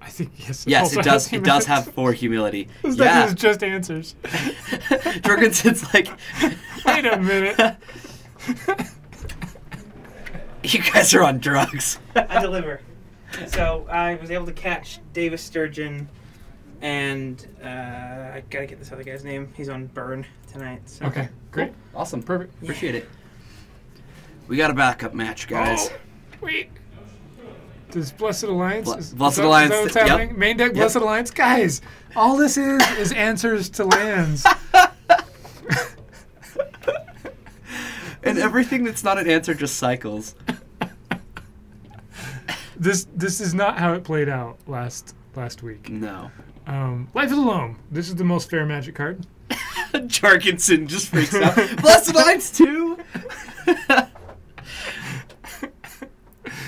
I think yes. Yes, also it does. has It does have humans. 4 humility. This deck Yeah, is just answers. Jorgensen's like, Wait a minute. you guys are on drugs. I deliver. So I was able to catch Davis Sturgeon, and I gotta get this other guy's name. He's on Burn tonight. So. Okay, great, Cool. Awesome. perfect. Appreciate it. We got a backup match, guys. Oh, wait. Does Blessed Alliance? Blessed that- Alliance, Is that what's yep. happening? Main deck Blessed Alliance, guys. All this is answers to lands. And everything that's not an answer just cycles. This is not how it played out last week. No. Life of the Loam. This is the most fair Magic card. Jorgensen just freaks out. Blessed Alliance 2?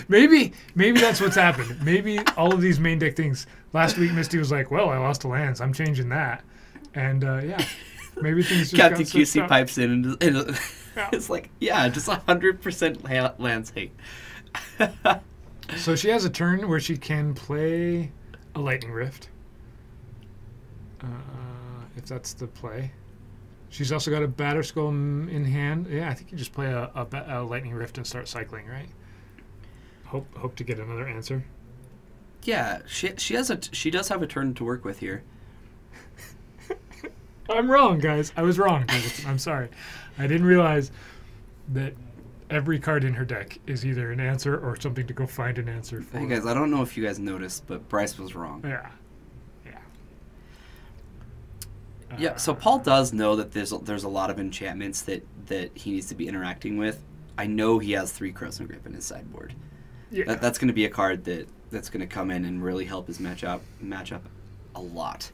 Maybe that's what's happened. Maybe all of these main deck things. Last week, Misty was like, "Well, I lost to lands. I'm changing that." And yeah, maybe things just Captain got switched QC up. pipes in and Yeah. it's like, yeah, just 100% lands hate. So she has a turn where she can play a Lightning Rift. If that's the play. She's also got a Batterskull in hand. Yeah, I think you just play a Lightning Rift and start cycling, right? Hope to get another answer. Yeah, she does have a turn to work with here. I'm wrong, guys. I was wrong. I'm sorry. I didn't realize that every card in her deck is either an answer or something to go find an answer for. Hey guys, I don't know if you guys noticed, but Bryce was wrong. Yeah. Yeah, so Paul does know that there's a lot of enchantments that he needs to be interacting with. I know he has 3 Crowsman Grip in his sideboard. Yeah. That's going to be a card that's going to come in and really help his matchup a lot.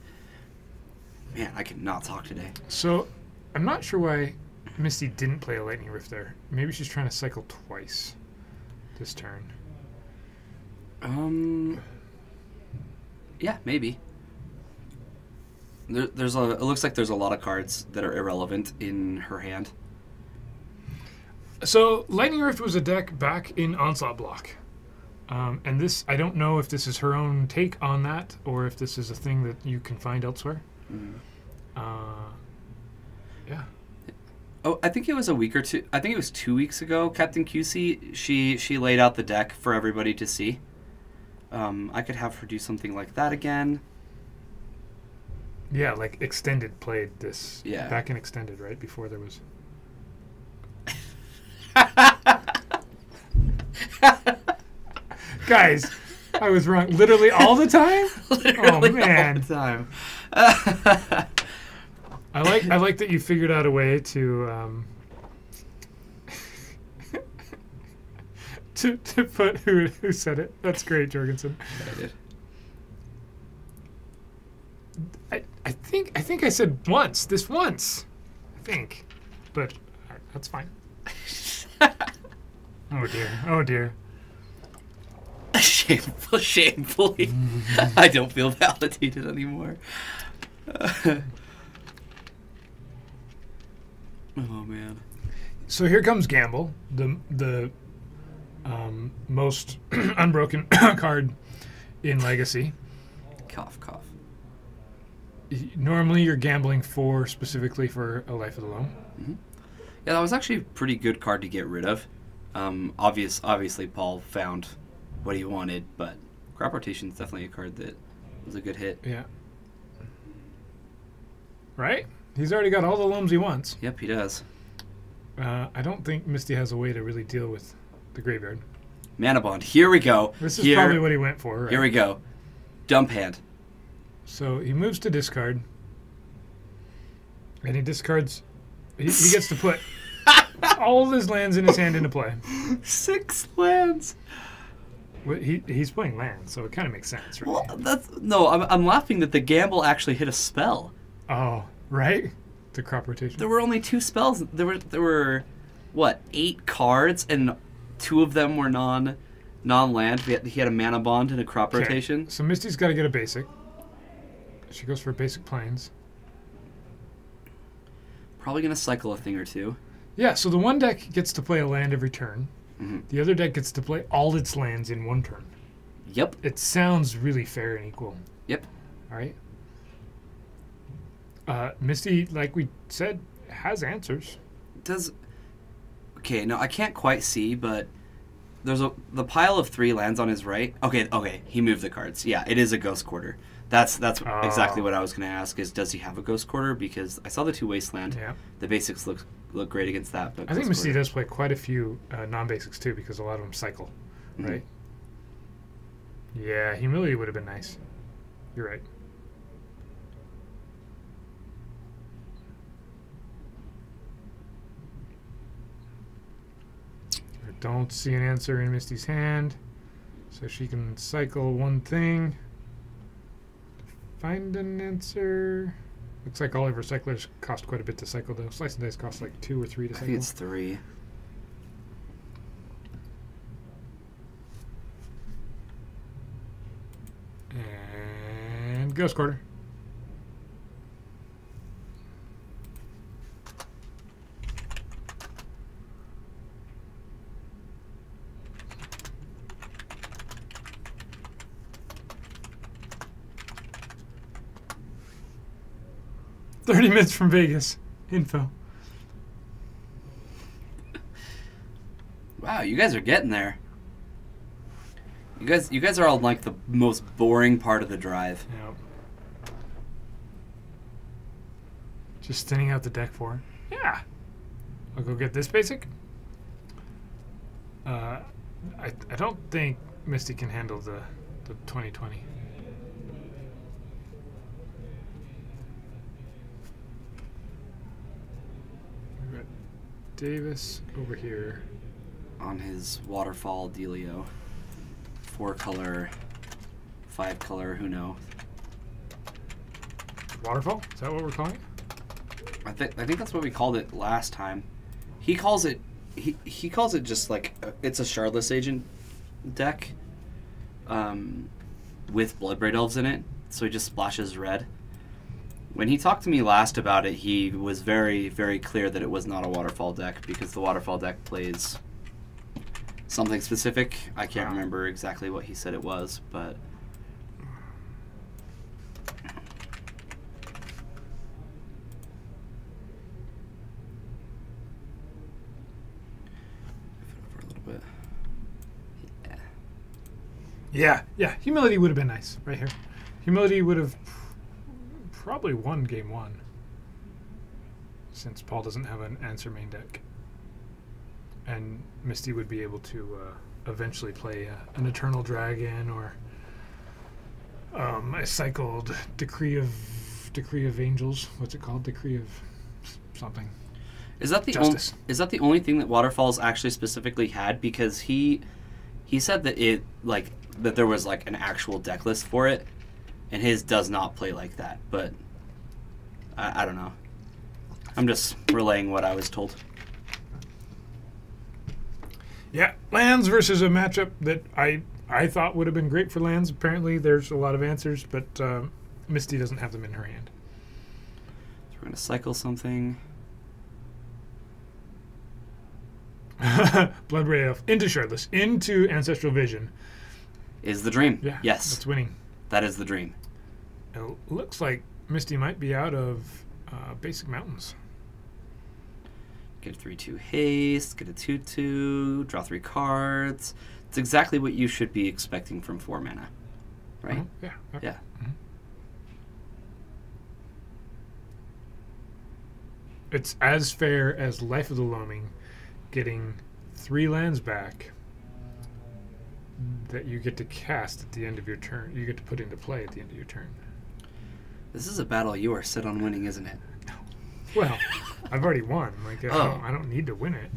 Man, I cannot talk today. So, I'm not sure why Misty didn't play a Lightning Rift there. Maybe she's trying to cycle twice this turn. Yeah, maybe. It looks like there's a lot of cards that are irrelevant in her hand. So, Lightning Rift was a deck back in Onslaught block. And this, I don't know if this is her own take on that or if this is a thing that you can find elsewhere. Yeah. Oh, I think it was a week or two. I think it was 2 weeks ago. Captain QC, she laid out the deck for everybody to see. I could have her do something like that again. Yeah, like Extended played this. Yeah. Back in Extended, right? Before there was. Guys, I was wrong. Literally all the time? Literally Oh, man. all the time. I like that you figured out a way to to put who said it. That's great, Jorgensen. I did. I think think I said once. This once. I think. But that's fine. Oh dear. Oh dear. Shamefully. I don't feel validated anymore. Oh man. So here comes Gamble, the most unbroken card in Legacy. Cough, cough. Normally you're gambling specifically for a Life of the Loam. Mm-hmm. Yeah, that was actually a pretty good card to get rid of. Obviously Paul found what he wanted, but Crop Rotation is definitely a card that was a good hit. Yeah. Right? He's already got all the Loams he wants. Yep, he does. I don't think Misty has a way to really deal with the graveyard. Mana Bond. Here we go. This is probably what he went for, right? Here we go. Dump hand. So he moves to discard. And he discards... He gets to put all of his lands in his hand into play. 6 lands. Well, he's playing lands, so it kind of makes sense, right? Well, I'm laughing that the gamble actually hit a spell. Oh, right? The Crop Rotation. There were only 2 spells. There were what, 8 cards, and 2 of them were non-land. He had a Mana Bond and a Crop Rotation. So Misty's got to get a basic. She goes for basic plains. Probably gonna cycle a thing or 2. Yeah, so the one deck gets to play a land every turn. Mm-hmm. The other deck gets to play all its lands in one turn. Yep. It sounds really fair and equal. Yep. All right. Misty, like we said, has answers. Okay, no, I can't quite see, but there's the pile of 3 lands on his right. Okay, he moved the cards. Yeah, it is a Ghost Quarter. That's exactly what I was going to ask, is does he have a Ghost Quarter? Because I saw the 2 Wasteland. Yeah. The basics look great against that. But I think Misty does play quite a few non-basics too, because a lot of them cycle, right? Yeah, Humility would have been nice. You're right. I don't see an answer in Misty's hand, so she can cycle one thing. Find an answer. Looks like all of her cyclers cost quite a bit to cycle, though. Slice and Dice costs like 2 or 3 to cycle. I think it's 3. And Ghost Quarter. "30 minutes from Vegas." Info. Wow, you guys are getting there. You guys are on like the most boring part of the drive. Yep. Just thinning out the deck for her. Yeah. I'll go get this basic. I don't think Misty can handle the 2020. We've got Davis over here. On his waterfall dealio. 4-color, 5-color, who knows? Waterfall? Is that what we're calling it? I think that's what we called it last time. He calls it he calls it just like it's a Shardless Agent deck, with Bloodbraid Elves in it. So he just splashes red. When he talked to me last about it, he was very, very clear that it was not a waterfall deck because the waterfall deck plays something specific. I can't remember exactly what he said it was, but over a little bit. Yeah. Humility would have been nice right here. Humility would have probably won game 1, since Paul doesn't have an answer main deck. And Misty would be able to eventually play an Eternal Dragon or a cycled Decree of Angels. What's it called? Decree of something. Is that the only thing that Waterfalls actually specifically had? Because he said that that there was like an actual deck list for it, and his does not play like that. But I don't know. I'm just relaying what I was told. Yeah, lands versus a matchup that I thought would have been great for lands. Apparently, there's a lot of answers, but Misty doesn't have them in her hand. So we're going to cycle something. Blood Ray Elf into Shardless, into Ancestral Vision. Is the dream. Yeah, Yes. that's winning. That is the dream. It looks like Misty might be out of Basic Mountains. Get a 3/2 haste, get a 2/2, draw 3 cards. It's exactly what you should be expecting from 4 mana, right? Yeah. Yeah. It's as fair as Life of the Loaming getting 3 lands back that you get to cast at the end of your turn. You get to put into play at the end of your turn. This is a battle you are set on winning, isn't it? Well, I've already won. Like I don't need to win it.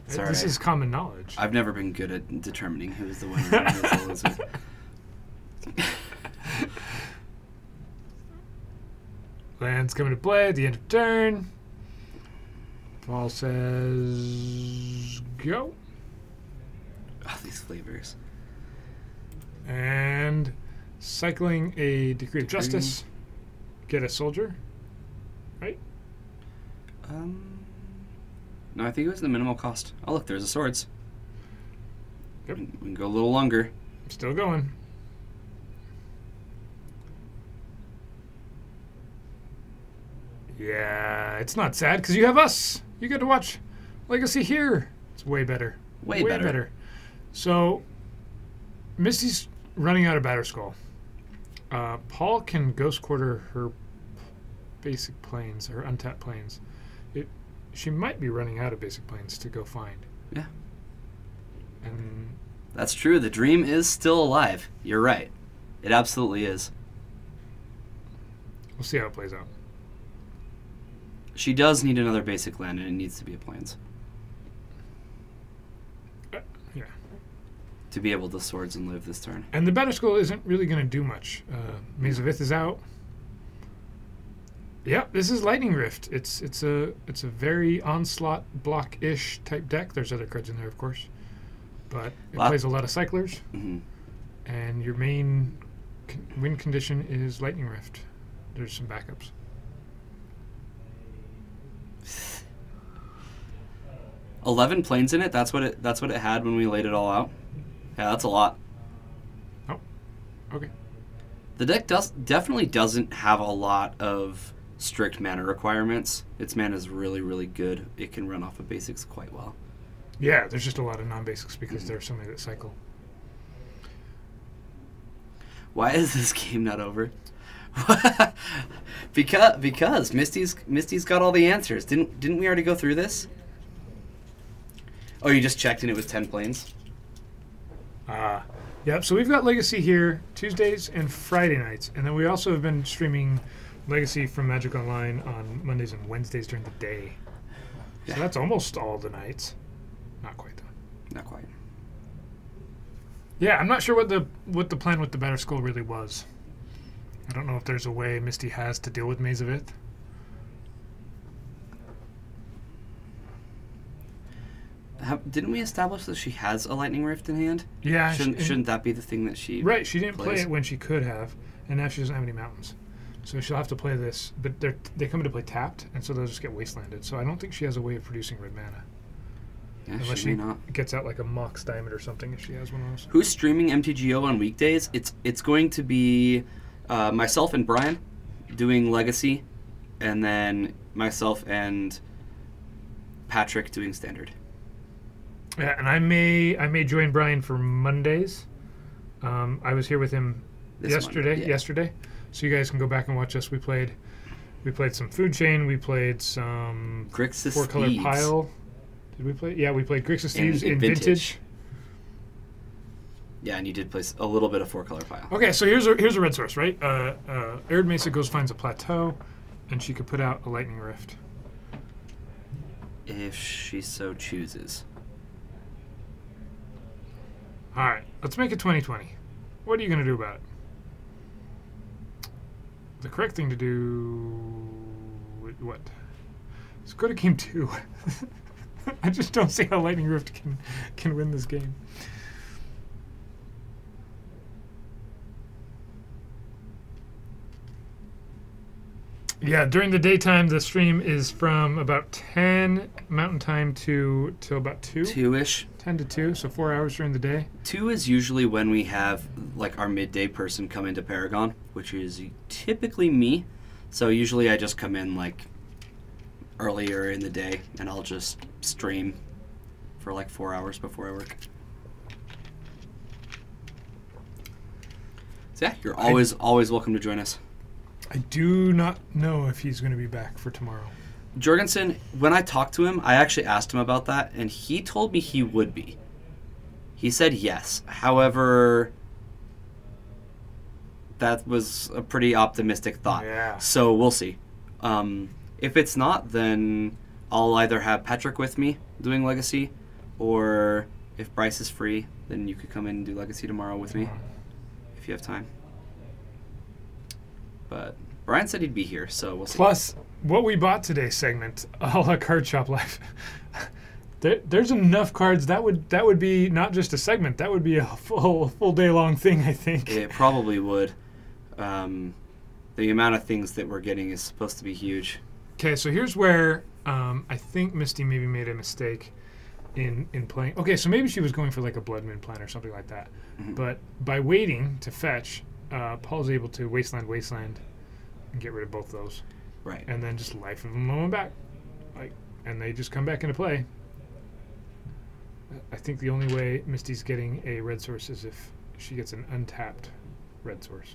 Sorry. This is common knowledge. I've never been good at determining who's the winner and who's the loser. Lands come into play at the end of turn. Paul says go. Oh, these flavors. And cycling a Decree of Justice. Get a soldier. Right? No, I think it was the minimal cost. Oh, look, there's the swords. Yep. We can go a little longer. Still going. Yeah, it's not sad because you have us. You get to watch Legacy here. It's way better. Way better. So, Misty's running out of Batterskull. Paul can Ghost Quarter her basic planes, her untapped planes. She might be running out of basic planes to go find. Yeah. And That's true. The dream is still alive. You're right. It absolutely is. we'll see how it plays out. She does need another basic land, and it needs to be a plains. Yeah. To be able to swords and live this turn. And the Batterskull isn't really going to do much. Maze of Ith is out. Yeah, this is Lightning Rift. It's a very onslaught block-ish type deck. There's other cards in there, of course, but it plays a lot of cyclers. Mm-hmm. And your main win condition is Lightning Rift. There's some backups. $11 planes in it. That's what it had when we laid it all out. Yeah, that's a lot. Oh, okay. The deck definitely doesn't have a lot of strict mana requirements. Its mana is really, really good. It can run off of basics quite well. Yeah, there's just a lot of non-basics because there's so many that cycle. Why is this game not over? because Misty's got all the answers. Didn't we already go through this? Oh, you just checked and it was 10 planes? Yep, so we've got Legacy here Tuesdays and Friday nights. And then we also have been streaming Legacy from Magic Online on Mondays and Wednesdays during the day. So that's almost all the nights. Not quite, though. Not quite. Yeah, I'm not sure what the plan with the Batterskull really was. I don't know if there's a way Misty has to deal with Maze of Ith. Didn't we establish that she has a Lightning Rift in hand? Yeah. Shouldn't that be the thing that she Right, she didn't play plays? it when she could have, and now she doesn't have any mountains. So she'll have to play this, but they come into play tapped, and so they'll just get wastelanded. So I don't think she has a way of producing red mana. Yeah, Unless she may she not. gets out like a Mox Diamond or something if she has one of those. Who's streaming MTGO on weekdays? It's going to be myself and Brian doing Legacy, and then myself and Patrick doing Standard. Yeah, and I may join Brian for Mondays. I was here with him yesterday, so you guys can go back and watch us. We played some Food Chain. We played some Grixis 4-color Thieves. Pile. Did we play? Yeah, we played Grixis Thieves in Vintage. Vintage. Yeah, and you did play a little bit of 4-color Pile. Okay, so here's a red source, right? Arid Mesa goes finds a plateau, and she could put out a Lightning Rift. If she so chooses. All right, let's make it 2020. What are you going to do about it? The correct thing to do what? Let's go to game 2. I just don't see how Lightning Rift can win this game. Yeah, during the daytime, the stream is from about 10 Mountain Time till about 2. 2-ish. 10 to 2, so 4 hours during the day. 2 is usually when we have like our midday person come into Paragon, which is typically me. So usually I just come in like earlier in the day and I'll just stream for like 4 hours before I work. So yeah, you're always welcome to join us. I do not know if he's going to be back for tomorrow. Jorgensen, when I talked to him, I actually asked him about that, and he told me he would be. He said yes. However, that was a pretty optimistic thought. Yeah. So we'll see. If it's not, then I'll either have Patrick with me doing Legacy, or if Bryce is free, then you could come in and do Legacy tomorrow with me, if you have time. But Brian said he'd be here, so we'll see. Plus, what we bought today segment, a la Card Shop Live. There's enough cards that would be not just a segment. That would be a full day long thing, I think. It probably would. The amount of things that we're getting is supposed to be huge. Okay, so here's where I think Misty maybe made a mistake in playing. Okay, so maybe she was going for like a Blood Moon plan or something like that. Mm-hmm. But by waiting to fetch, Paul's able to Wasteland, and get rid of both those. Right. And then just life of them back. And they just come back into play. I think the only way Misty's getting a red source is if she gets an untapped red source.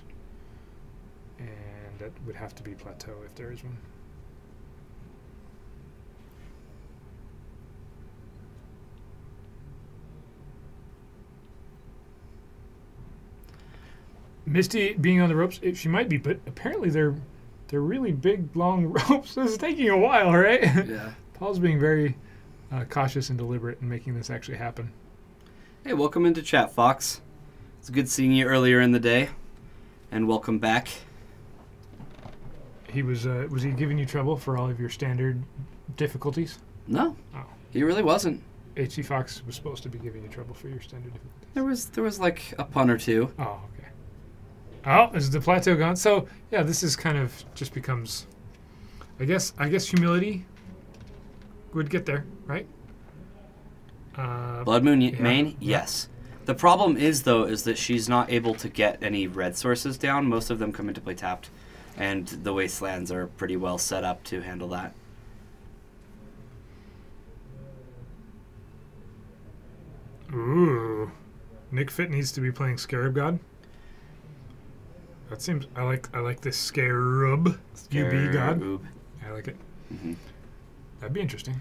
And that would have to be Plateau if there is one. Misty being on the ropes, she might be, but apparently they're really big, long ropes. This is taking a while, right? Yeah. Paul's being very cautious and deliberate in making this actually happen. Hey, welcome into chat, Fox. It's good seeing you earlier in the day, and welcome back. He was he giving you trouble for all of your standard difficulties? No, Oh. he really wasn't. HC Fox was supposed to be giving you trouble for your standard difficulties. There was like a pun or two. Oh, okay. Oh, is the plateau gone? So yeah, this is kind of just becomes, I guess humility would get there, right? Blood Moon yeah. main, yes. The problem is though is that she's not able to get any red sources down. Most of them come into play tapped, and the Wastelands are pretty well set up to handle that. Ooh, Nick Fit needs to be playing Scarab God. That seems. I like this Scarab UB God. Oob. I like it. Mm-hmm. That'd be interesting.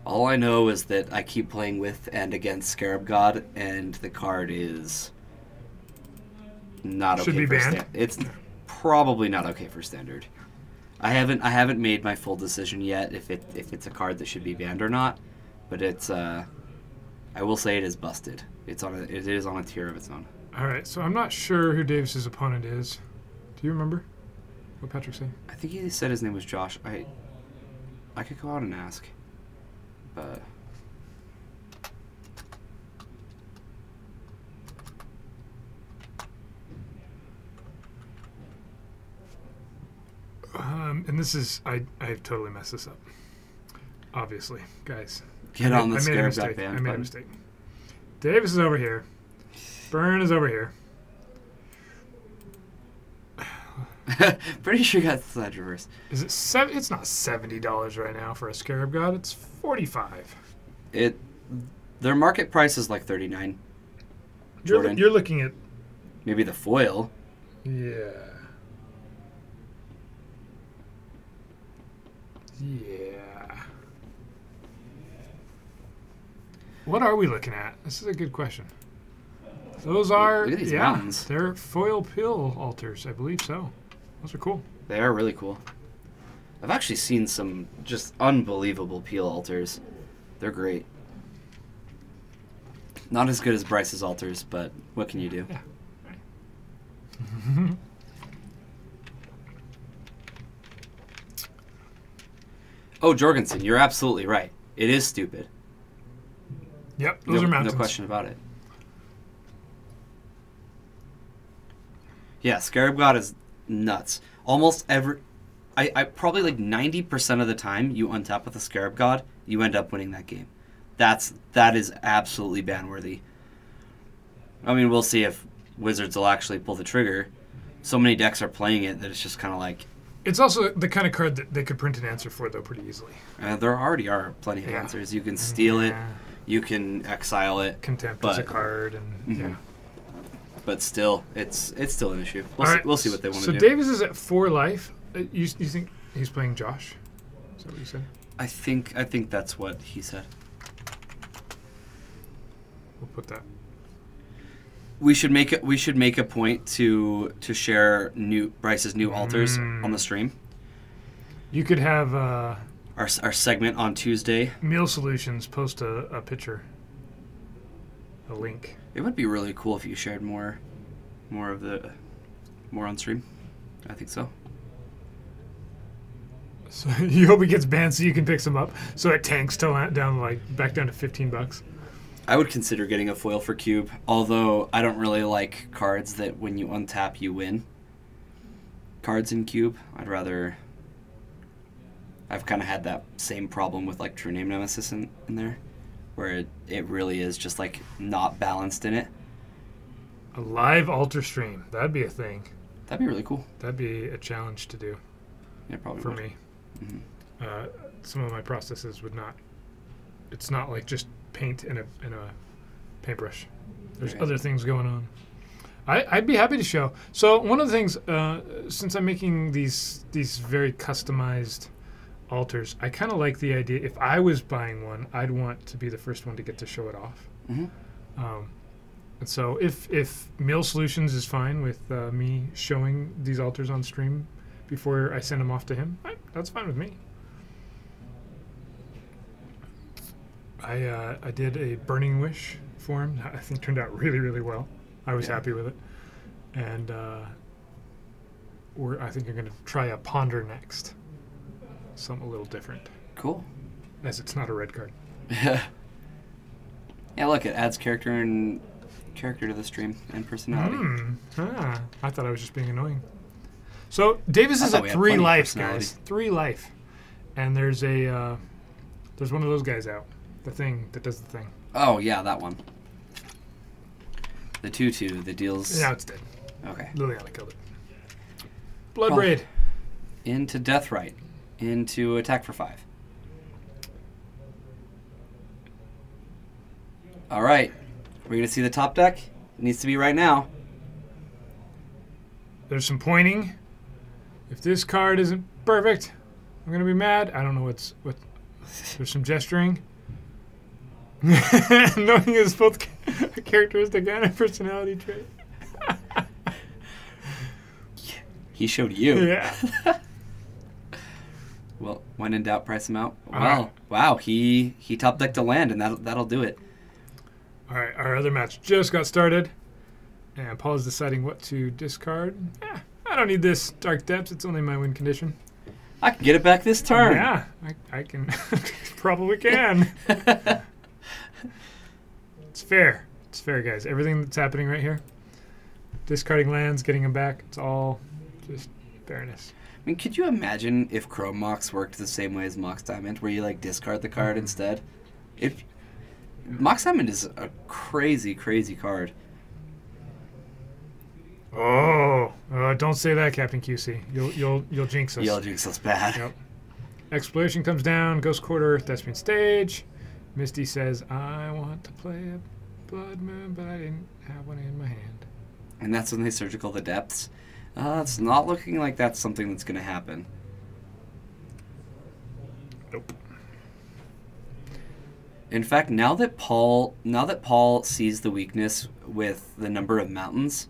All I know is that I keep playing with and against Scarab God, and the card is not okay. Should be for banned? It's probably not okay for standard. I haven't made my full decision yet if it's a card that should be banned or not, but it's I will say it is busted. It is on a tier of its own. All right, so I'm not sure who Davis's opponent is. Do you remember what Patrick said? I think he said his name was Josh. I could go out and ask, but and this is I totally messed this up. Obviously, guys. Get on the I made a Scarab mistake. God band I made a button. mistake. Davis is over here. Byrne is over here. Pretty sure you got the side reverse. Is it It's not $70 right now for a Scarab God. It's $45. Their market price is like $39. Jordan. You're looking at Maybe the foil. yeah. Yeah. What are we looking at? This is a good question. Those are Look at these mountains. They're foil pill altars, I believe so. Those are cool. They are really cool. I've actually seen some just unbelievable peel altars. They're great. Not as good as Bryce's altars, but what can you do? Yeah. Oh, Jorgensen, you're absolutely right. It is stupid. Yep, those are mountains. No question about it. Yeah, Scarab God is nuts. Almost every... I probably like 90% of the time you untap with a Scarab God, you end up winning that game. That is absolutely ban-worthy. I mean, we'll see if Wizards will actually pull the trigger. So many decks are playing it that it's just kind of like... It's also the kind of card that they could print an answer for, though, pretty easily. There already are plenty of answers. You can steal it. You can exile it. Contempt is a card, and yeah. But still, it's still an issue. We'll see what they want to do. So Davis is at 4 life. You think he's playing Josh? Is that what you said? I think that's what he said. We'll put that. We should make a point to share Bryce's new altars on the stream. You could have our segment on Tuesday. Meal Solutions post a picture, a link. It would be really cool if you shared more on stream. I think so. So you hope he gets banned so you can pick some up, so it tanks to back down to $15. I would consider getting a foil for Cube, although I don't really like cards that when you untap you win. Cards in Cube, I've kind of had that same problem with like True Name Nemesis in there, where it really is just like not balanced in it. A live altar stream, that'd be a thing. That'd be really cool. That'd be a challenge to do. Yeah, probably for would. Me. Mm-hmm. Some of my processes would not. It's not like just paint in a paintbrush. There's other things going on. I'd be happy to show. So one of the things, since I'm making these very customized altars, I kind of like the idea. If I was buying one, I'd want to be the first one to get to show it off. Mm-hmm. And so if Meal Solutions is fine with me showing these altars on stream before I send them off to him, that's fine with me. I did a Burning Wish for him. I think turned out really, really well. I was happy with it. And I think I'm going to try a Ponder next. Something a little different. Cool. As it's not a red card. Yeah, look, it adds character to the stream and personality. I thought I was just being annoying. So Davis is at 3 life, guys. 3 life. And there's one of those guys out. The thing that does the thing. Oh, yeah, that one. The 2/2 that deals... Now it's dead. Okay. Liliana killed it. Blood Raid. Into Deathrite. Into Attack for 5. All right. We're going to see the top deck. It needs to be right now. There's some pointing. If this card isn't perfect, I'm going to be mad. I don't know what. There's some gesturing. Knowing is both a characteristic and a personality trait. He showed you. Yeah. Well, when in doubt, price him out. Wow. Wow. He top decked a land, and that'll do it. All right, our other match just got started, and Paul is deciding what to discard. I don't need this Dark Depths. It's only my win condition. I can get it back this turn. Yeah, I can. Probably can. It's fair. It's fair, guys. Everything that's happening right here, discarding lands, getting them back, it's all just fairness. I mean, could you imagine if Chrome Mox worked the same way as Mox Diamond, where you like discard the card instead? Mox Diamond is a crazy, crazy card. Oh, don't say that, Captain QC. You'll jinx us. You'll jinx us bad. Yep. Exploration comes down. Ghost Quarter, Thespian Stage. Misty says, I want to play a Blood Moon, but I didn't have one in my hand. And that's when they surgical the depths. It's not looking like that's something that's going to happen. Nope. In fact, now that Paul sees the weakness with the number of mountains,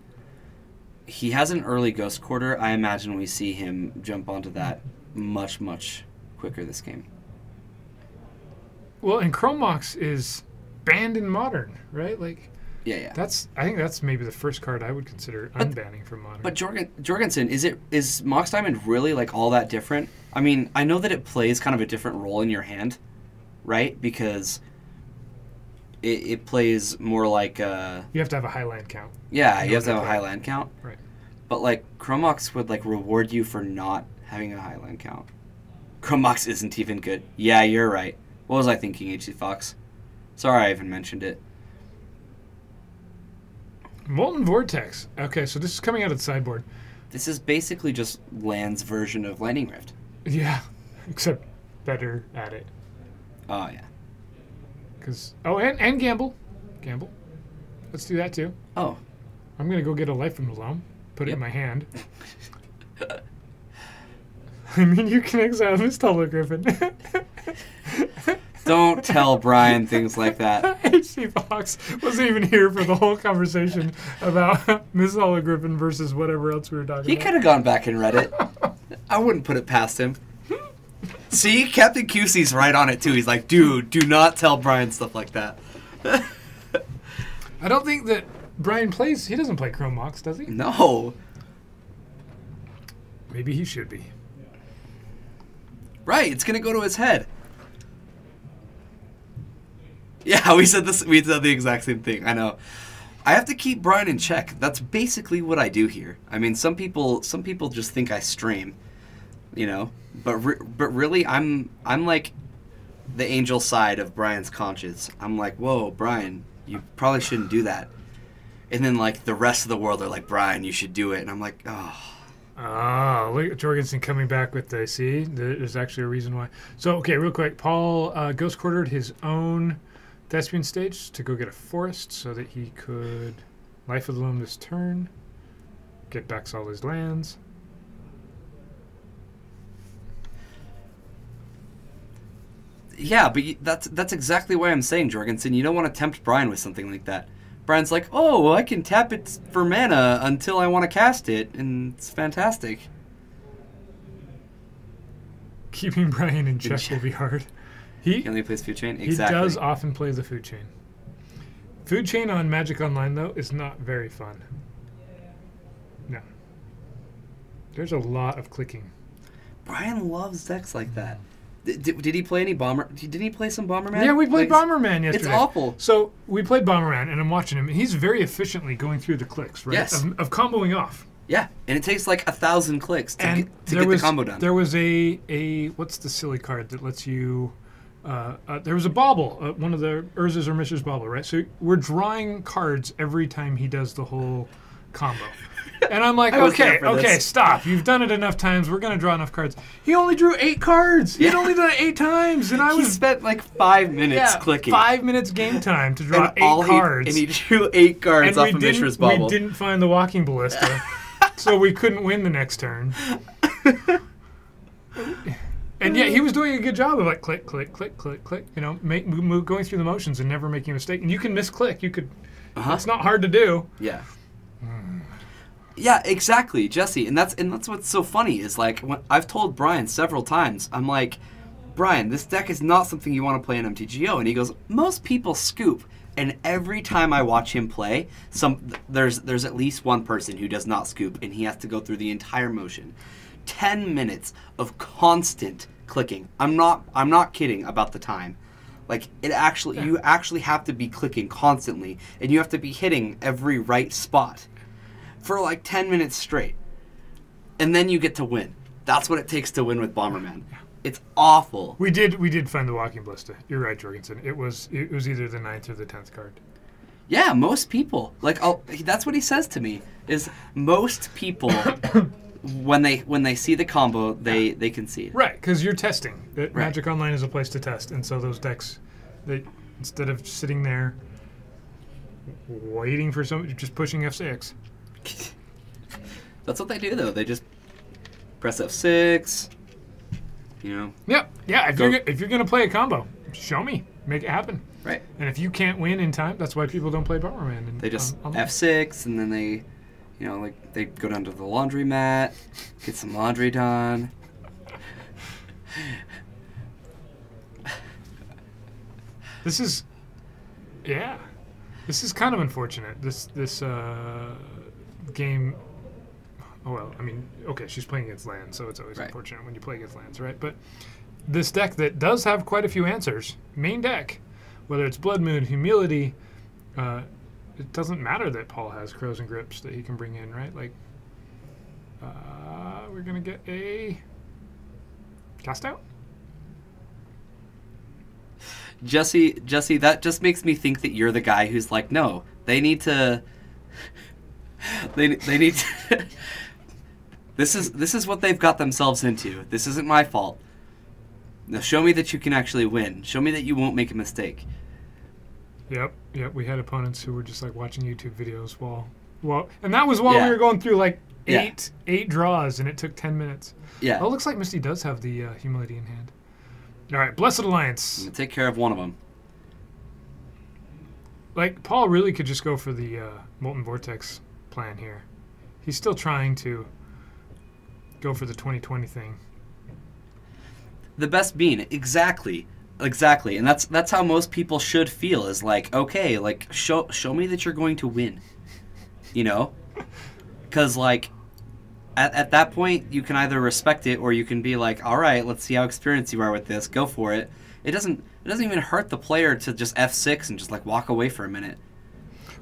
he has an early Ghost Quarter. I imagine we see him jump onto that much, much quicker this game. Well, and Chrome Mox is banned in Modern, right? Like, yeah. I think that's maybe the first card I would consider unbanning from Modern. But Jorgensen, is Mox Diamond really like all that different? I mean, I know that it plays kind of a different role in your hand, right? Because it plays more like... You have to have a high land count. Yeah, you have to have a high land count. Right. But, like, Chromox would, like, reward you for not having a high land count. Chromox isn't even good. Yeah, you're right. What was I thinking, HC Fox? Sorry I even mentioned it. Molten Vortex. Okay, so this is coming out of the sideboard. This is basically just Land's version of Lightning Rift. Yeah, except better at it. Oh, yeah. And Gamble. Gamble. Let's do that, too. Oh. I'm going to go get a Life from the Loam. Put it in my hand. I mean, you can exile Miss Griffin. Don't tell Brian things like that. HC Fox wasn't even here for the whole conversation about Miss Griffin versus whatever else we were talking He about. could have gone back and read it. I wouldn't put it past him. See, Captain QC's right on it, too. He's like, dude, do not tell Brian stuff like that. I don't think that Brian plays... He doesn't play Chromox, does he? No. Maybe he should be. Right, it's going to go to his head. Yeah, we said this. We said the exact same thing. I know. I have to keep Brian in check. That's basically what I do here. I mean, some people just think I stream, you know. But really, I'm like the angel side of Brian's conscience. I'm like, whoa, Brian, you probably shouldn't do that. And then like the rest of the world are like, Brian, you should do it. And I'm like, oh. Ah, look at Jorgensen coming back with the see. There's actually a reason why. So okay, real quick, Paul ghost quartered his own Thespian stage to go get a forest so that he could Life of the Loam this turn, get back all his lands. Yeah, but that's exactly why I'm saying, Jorgensen, you don't want to tempt Brian with something like that. Brian's like, oh, well, I can tap it for mana until I want to cast it, and it's fantastic. Keeping Brian in check will be hard. He only plays Food Chain? Exactly. He does often play the Food Chain. Food Chain on Magic Online, though, is not very fun. No. There's a lot of clicking. Brian loves decks like that. Did he play any Bomber? Didn't he play some Bomberman? Yeah, we played Bomberman yesterday. It's awful. So we played Bomberman, and I'm watching him, and he's very efficiently going through the clicks, right? Yes. Of comboing off. Yeah, and it takes like 1,000 clicks to get the combo done. There was a what's the silly card that lets you... there was a bauble, one of the Urza's or Mishra's bauble, right? So we're drawing cards every time he does the whole combo. And I'm like, okay, stop. You've done it enough times. We're going to draw enough cards. He only drew 8 cards. Yeah. He'd only done it 8 times. And he spent like 5 minutes clicking. 5 minutes game time to draw 8 cards. And he drew 8 cards off of Mishra's bauble. We didn't find the walking ballista, so we couldn't win the next turn. And yet he was doing a good job of like click, click, click, click, click. You know, going through the motions and never making a mistake. And you can misclick. You could. It's not hard to do. Yeah. Yeah, exactly, Jesse. And that's what's so funny is like when I've told Brian several times. I'm like, Brian, this deck is not something you want to play in MTGO. And he goes, most people scoop. And every time I watch him play, there's at least one person who does not scoop, and he has to go through the entire motion. 10 minutes of constant clicking. I'm not kidding about the time. Like you actually have to be clicking constantly, and you have to be hitting every right spot for like 10 minutes straight. And then you get to win. That's what it takes to win with Bomberman. It's awful. We did find the walking ballista. You're right, Jorgensen. It was either the 9th or the 10th card. Yeah, most people. Like that's what he says to me is most people when they see the combo, they concede. Right, because you're testing. Magic Online is a place to test, and so those decks, instead of sitting there waiting for somebody, just pushing F6. That's what they do, though. They just press F6. You know. Yep. Yeah. If you're gonna play a combo, show me. Make it happen. Right. And if you can't win in time, that's why people don't play Bomberman. They just F6, and then they. You know, like, they go down to the laundry mat, get some laundry done. This is kind of unfortunate. This game, Oh, well, I mean, okay, she's playing against lands, so it's always Right. unfortunate when you play against lands, right? But this deck that does have quite a few answers, main deck, whether it's Blood Moon, Humility, it doesn't matter that Paul has Crows and Grips that he can bring in, right? Like, we're going to get a cast out? Jesse, that just makes me think that you're the guy who's like, no, they need to. They need to. This is what they've got themselves into. This isn't my fault. Now show me that you can actually win. Show me that you won't make a mistake. Yep. We had opponents who were just like watching YouTube videos while and that was while we were going through like eight draws, and it took 10 minutes. Yeah. Oh, it looks like Misty does have the Humility in hand. All right, Blessed Alliance. I'm gonna take care of one of them. Like, Paul really could just go for the Molten Vortex plan here. He's still trying to go for the 2020 thing. The best bean, exactly, and that's how most people should feel. Is like, okay, like show me that you're going to win, you know, because like at that point you can either respect it or you can be like, all right, let's see how experienced you are with this. Go for it. It doesn't even hurt the player to just F6 and just like walk away for a minute.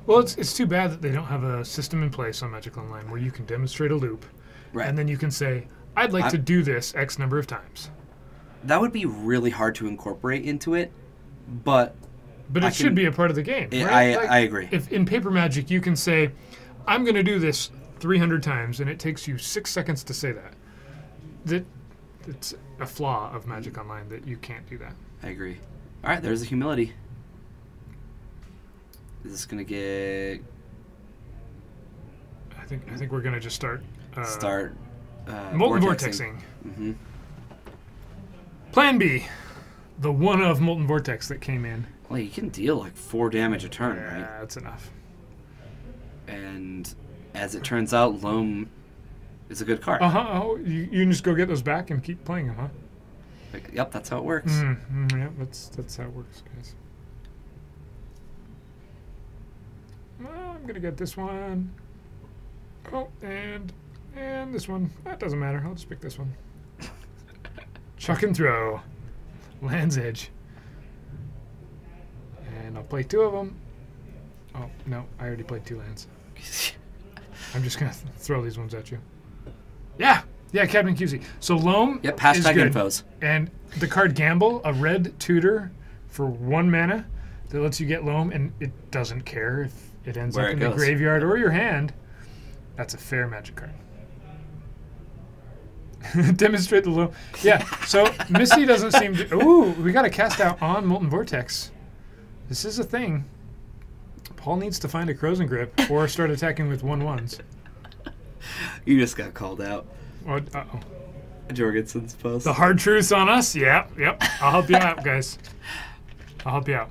Well, it's too bad that they don't have a system in place on Magic Online where you can demonstrate a loop, Right. and then you can say, I'd like to do this X number of times. That would be really hard to incorporate into it, but it should be a part of the game. Yeah, right? I agree. If in Paper Magic you can say, I'm going to do this 300 times, and it takes you 6 seconds to say that, it's a flaw of Magic Online that you can't do that. I agree. All right, there's the Humility. Is this gonna get? I think we're gonna just start. Vortexing. Molten Vortexing. Mm-hmm. Plan B, the one of Molten Vortex that came in. Well, you can deal like 4 damage a turn, Yeah, right? that's enough. And as it turns out, Loam is a good card. Oh, you can just go get those back and keep playing them, huh? Like, yep, that's how it works. Yeah, that's how it works, guys. Well, I'm gonna get this one. Oh, and this one. That doesn't matter. I'll just pick this one. Chuck and throw. Land's Edge. And I'll play 2 of them. Oh, no, I already played 2 lands. I'm just gonna throw these ones at you. Yeah, Captain QC. So Loam Yep, is hashtag good. infos. And the card Gamble, a red tutor for 1 mana that lets you get Loam, and it doesn't care if it ends Where up it in goes. the graveyard or your hand. That's a fair Magic card. Demonstrate the Loam. Yeah, so Misty doesn't seem to... Ooh, we got a cast out on Molten Vortex. This is a thing. Paul needs to find a Crows and Grip or start attacking with 1/1s. You just got called out. Oh, uh-oh. Jorgensen's post. The hard truths on us? Yep. I'll help you out, guys. I'll help you out.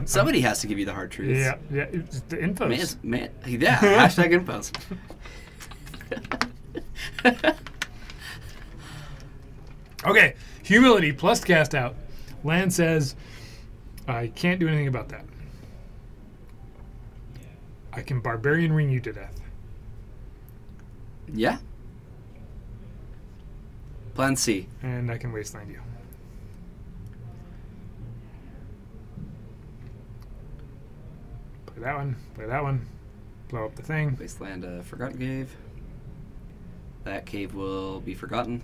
Somebody has to give you the hard truths. Yeah. It's the infos. Yeah, hashtag infos. Okay, Humility plus cast out. Land says, I can't do anything about that. I can Barbarian Ring you to death. Yeah. Plan C. And I can Wasteland you. Play that one. Blow up the thing. Wasteland Forgotten Cave. That cave will be forgotten.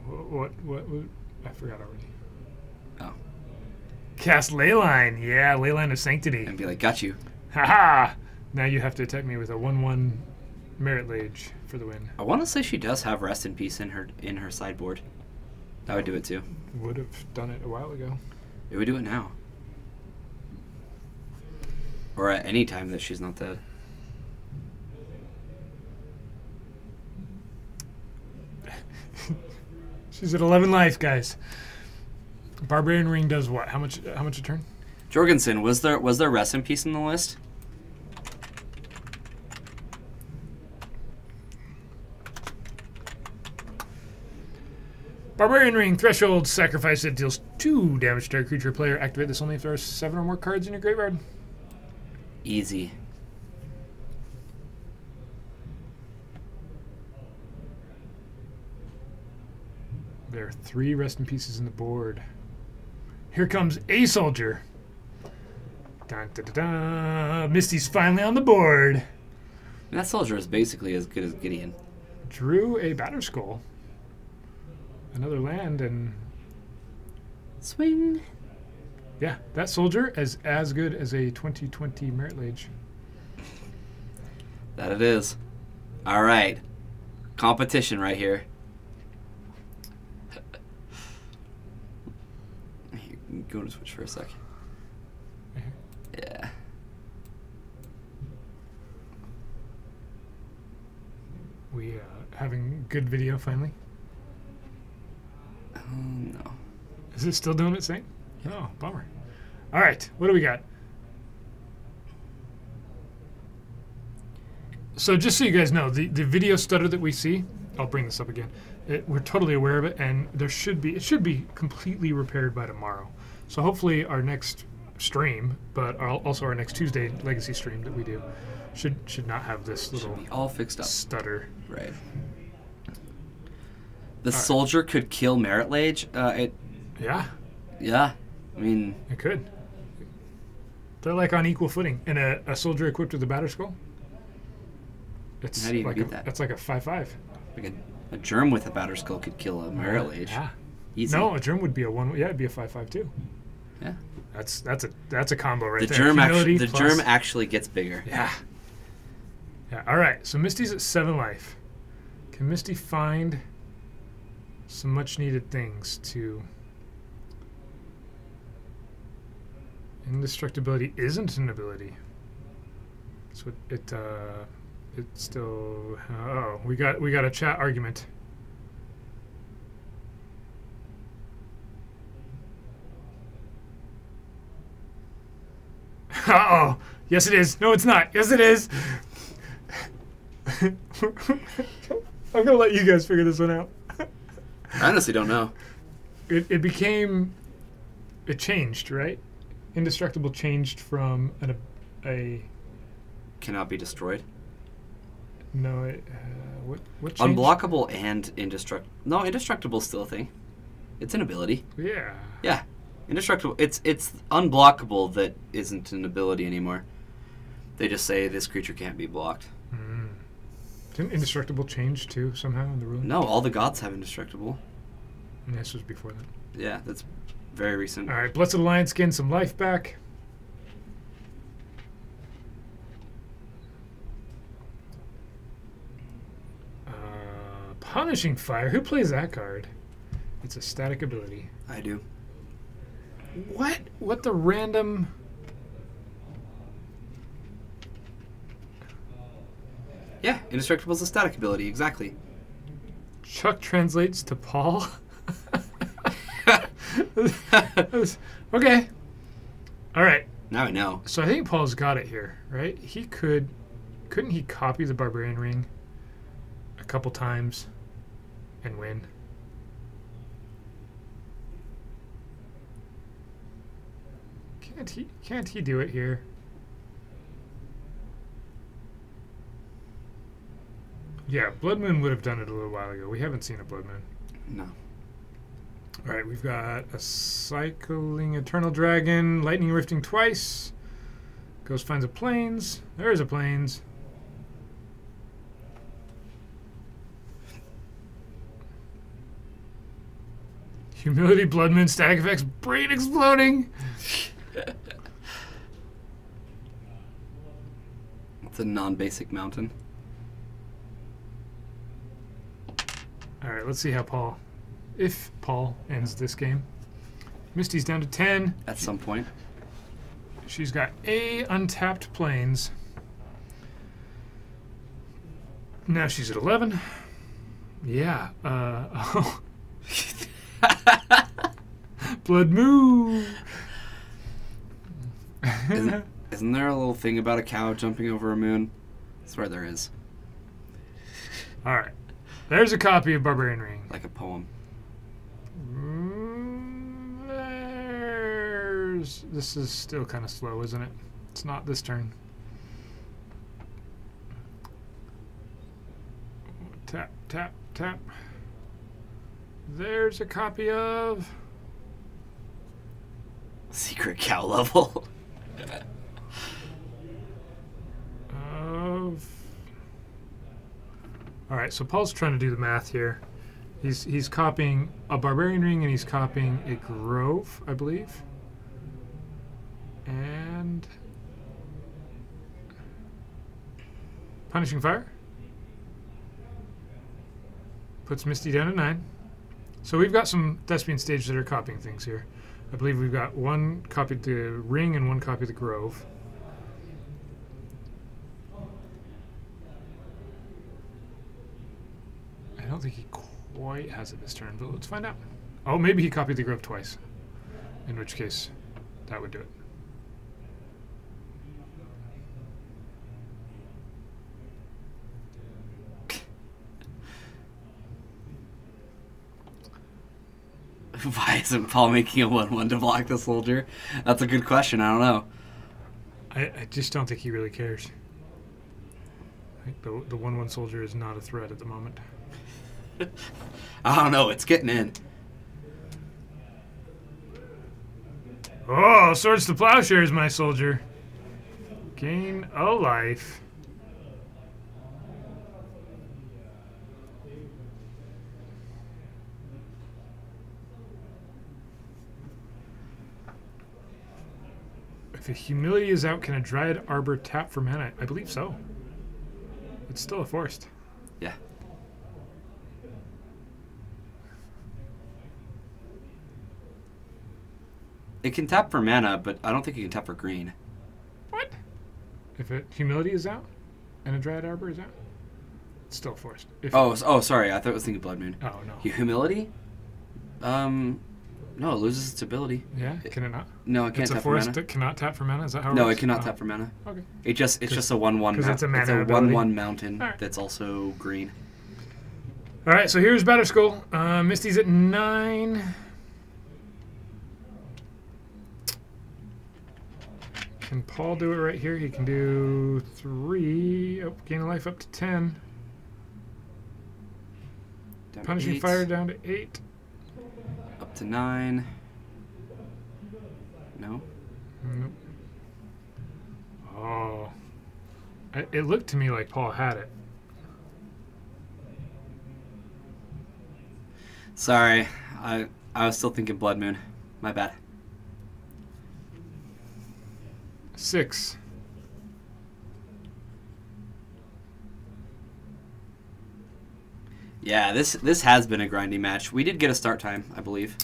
What? I forgot already. Oh. Cast Leyline. Yeah, Leyline of Sanctity. And be like, got you. Haha! Now you have to attack me with a 1/1 Merit Lage for the win. I want to say she does have Rest in Peace in her sideboard. That would do it too. Would have done it a while ago. It would do it now. Or at any time that she's not dead. She's at 11 life, guys. Barbarian Ring does what? How much a turn? Jorgensen, was there Rest in Peace in the list? Barbarian Ring, threshold, sacrifice it, deals 2 damage to a creature player. Activate this only if there are 7 or more cards in your graveyard. Easy. There are 3 rest in pieces in the board. Here comes a soldier. Dun, da, da, da. Misty's finally on the board. And that soldier is basically as good as Gideon. Drew a batter skull. Another land, and Swing. yeah, that soldier is as good as a 2020 Merit Lage. That it is. All right. Competition right here. Go to switch for a sec. Yeah. We having good video finally. No. Is it still doing its thing? Oh, bummer. All right, what do we got? So just so you guys know, the video stutter that we see, I'll bring this up again. We're totally aware of it, and it should be completely repaired by tomorrow. So hopefully our next stream, but also our next Tuesday Legacy stream that we do, should not have this little Should be all fixed up. stutter. Right. The soldier could kill Merit Lage. Yeah, Yeah. I mean, it could. They're like on equal footing. And a soldier equipped with a batter skull? It's how do you like beat that? That's like a 5/5. like a germ with a batter skull could kill a Merit Lage. Yeah. Easy. No, a germ would be a 1. Yeah, it'd be a 5/5 too. Yeah. That's a combo right The there. germ Humility the plus- germ actually gets bigger. Yeah. Yeah. All right. So Misty's at 7 life. Can Misty find some much needed things to? Indestructibility isn't an ability. So it still. Oh, we got a chat argument. Uh-oh. Yes, it is. No, it's not. Yes, it is. I'm going to let you guys figure this one out. I honestly don't know. It changed, right? Indestructible changed from a Cannot be destroyed. no, what changed? Unblockable and indestructible. No, indestructible is still a thing. It's an ability. Yeah. Yeah. Indestructible. It's unblockable that isn't an ability anymore. They just say this creature can't be blocked. Mm. Didn't indestructible change too somehow in the ruling? No, all the gods have indestructible. And this was before that. Yeah, that's very recent. All right, Blessed Alliance getting some life back. Punishing Fire. Who plays that card? It's a static ability. I do. What? What the random? Yeah, indestructible is a static ability. Exactly. Chuck translates to Paul. Okay. All right. Now I know. So I think Paul's got it here, right? Couldn't he copy the Barbarian Ring a couple times and win? Can't he do it here? Yeah, Blood Moon would have done it a little while ago. We haven't seen a Blood Moon. No. All right, we've got a Cycling Eternal Dragon, Lightning Rifting twice. Goes finds a Plains. There's a Plains. Humility, Blood Moon, static effects, brain exploding. It's a non-basic mountain. All right, let's see how if Paul ends this game. Misty's down to 10. At some point. She's got a untapped Plains. Now she's at 11. Yeah. Oh. Blood Moon. Isn't there a little thing about a cow jumping over a moon? I swear there is. All right. There's a copy of Barbarian Ring. Like a poem. This is still kind of slow, isn't it? It's not this turn. Tap, tap, tap. There's a copy of... Secret cow level. All right, so Paul's trying to do the math here. He's copying a Barbarian Ring and he's copying a Grove, I believe. And Punishing Fire puts Misty down to 9. So we've got some Thespian stages that are copying things here. I believe we've got one copied the Ring and one copied the Grove. I don't think he quite has it this turn, but let's find out. Oh, maybe he copied the Grove twice. In which case, that would do it. Why isn't Paul making a 1/1 to block the soldier? That's a good question. I don't know. I just don't think he really cares. I think the 1/1 soldier is not a threat at the moment. I don't know. It's getting in. Oh, Swords to Plowshares, my soldier. Gain a life. If a Humility is out, can a Dryad Arbor tap for mana? I believe so. It's still a forest. Yeah. It can tap for mana, but I don't think it can tap for green. What? If a Humility is out and a Dryad Arbor is out, it's still a forest. If Sorry. I thought it was thinking Blood Moon. Oh, no. Humility? No, it loses its ability. Yeah? Can it not? No, it can't It's a tap for forest mana. that cannot tap for mana? Is that how it No, works? it cannot Oh. tap for mana. Okay. It's just a 1/1. 'cause it's a mana It's a ability. 1/1 mountain Alright. that's also green. All right, so here's Batterskull. Misty's at 9. Can Paul do it right here? He can do 3. Oh, gain a life up to 10. Down to Punishing 8, Fire down to 8. up to 9. No. Nope. Oh. It looked to me like Paul had it. Sorry, I was still thinking Blood Moon. My bad. 6. Yeah, this has been a grindy match. We did get a start time, I believe.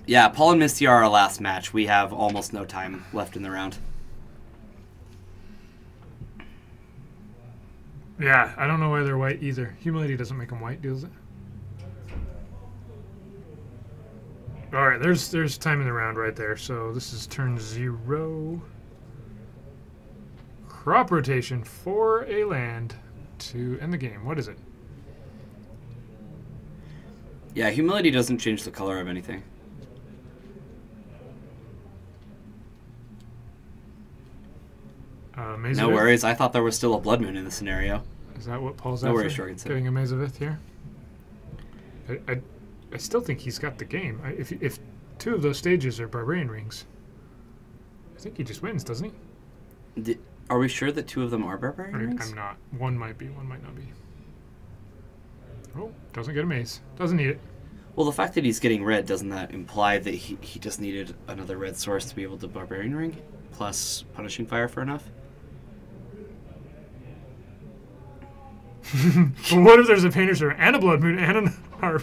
Yeah, Paul and Misty are our last match. We have almost no time left in the round. Yeah, I don't know why they're white either. Humility doesn't make them white, does it? All right, there's time in the round right there. So this is turn 0. Crop rotation for a land to end the game. What is it? Yeah, Humility doesn't change the color of anything. Maze No of Ith? worries. I thought there was still a Blood Moon in the scenario. Is that what Paul's No after? worries, Jorgensen. Getting a Maze of Ith here? I still think he's got the game. If 2 of those stages are Barbarian Rings, I think he just wins, doesn't he? Are we sure that 2 of them are Barbarian Rings? I'm not. One might be, one might not be. Oh, doesn't get a maze. Doesn't need it. Well, the fact that he's getting red, doesn't that imply that he just needed another red source to be able to Barbarian Ring? Plus Punishing Fire for enough? Well, what if there's a Painter's Servant and a Blood Moon and an Harp?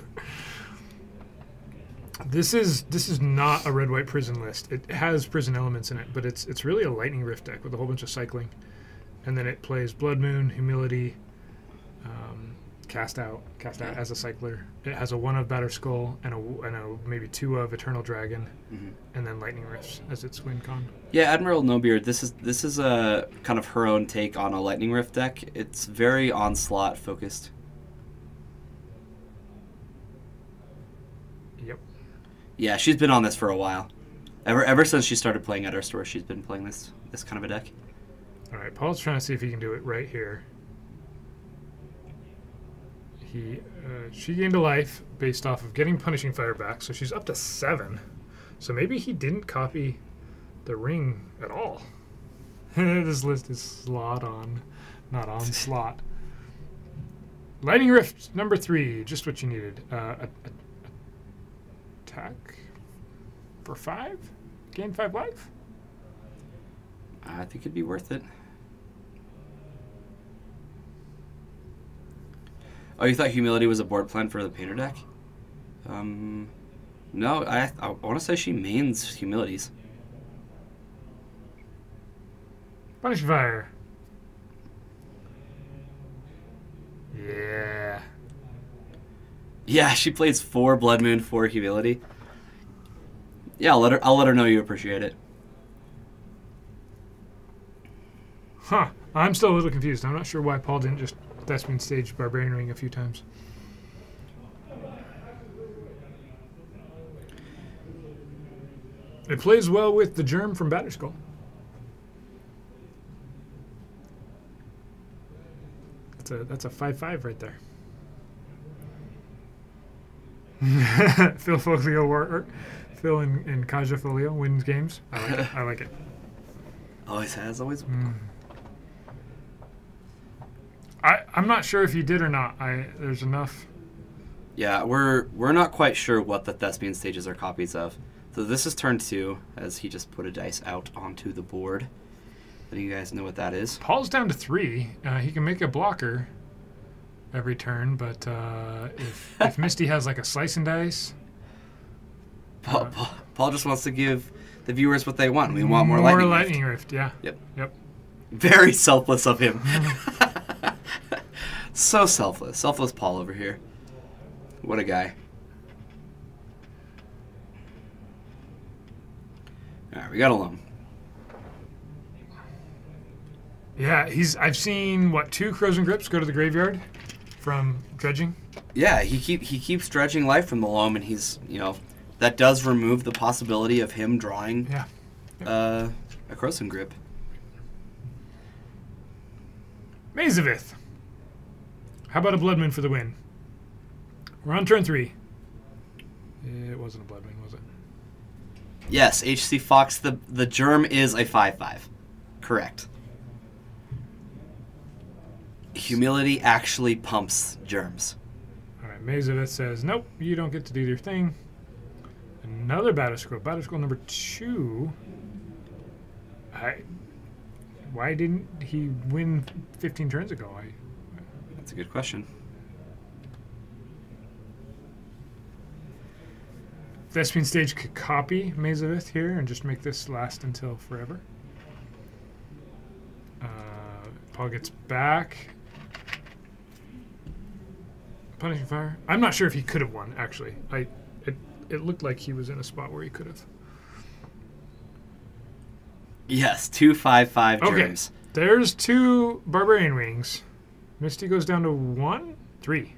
This is not a red-white prison list. It has prison elements in it, but it's really a Lightning Rift deck with a whole bunch of cycling. And then it plays Blood Moon, Humility, Cast out as a cycler. It has a 1 of Batterskull and a maybe 2 of Eternal Dragon, and then Lightning Rifts as its win con. Yeah, Admiral Nobeard, this is a kind of her own take on a Lightning Rift deck. It's very onslaught focused. Yep. Yeah, she's been on this for a while. Ever since she started playing at our store, she's been playing this kind of a deck. All right, Paul's trying to see if he can do it right here. She gained a life based off of getting punishing fire back, so she's up to 7. So maybe he didn't copy the ring at all. This list is slot on, not on slot. Lightning Rift number 3, just what you needed. Attack for 5, gain 5 life. I think it'd be worth it. Oh, you thought Humility was a board plan for the Painter deck? No, I want to say she mains Humilities. Punish fire. Yeah. Yeah, she plays 4 Blood Moon, 4 Humility. Yeah, I'll let her know you appreciate it. Huh. I'm still a little confused. I'm not sure why Paul didn't just Thespian stage Barbarian Ring a few times. It plays well with the Germ from Batterskull. That's a 5/5 right there. Phil Folio Phil and Kaja Folio wins games. I like it. I like it. Always has, always will. I'm not sure if he did or not. There's enough. Yeah, we're not quite sure what the Thespian stages are copies of. So this is turn 2, as he just put a dice out onto the board. Do you guys know what that is? Paul's down to 3. He can make a blocker every turn, but if Misty has like a slice and dice... Paul just wants to give the viewers what they want. We want more Lightning Rift. Yeah. Yep. Very selfless of him. So selfless. Selfless Paul over here. What a guy. Alright, we got a loam. Yeah, I've seen, 2 Crows and Grips go to the graveyard from dredging? Yeah, he keeps dredging life from the loam, and he's, that does remove the possibility of him drawing a Crows and Grip. Mazavith. How about a Blood Moon for the win? We're on turn 3. It wasn't a Blood Moon, was it? Yes, HC Fox, the Germ is a 5/5. Correct. Humility actually pumps germs. All right, Mazavith says, nope, you don't get to do your thing. Another Batterskull. Batterskull number 2. Why didn't he win 15 turns ago? That's a good question. Thespian Stage could copy Mazavith here and just make this last until forever. Paul gets back. Punishing Fire. I'm not sure if he could have won, actually. It looked like he was in a spot where he could have. Yes, 2 5/5 germs. Okay, there's 2 Barbarian Rings. Misty goes down to 1? 3.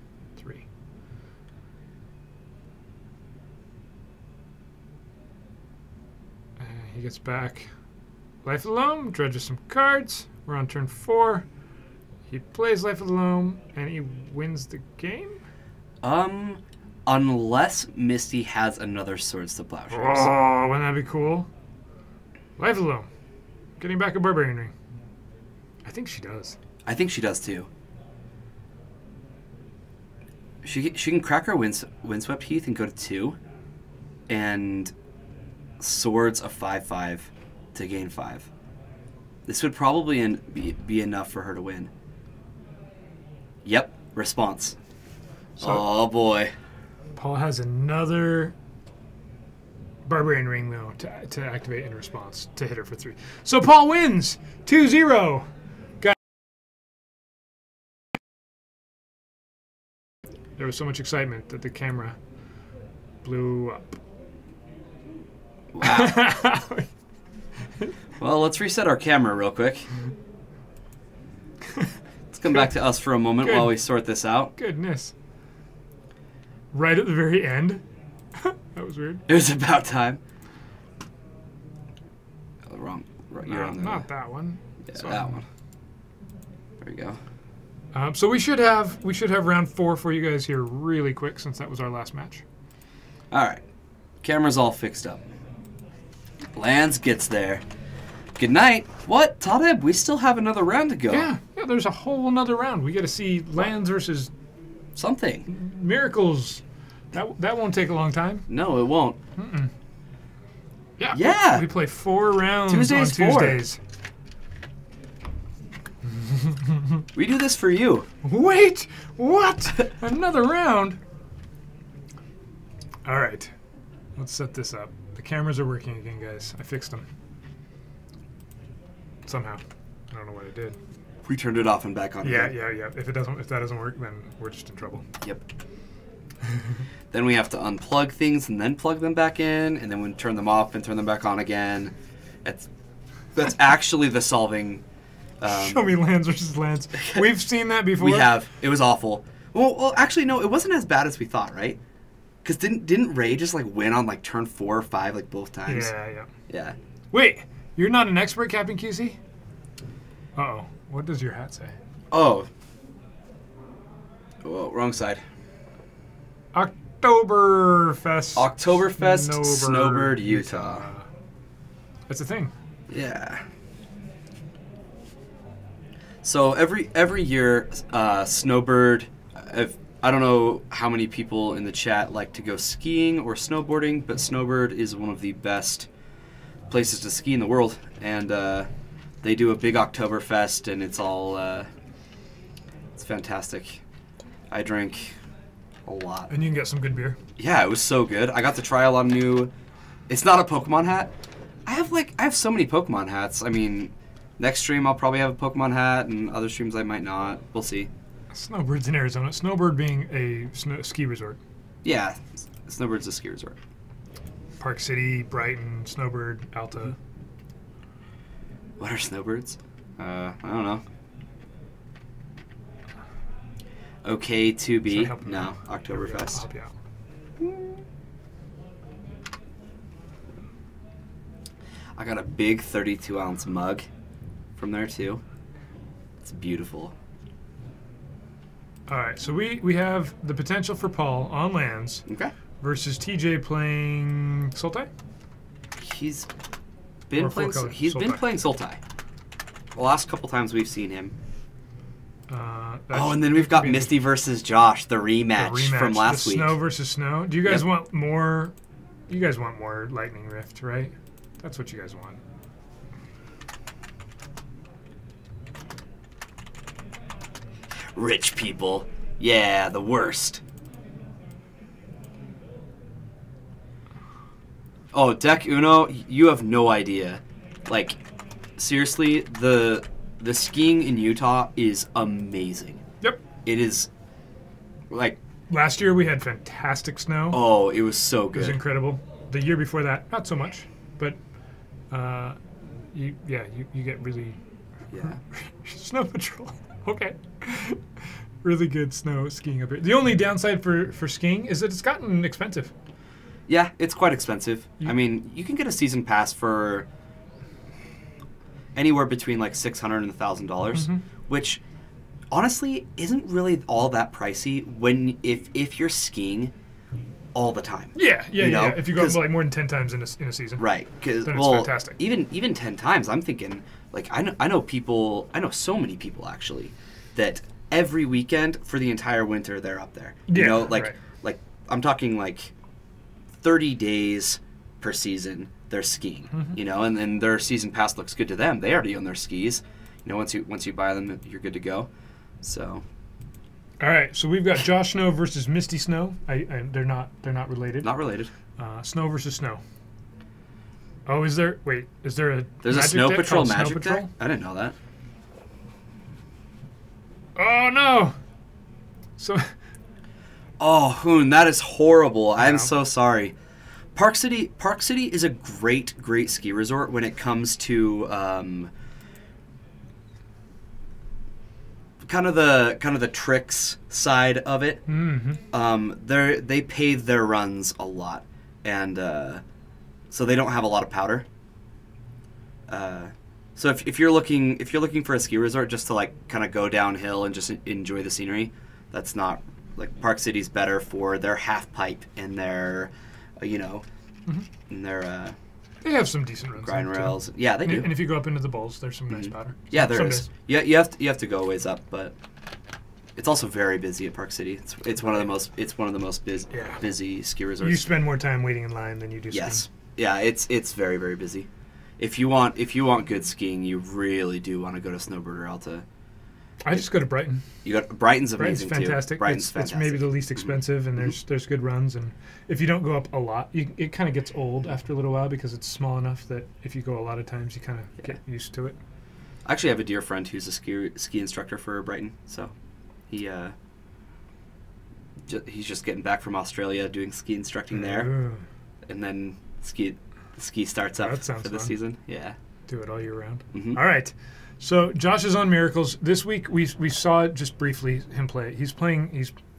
He gets back Life of the Loam, dredges some cards. We're on turn 4. He plays Life of the Loam, and he wins the game? Unless Misty has another Swords to Plowshares. Oh, wouldn't that be cool? Life of the Loam. Getting back a Barbarian Ring. I think she does. I think she does, too. She can crack her Windswept Heath and go to 2. And Swords a 5/5 to gain 5. This would probably be enough for her to win. Yep, response. So, oh boy. Paul has another Barbarian Ring, though, to activate in response to hit her for 3. So Paul wins 2-0. There was so much excitement that the camera blew up. Wow. Well, let's reset our camera real quick. Let's come back to us for a moment while we sort this out. Goodness. Right at the very end. That was weird. It was about time. Oh, wrong. You're on Not that one. Yeah, that one. There we go. So we should have round 4 for you guys here really quick since that was our last match. All right. Camera's all fixed up. Lands gets there. Good night. What? Talib, we still have another round to go. Yeah, there's a whole another round. We got to see Lands versus Something. Miracles. That won't take a long time. No, it won't. Yeah. Yeah. We play 4 rounds Tuesdays, on 4. Tuesdays. We do this for you. Wait! What? Another round? All right. Let's set this up. The cameras are working again, guys. I fixed them. Somehow. I don't know what I did. We turned it off and back on Yeah. again. If that doesn't work, then we're just in trouble. Yep. Then we have to unplug things and then plug them back in, and then we turn them off and turn them back on again. That's actually the solving. Show me Lands versus Lands. We've seen that before. We have. It was awful. Well, actually, no, it wasn't as bad as we thought, right? Because didn't Ray just like win on like turn 4 or 5 like both times? Yeah. Wait, you're not an expert, Captain QC? Uh-oh. What does your hat say? Oh, wrong side. Oktoberfest, Snowbird, Utah. That's a thing. Yeah. So every year, Snowbird. I don't know how many people in the chat like to go skiing or snowboarding, but Snowbird is one of the best places to ski in the world, and they do a big Oktoberfest, and it's all it's fantastic. I drank a lot. And you can get some good beer. Yeah, it was so good. I got to try a lot of new. It's not a Pokemon hat. I have so many Pokemon hats. I mean, next stream I'll probably have a Pokemon hat, and other streams I might not. We'll see. Snowbird's in Arizona. Snowbird being a ski resort. Yeah, Snowbird's a ski resort. Park City, Brighton, Snowbird, Alta. What are snowbirds? I don't know. Okay to be. No, Oktoberfest. I'll help you out. I got a big 32-ounce mug from there too. It's beautiful. All right, so we have the potential for Paul on Lands Okay. versus TJ playing Sultai. He's been playing Sultai. The last couple times we've seen him. And then we've got Misty versus Josh, the rematch from last week. Snow versus Snow. Do you guys want more? You guys want more Lightning Rift, right? That's what you guys want. Rich people. Yeah, the worst. Oh, Deck Uno, you have no idea. Like, seriously, the skiing in Utah is amazing. Yep. It is, like... Last year we had fantastic snow. Oh, it was so good. It was incredible. The year before that, not so much. But, you get really... Yeah. Snow Patrol. Okay. Really good snow skiing up here. The only downside for skiing is that it's gotten expensive. Yeah, it's quite expensive. I mean, you can get a season pass for anywhere between like $600 and $1,000, which honestly isn't really all that pricey if you're skiing all the time. Yeah. If you go like more than 10 times in a season, right? Then it's fantastic. Even 10 times, I'm thinking like I know so many people actually that every weekend for the entire winter they're up there. Like I'm talking like 30 days per season they're skiing. And then their season pass looks good to them. They already own their skis. Once you buy them, you're good to go. So. All right, so we've got Josh Snow versus Misty Snow. They're not related. Not related. Snow versus Snow. Oh, is there a There's a Snow Patrol magic deck? deck? I didn't know that. Oh no. So Oh, Hoon, that is horrible. I'm so sorry. Park City is a great ski resort when it comes to kind of the tricks side of it. They pay their runs a lot, and so they don't have a lot of powder. So if you're looking for a ski resort just to like kind of go downhill and just enjoy the scenery, that's not like Park City's better for their half pipe and their, and their They have some decent runs. grind rails. Yeah, they do. And if you go up into the bowls, there's some nice powder. Yeah, there Some is. days. Yeah, you have to go a ways up, but it's also very busy at Park City. It's one of the most busy ski resorts. You spend more time waiting in line than you do skiing. Yes. Yeah, it's very, very busy. If you want good skiing, you really do want to go to Snowbird or Alta. I just go to Brighton. Brighton's amazing fantastic. too. Brighton's It's fantastic. maybe the least expensive, and there's good runs. And if you don't go up a lot, it kind of gets old after a little while because it's small enough that if you go a lot of times, you kind of get used to it. I actually have a dear friend who's a ski instructor for Brighton, so he's just getting back from Australia doing ski instructing there, Ooh, and then the ski starts up That sounds for the fun. season. Yeah. do it all year round. Mhm. All right. So Josh is on Miracles. This week we saw just briefly him play. He's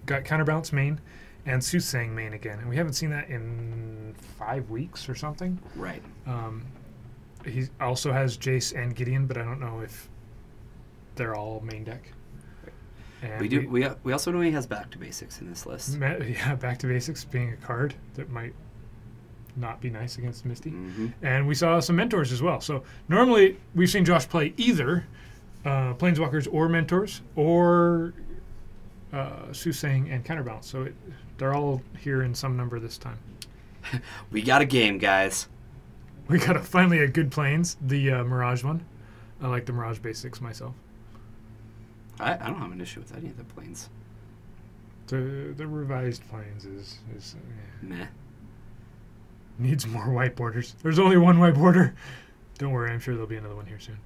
got Counterbalance main and Soothsaying main again. And we haven't seen that in 5 weeks or something. Right. He also has Jace and Gideon, but I don't know if they're all main deck. And We also know he has Back to Basics in this list. Yeah, Back to Basics being a card that might not be nice against Misty. Mm-hmm. And we saw some Mentors as well. So normally we've seen Josh play either Planeswalkers or Mentors or Soothsaying and Counterbalance. So they're all here in some number this time. We got a game, guys. We got finally a good Planes, the Mirage one. I like the Mirage Basics myself. I don't have an issue with any of the planes. The revised Planes is Meh. needs more white borders. There's only one white border. Don't worry, I'm sure there'll be another one here soon.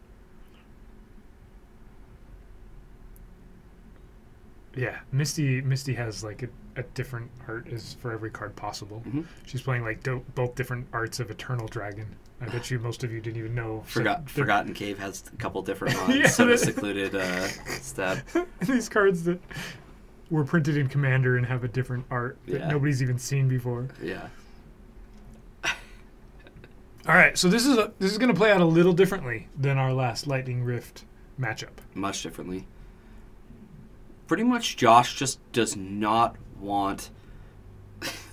Yeah, Misty has like a different art is for every card possible. Mm-hmm. She's playing like both different arts of Eternal Dragon. I bet you most of you didn't even know. Forgotten Cave has a couple different ones. Yeah, Sort of secluded stab. These cards that were printed in Commander and have a different art that nobody's even seen before. Yeah. All right, so this is going to play out a little differently than our last Lightning Rift matchup. Much differently. Pretty much Josh just does not want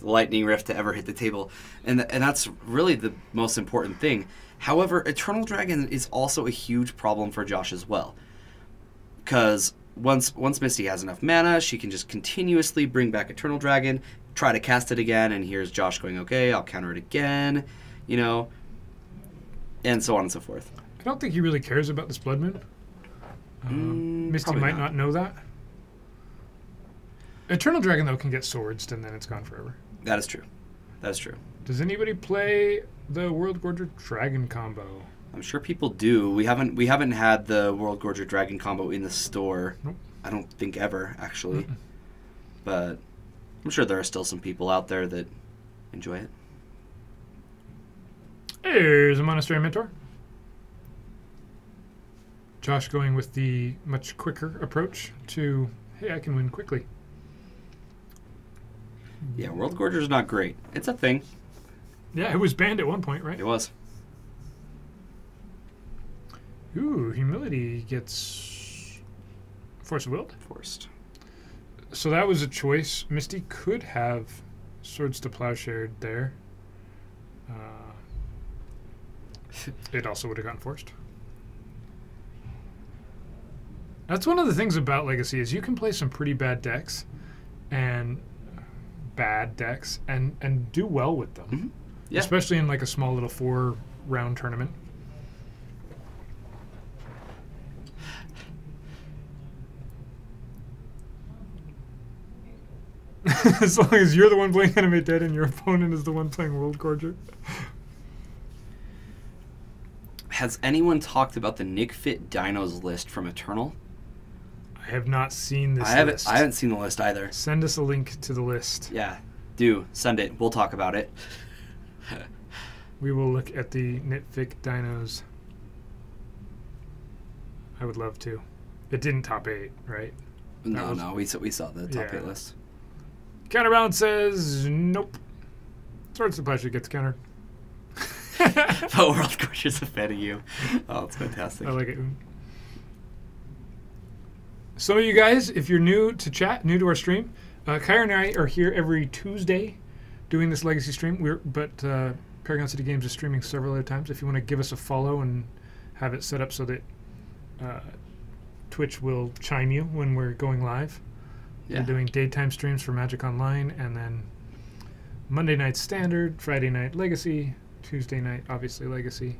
Lightning Rift to ever hit the table. And that's really the most important thing. However, Eternal Dragon is also a huge problem for Josh as well. Because once Misty has enough mana, she can just continuously bring back Eternal Dragon, try to cast it again, and here's Josh going, okay, I'll counter it again, and so on and so forth. I don't think he really cares about this Blood Moon. Misty might not know that. Eternal Dragon, though, can get swords, and then it's gone forever. That is true. That is true. Does anybody play the World Gorger Dragon combo? I'm sure people do. We haven't had the World Gorger Dragon combo in the store. Nope. I don't think ever, actually. Mm-mm. But I'm sure there are still some people out there that enjoy it. Here's a Monastery Mentor. Josh going with the much quicker approach to, hey, I can win quickly. Yeah, World Gorger's not great. It's a thing. Yeah, it was banned at one point, right? It was. Ooh, Humility gets Force of Will. Forced. So that was a choice. Misty could have Swords to Plowshare there. It also would have gotten forced. That's one of the things about Legacy is you can play some pretty bad decks and do well with them. Mm-hmm. Yeah. Especially in like a small little 4-round tournament. As long as you're the one playing Animate Dead and your opponent is the one playing World Gorger. Has anyone talked about the Nick Fit Dinos list from Eternal? I have not seen this list. I haven't seen the list either. Send us a link to the list. Yeah, do. Send it. We'll talk about it. We will look at the Nitfic Dinos. I would love to. It didn't top 8, right? No, we saw the top 8 list. Counterbalance says nope. Swords to Pleasure gets countered. But World Crushers a fan of you. Oh, it's fantastic. I like it. So you guys, if you're new to chat, new to our stream, Kyra and I are here every Tuesday doing this Legacy stream. But Paragon City Games is streaming several other times. If you want to give us a follow and have it set up so that Twitch will chime you when we're going live. Yeah. We're doing daytime streams for Magic Online, and then Monday night Standard, Friday night Legacy, Tuesday night obviously Legacy.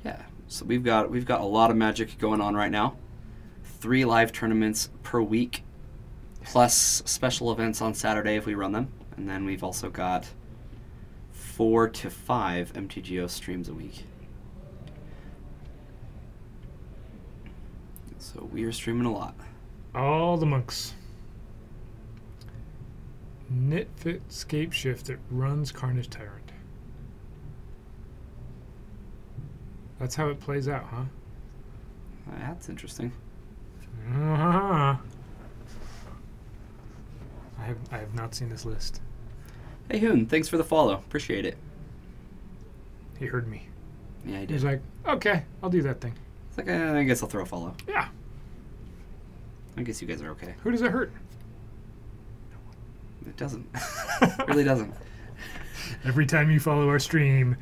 Yeah. So we've got a lot of Magic going on right now. 3 live tournaments per week, plus special events on Saturday if we run them, and then we've also got 4 to 5 MTGO streams a week. So we are streaming a lot. All the monks. Knitfit Scape Shift that runs Carnage Tyrant. That's how it plays out, huh? That's interesting. Uh-huh. I have not seen this list. Hey Hoon, thanks for the follow. Appreciate it. He heard me. Yeah, I did. He was like, okay, I'll do that thing. It's like, I guess I'll throw a follow. Yeah. I guess you guys are okay. Who does it hurt? It doesn't. It really doesn't. Every time you follow our stream,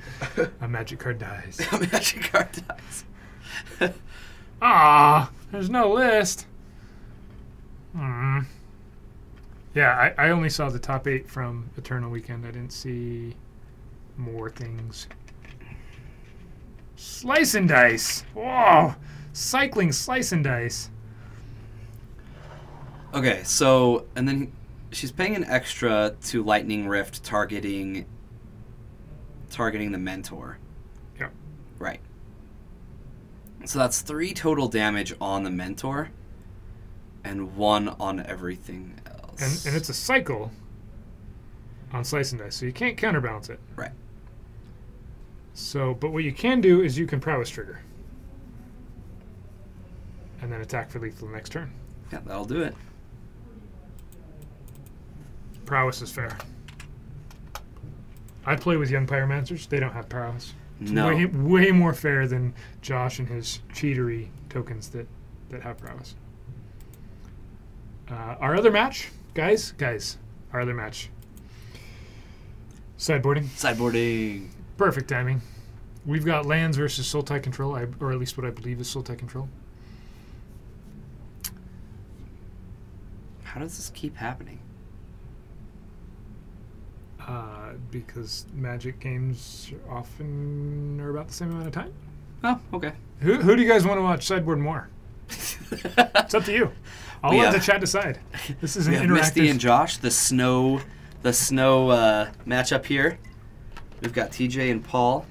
a magic card dies. A magic card dies. Ah, there's no list. Yeah, I only saw the top 8 from Eternal Weekend. I didn't see more things. Slice and dice. Whoa, cycling slice and dice. Okay, so, and then she's paying an extra to Lightning Rift targeting the Mentor. Yep. Right. So that's 3 total damage on the Mentor and 1 on everything else. And it's a cycle on slice and dice, so you can't counterbalance it. Right. So, but what you can do is you can prowess trigger. And then attack for lethal the next turn. Yeah, that'll do it. Prowess is fair. I play with young pyromancers. They don't have prowess. It's No. way more fair than Josh and his cheatery tokens that have prowess. Our other match, guys, our other match. Sideboarding. Sideboarding. Perfect timing. We've got lands versus Sultai Control, or at least what I believe is Sultai Control. How does this keep happening? Because Magic games often are about the same amount of time. Oh, okay. Who do you guys want to watch sideboard more? It's up to you. I'll let the chat decide. This is an We have interactive. Misty and Josh, the snow matchup here. We've got TJ and Paul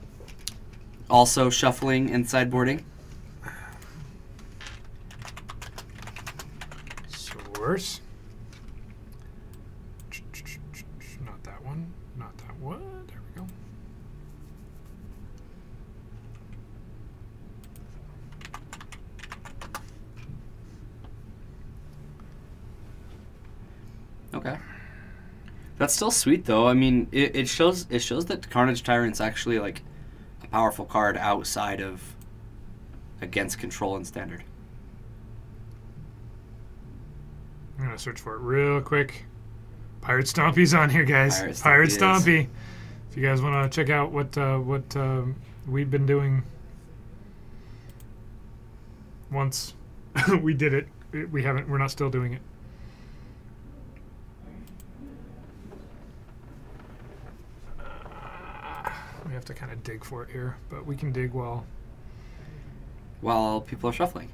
also shuffling and sideboarding. Source. Not that one. Not that one. There we go. Okay. That's still sweet though. I mean, it shows that Carnage Tyrant's actually like a powerful card outside of against control and standard. I'm gonna search for it real quick. Pirate Stompy's on here, guys. Pirate Pirate Stompy Stompy. If you guys want to check out what we've been doing, once we did it, we haven't. We're not still doing it. We have to kind of dig for it here, but we can dig while People are shuffling.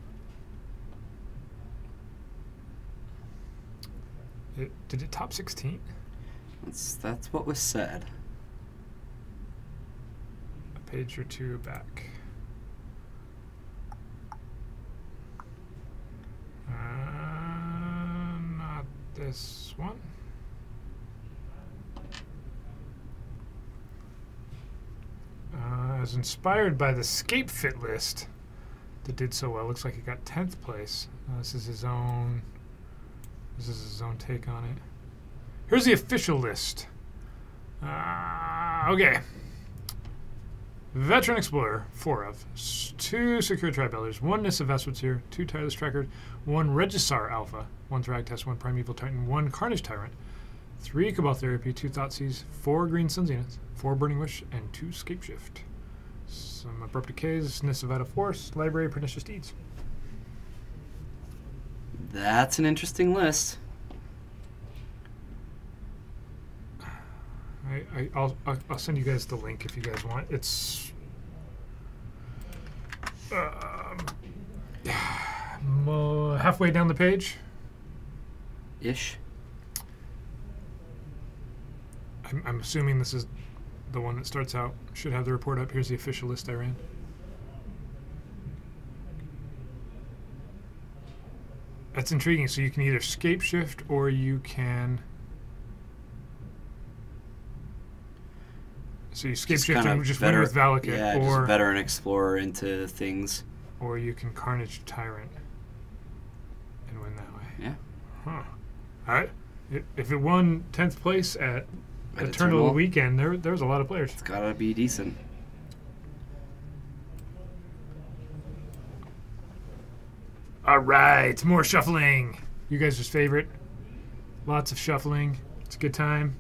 Did it top 16? That's what was said. A page or two back. Not this one. As inspired by the Scape Fit list that did so well. Looks like it got 10th place. This is his own take on it. Here's the official list. Okay. Veteran Explorer, 4 of. 2 Secure Tribellers, 1 Nissa Vespertier, 2 Tireless Tracker, 1 Regisar Alpha, 1 Thragtest, 1 Primeval Titan, 1 Carnage Tyrant, 3 Cabal Therapy, 2 Thoughtseize, 4 Green Sun Zeniths, 4 Burning Wish, and 2 Scapeshift. Some Abrupt Decays, Nissa Vita Force, Library Pernicious Deeds. That's an interesting list. I'll send you guys the link if you guys want. It's halfway down the page. Ish. I'm assuming this is the one that starts out. Should have the report up. Here's the official list I ran. That's intriguing. So you can either scape shift or you can. So you scape shift and just win with Valakut, yeah, or just veteran explorer into things. Or you can Carnage Tyrant and win that way. Yeah. Huh. All right. If it won 10th place at Eternal Weekend, there was a lot of players. It's gotta be decent. All right, more shuffling. You guys' favorite. Lots of shuffling. It's a good time.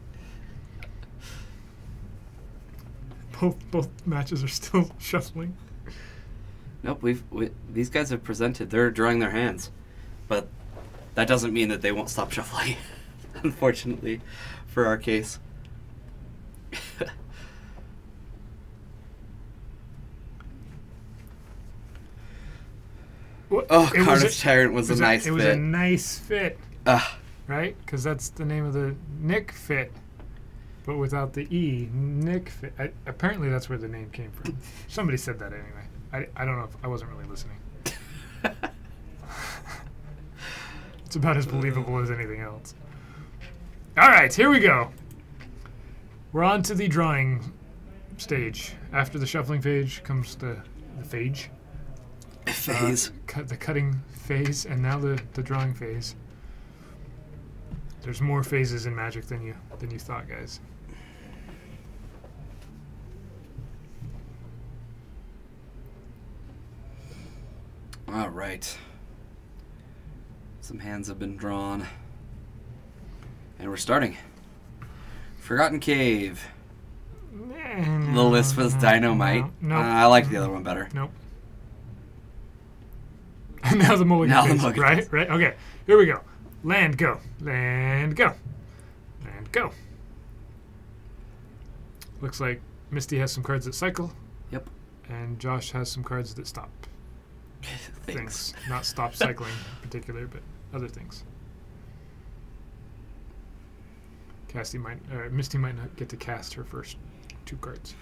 Both matches are still shuffling. Nope, these guys have presented. They're drawing their hands, but that doesn't mean that they won't stop shuffling. Unfortunately, for our case. Carnage Tyrant was a nice fit. It was a nice fit, right? Because that's the name of the Nick fit. But without the E, Nick fit. Apparently that's where the name came from. Somebody said that anyway. I don't know if I wasn't really listening. It's about as believable as anything else. All right, here we go. We're on to the drawing stage. After the shuffling phase comes the phage. Phase. The cutting phase, and now the drawing phase. There's more phases in Magic than you thought, guys. All right. Some hands have been drawn. And we're starting. Forgotten Cave. The list was Dynamite. No. I like the other one better. Nope. Now the mulligan phase, right? Right? Okay, here we go. Land, go. Land, go. Land, go. Looks like Misty has some cards that cycle. Yep. And Josh has some cards that stop. Things. Not stop cycling in particular, but other things. Misty might not get to cast her first 2 cards.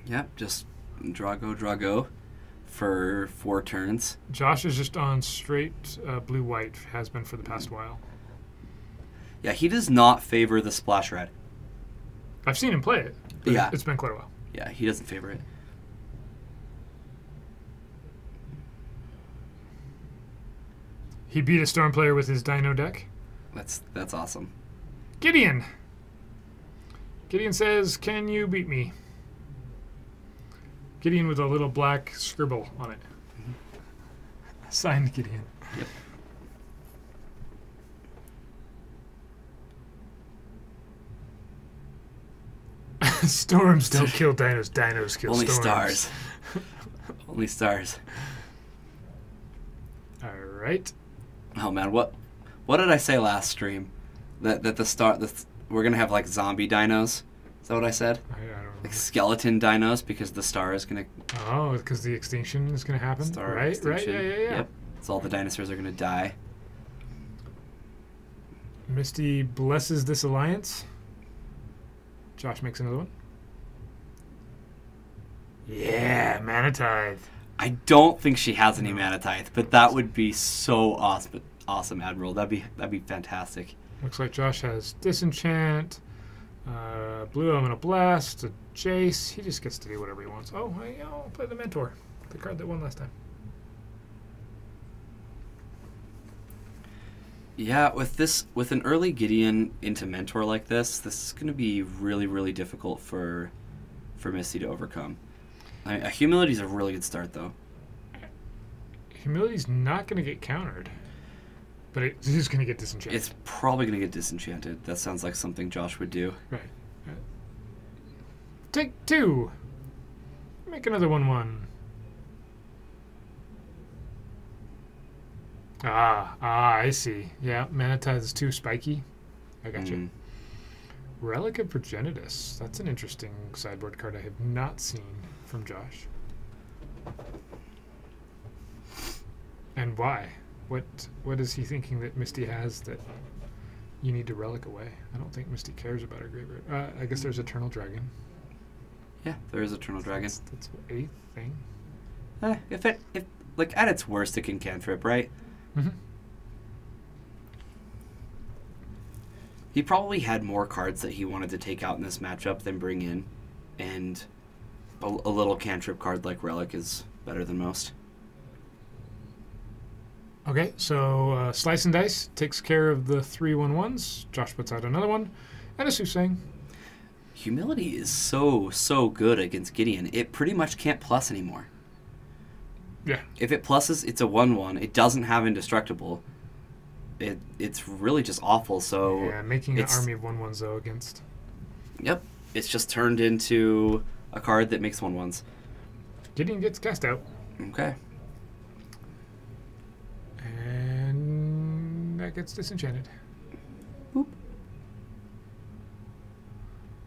Yep, just Drago for 4 turns. Josh is just on straight blue-white, has been for the past while. Yeah, he does not favor the splash red. I've seen him play it, but yeah. It's been quite a while. Yeah, he doesn't favor it. He beat a Storm player with his Dino deck. That's awesome. Gideon says, "Can you beat me?" Gideon with a little black scribble on it. Mm-hmm. Signed Gideon. Yep. Storms don't kill dinos. Dinos kill Only storms. Stars. Only stars. All right. Oh man, what did I say last stream? That we're gonna have like zombie dinos. Is that what I said? I don't know. Like skeleton dinos because the star is gonna. Oh, because the extinction is gonna happen. Right. Extinction. Right. Yeah. Yep. So all the dinosaurs are gonna die. Misty blesses this alliance. Josh makes another one. Yeah, Mana Tithe. I don't think she has any Mana Tithe, but that would be so awesome, Admiral. That'd be fantastic. Looks like Josh has Disenchant, Blue Elemental Blast, a Jace. He just gets to do whatever he wants. Oh, I'll play the Mentor, the card that won last time. Yeah, with an early Gideon into Mentor like this is going to be really, really difficult for Misty to overcome. Humility is a really good start, though. Humility's not going to get countered, but it is going to get disenchanted. It's probably going to get disenchanted. That sounds like something Josh would do. Right. Take 2. Make another 1/1. I see. Yeah, Manitize is too spiky. I got you. Relic of Progenitus. That's an interesting sideboard card I have not seen from Josh. And why? What is he thinking that Misty has that you need to relic away? I don't think Misty cares about her graveyard. I guess there's Eternal Dragon. Yeah, there is Eternal Dragon. That's 8th thing. If like at its worst, it can cantrip, right? Mm-hmm. He probably had more cards that he wanted to take out in this matchup than bring in, and a little cantrip card like Relic is better than most. Okay, so Slice and Dice takes care of the 3/1/1s. Josh puts out another one, and a Susang. Humility is so good against Gideon. It pretty much can't plus anymore. Yeah. If it pluses, it's a 1/1. It doesn't have indestructible. It's really just awful. So yeah, making an army of 1/1s though against. Yep, it's just turned into a card that makes 1/1s. Gideon gets cast out. Okay. And that gets disenchanted. Boop.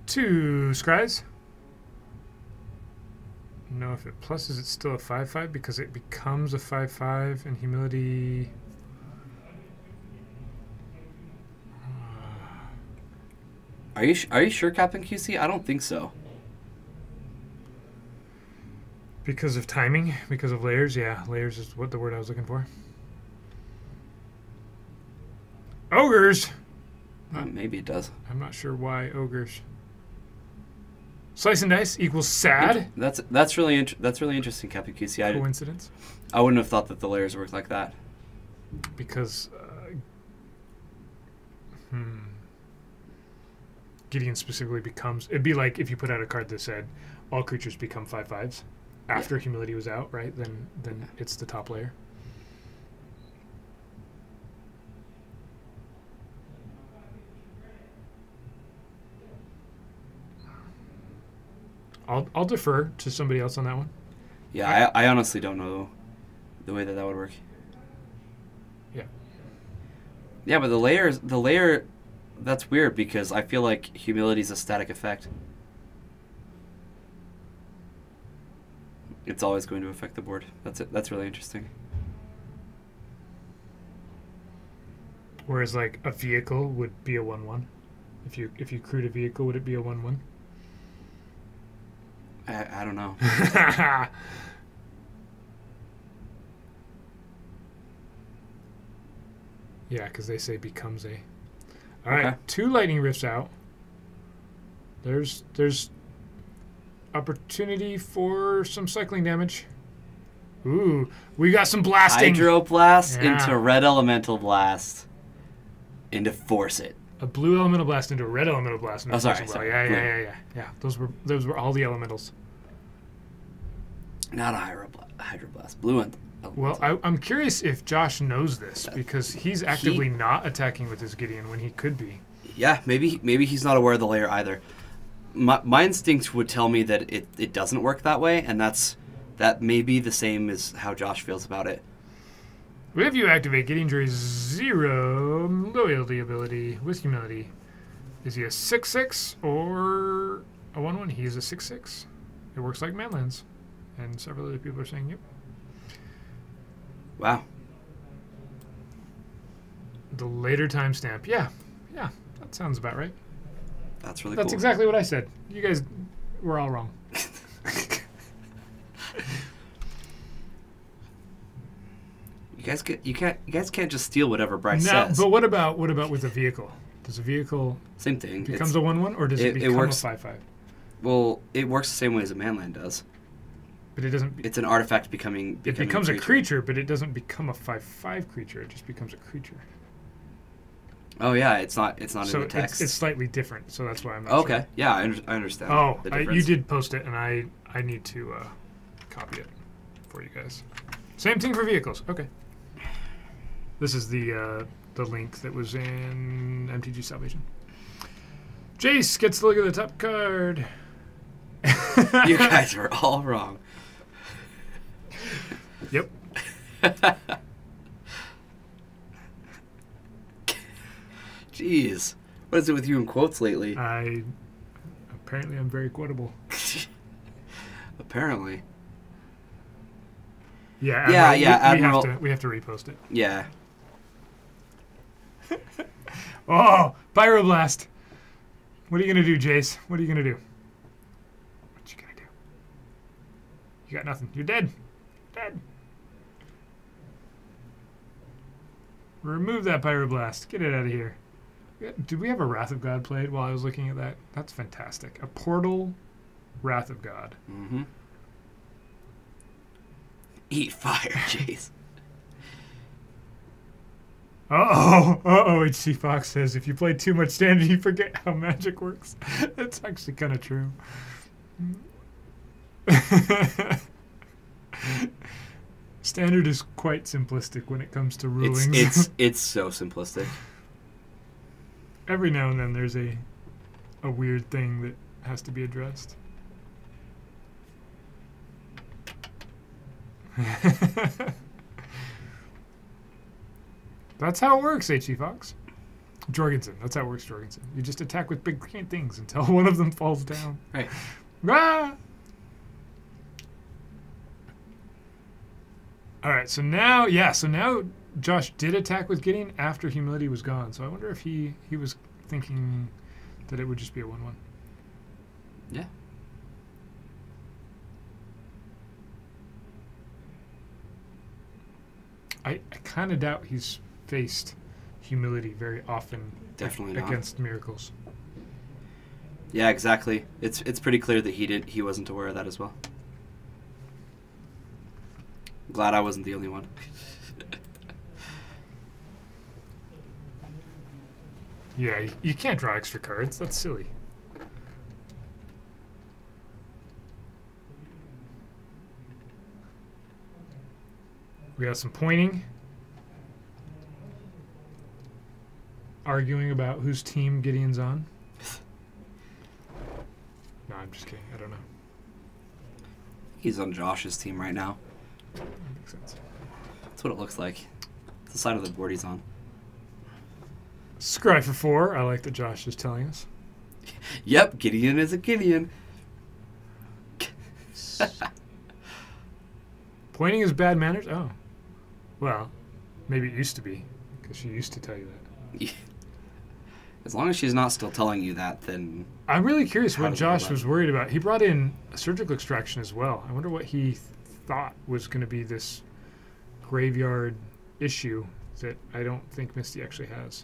2 Scries. No, if it pluses, it's still a 5/5 because it becomes a 5/5 and humility. Are you sure, Captain QC? I don't think so. Because of timing, because of layers, yeah, layers is what the word I was looking for. Ogres. Maybe it does. I'm not sure why ogres. Slice and Dice equals sad. That's really interesting, Captain QC. Coincidence? I wouldn't have thought that the layers worked like that. Because Gideon specifically becomes. It'd be like if you put out a card that said all creatures become 5/5s after humility was out, right? Then it's the top layer. I'll defer to somebody else on that one. Yeah, I honestly don't know the way that would work. Yeah. Yeah, but the layer, that's weird because I feel like humility is a static effect. It's always going to affect the board. That's really interesting. Whereas like a vehicle would be a 1/1. If you crewed a vehicle, would it be a 1/1? I don't know. Yeah, because they say becomes a. All right, 2 lightning rifts out. There's opportunity for some cycling damage. Ooh, we got some blasting. Hydroblast into Red Elemental Blast into Force It. A blue elemental blast into a red elemental blast. Oh, sorry. Yeah. Those were all the elementals. Not a hydroblast. Blue and. Well, I'm curious if Josh knows this because he's actively not attacking with his Gideon when he could be. Yeah, maybe he's not aware of the layer either. My instinct would tell me that it doesn't work that way, and that may be the same as how Josh feels about it. If you activate Gideon Jury's 0 loyalty ability with humility, is he a 6/6 or a 1/1? He is a 6/6. It works like Manlands. And several other people are saying, yep. Wow. The later timestamp. Yeah, that sounds about right. That's really cool. That's exactly what I said. You guys were all wrong. You guys can't just steal whatever Bryce says. But what about with a vehicle? Does a vehicle same thing becomes a 1/1 or does it become a 5/5? Well, it works the same way as a manland does. But it doesn't. It's an artifact becoming it becomes a creature, but it doesn't become a 5/5 creature. It just becomes a creature. Oh yeah, it's not in So the text. it's slightly different. So that's why I'm not Okay, sure. yeah, I understand. Oh, the you difference. did post it, and I need to copy it for you guys. Same thing for vehicles. Okay. This is the link that was in MTG Salvation. Jace gets to look at the top card. You guys were all wrong. Yep. Jeez, what is it with you in quotes lately? Apparently I'm very quotable. Apparently. Yeah. Yeah, Admiral. We have to repost it. Yeah. Oh, Pyroblast. What are you gonna do, Jace? What are you gonna do? What you gonna do? You got nothing. You're dead. Dead. Remove that Pyroblast. Get it out of here. Did we have a Wrath of God played while I was looking at that? That's fantastic. A Portal Wrath of God. Mm-hmm. Eat fire, jeez. Uh-oh, HC Fox says, if you play too much Standard, you forget how magic works. That's actually kind of true. Standard is quite simplistic when it comes to rulings. It's so simplistic. Every now and then there's a weird thing that has to be addressed. That's how it works, H.E. Fox. Jorgensen. That's how it works, Jorgensen. You just attack with big things until one of them falls down. Right. Ah! All right, so now Josh did attack with Gideon after Humility was gone. So I wonder if he was thinking that it would just be a 1-1. Yeah. I kind of doubt he's faced Humility very often. Definitely not. Against Miracles. Yeah, exactly. It's pretty clear that he wasn't aware of that as well. Glad I wasn't the only one. Yeah, you can't draw extra cards. That's silly. We got some pointing. Arguing about whose team Gideon's on. No, I'm just kidding. I don't know. He's on Josh's team right now. That makes sense. That's what it looks like. It's the side of the board he's on. Scry for 4. I like that Josh is telling us. Yep, Gideon is a Gideon. Pointing is bad manners? Oh. Well, maybe it used to be, because she used to tell you that. As long as she's not still telling you that, then... I'm really curious How what does it go Josh about was worried about. He brought in surgical extraction as well. I wonder what he thought was going to be this graveyard issue that I don't think Misty actually has.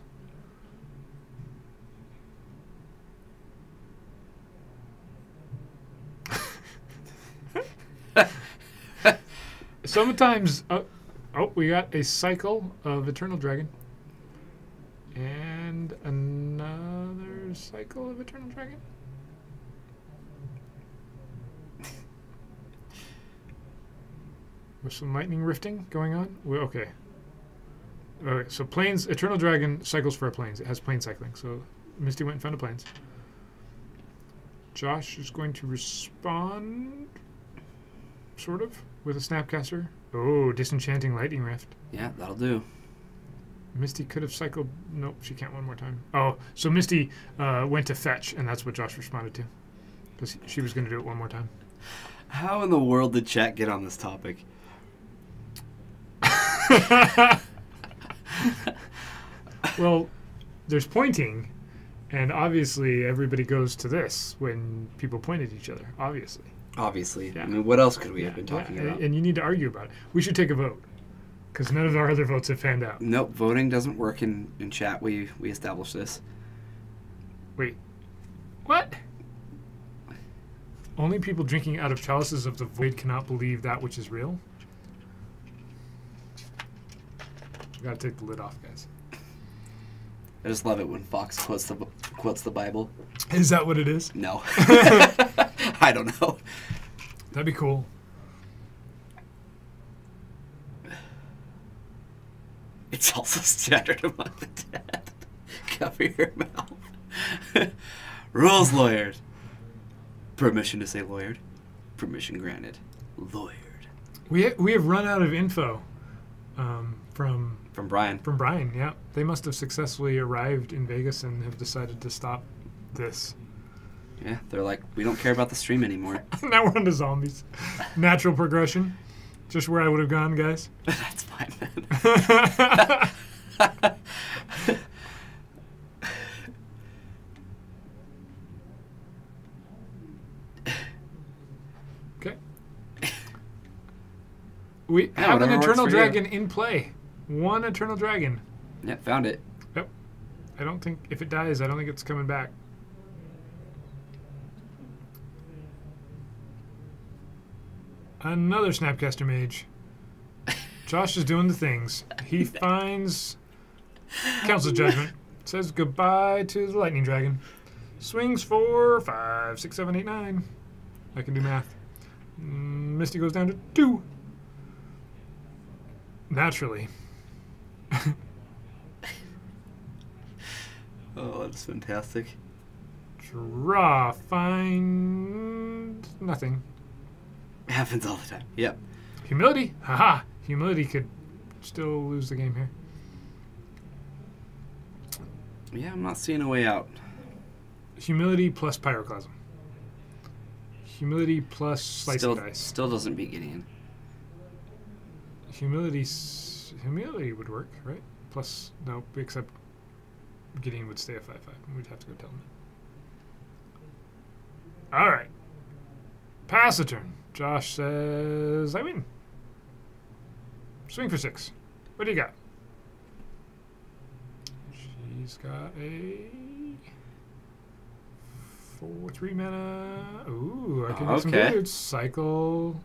Sometimes, we got a cycle of Eternal Dragon. And another cycle of Eternal Dragon. With some lightning rifting going on. Okay. Okay, so planes, Eternal Dragon cycles for a planes. It has plane cycling. So Misty went and found a planes. Josh is going to respond, sort of, with a Snapcaster. Oh, Disenchanting Lightning Rift. Yeah, that'll do. Misty could have cycled. Nope, she can't one more time. Oh, so Misty went to fetch, and that's what Josh responded to. Because she was going to do it one more time. How in the world did chat get on this topic? Well, there's pointing, and obviously everybody goes to this when people point at each other. Obviously. Obviously. Yeah. I mean, what else could we have been talking about? And you need to argue about it. We should take a vote. Because none of our other votes have panned out. Nope, voting doesn't work in chat. We established this. Wait. What? Only people drinking out of chalices of the void cannot believe that which is real? Gotta take the lid off, guys. I just love it when Fox quotes the Bible. Is that what it is? No. I don't know. That'd be cool. It's also standard among the dead. Cover your mouth. Rules lawyered. Permission to say lawyered. Permission granted. Lawyered. We have run out of info from Brian. From Brian, yeah. They must have successfully arrived in Vegas and have decided to stop this. Yeah, they're like, we don't care about the stream anymore. Now we're on to zombies. Natural progression. Just where I would have gone, guys. That's fine, man. Okay. We have an Eternal Dragon in play. One Eternal Dragon. Yeah, found it. Yep. I don't think, if it dies, I don't think it's coming back. Another Snapcaster Mage. Josh is doing the things. He finds Council Judgment. Says goodbye to the Lightning Dragon. Swings for 5, 6, 7, 8, 9. I can do math. Misty goes down to 2. Naturally. Oh, that's fantastic. Draw. Find nothing. Happens all the time. Yep. Humility? Haha. Humility could still lose the game here. Yeah, I'm not seeing a way out. Humility plus Pyroclasm. Humility plus Slicing Dice. Still doesn't beat Gideon. Humility would work, right? Plus, no, except Gideon would stay at 5-5. We'd have to go tell him. All right. Pass the turn. Josh says, I win. Swing for 6. What do you got? She's got a 3 mana. Ooh, I can get some dudes. Cycle.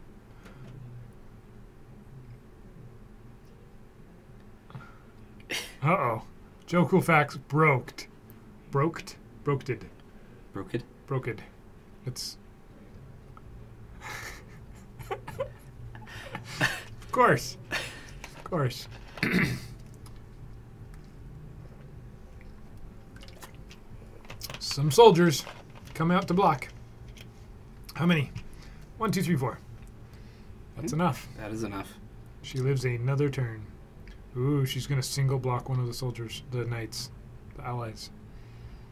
Uh-oh. Joe Coolfax broked. Broked? Brokeded. Broked? Broked. It's... Of course. Of course. Some soldiers come out to block. How many? 1, 2, 3, 4. That's enough. That is enough. She lives another turn. Ooh, she's going to single block one of the soldiers, the knights, the allies.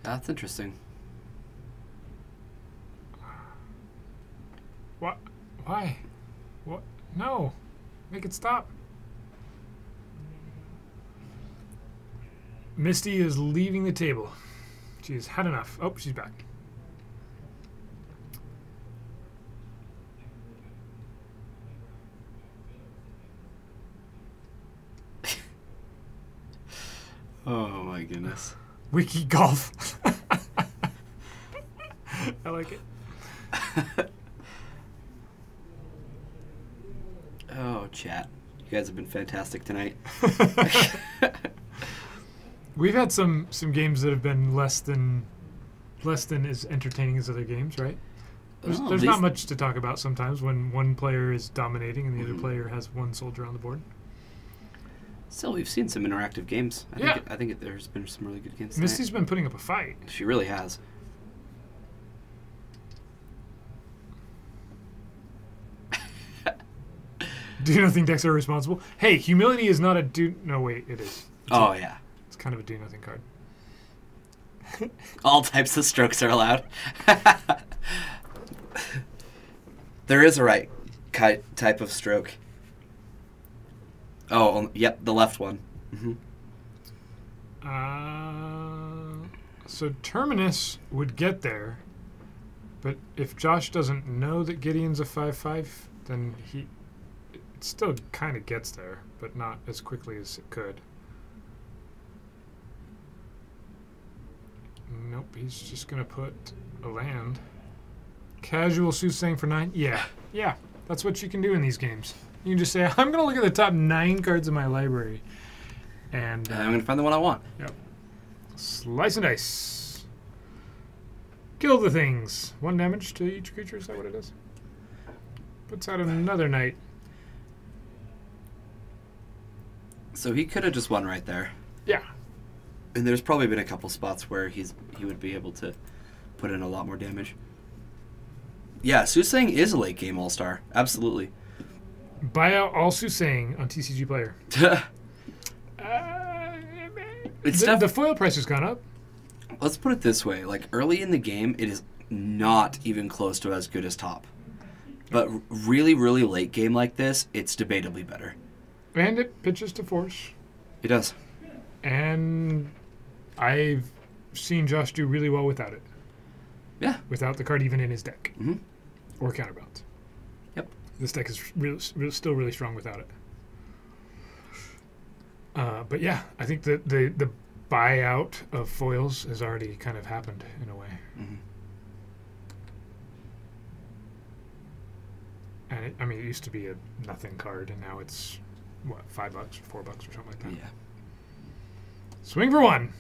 That's interesting. What? Why? What? No. Make it stop. Misty is leaving the table. She has had enough. Oh, she's back. Oh my goodness. Wiki golf. I like it. Oh, chat. You guys have been fantastic tonight. We've had some games that have been less than as entertaining as other games, right? There's not much to talk about sometimes when one player is dominating and the other player has one soldier on the board. Still, we've seen some interactive games. I think there's been some really good games tonight. Misty's been putting up a fight. She really has. Do nothing decks are responsible. Hey, humility is not a do. No, wait, it is. Yeah. It's kind of a do nothing card. All types of strokes are allowed. There is a right type of stroke. Oh, yep, the left one. Mm-hmm. So Terminus would get there, but if Josh doesn't know that Gideon's a 5/5, then it still kind of gets there, but not as quickly as it could. Nope, he's just going to put a land. Casual Soothsaying for 9? Yeah, that's what you can do in these games. You can just say, I'm going to look at the top 9 cards in my library. And I'm going to find the one I want. Yep. Slice and dice. Kill the things. 1 damage to each creature. Is that what it is? Puts out another knight. So he could have just won right there. Yeah. And there's probably been a couple spots where he would be able to put in a lot more damage. Yeah, Susang is a late game all-star. Absolutely. Buy out all Susang on TCG Player. The foil price has gone up. Let's put it this way. Like, early in the game, it is not even close to as good as top. But really, really late game like this, it's debatably better. And it pitches to force. It does. And I've seen Josh do really well without it. Yeah. Without the card even in his deck. Mm-hmm. Or counterbalance. Yep. This deck is still really strong without it. But yeah, I think that the buyout of foils has already kind of happened in a way. Mm-hmm. And it used to be a nothing card, and now it's, what, $5 or $4 or something like that. Yeah. Swing for 1.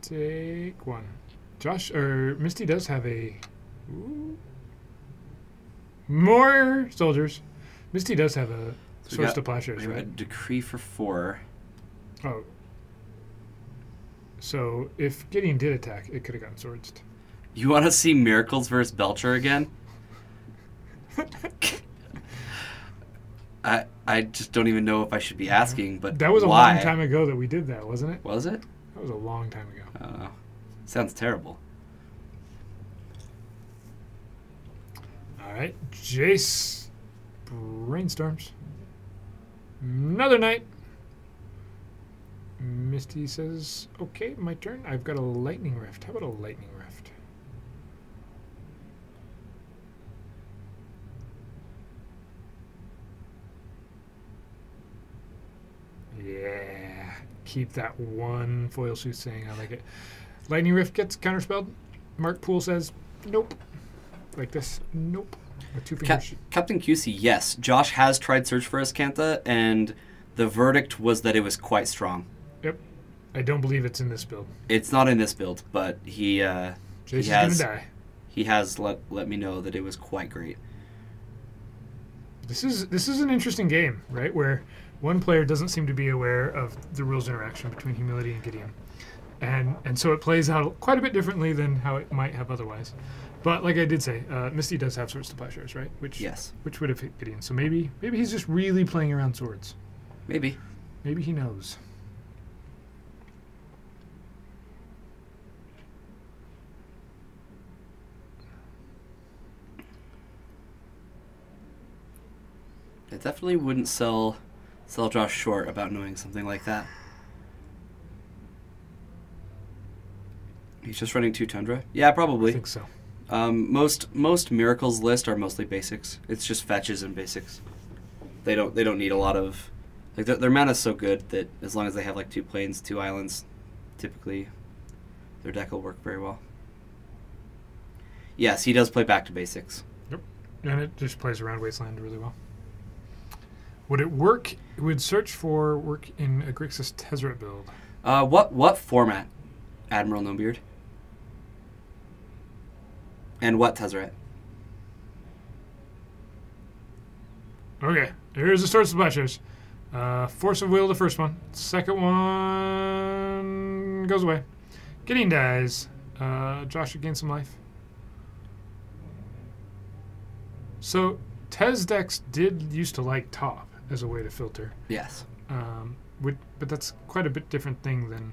Take 1. Misty does have a... Ooh, more soldiers. Misty does have a Source to Plowshares, We have a right? decree for 4. Oh. So if Gideon did attack, it could have gotten swords. You want to see Miracles versus Belcher again? I just don't even know if I should be asking, but that was why? a long time ago that we did that, wasn't it? Was it? That was a long time ago. I don't know. Sounds terrible. All right, Jace brainstorms. Another night. Misty says, "Okay, my turn. I've got a lightning rift. How about a lightning rift?" Yeah, keep that one foil soothsaying. I like it. Lightning rift gets counterspelled. Mark Poole says, "Nope." Like this, nope. With 2 fingers. Captain QC, yes. Josh has tried Search for Ascantha, and the verdict was that it was quite strong. Yep. I don't believe it's in this build. It's not in this build, but Jace is gonna die. He has let me know that it was quite great. This is an interesting game, right? Where one player doesn't seem to be aware of the rules interaction between Humility and Gideon. And so it plays out quite a bit differently than how it might have otherwise. But like I did say, Misty does have Swords to Plowshares, right? Which would have hit Gideon. So maybe he's just really playing around swords. Maybe. Maybe he knows. I definitely wouldn't sell Josh short about knowing something like that. He's just running 2 Tundra? Yeah, probably. I think so. Most Miracles list are mostly basics. It's just fetches and basics. They don't need a lot of, like, their mana's so good that as long as they have like 2 planes, 2 islands, typically their deck will work very well. Yes, he does play back to basics. Yep. And it just plays around Wasteland really well. Would it work? It would search for work in a Grixis Tezzeret build. What format, Admiral Nobeard? And what Tezzeret? Okay, here's the Swords to Plowshares. Force of Will, the first one. Second one goes away. Gideon dies. Josh should gain some life. So, Tez decks did used to like top as a way to filter. Yes. But that's quite a bit different thing than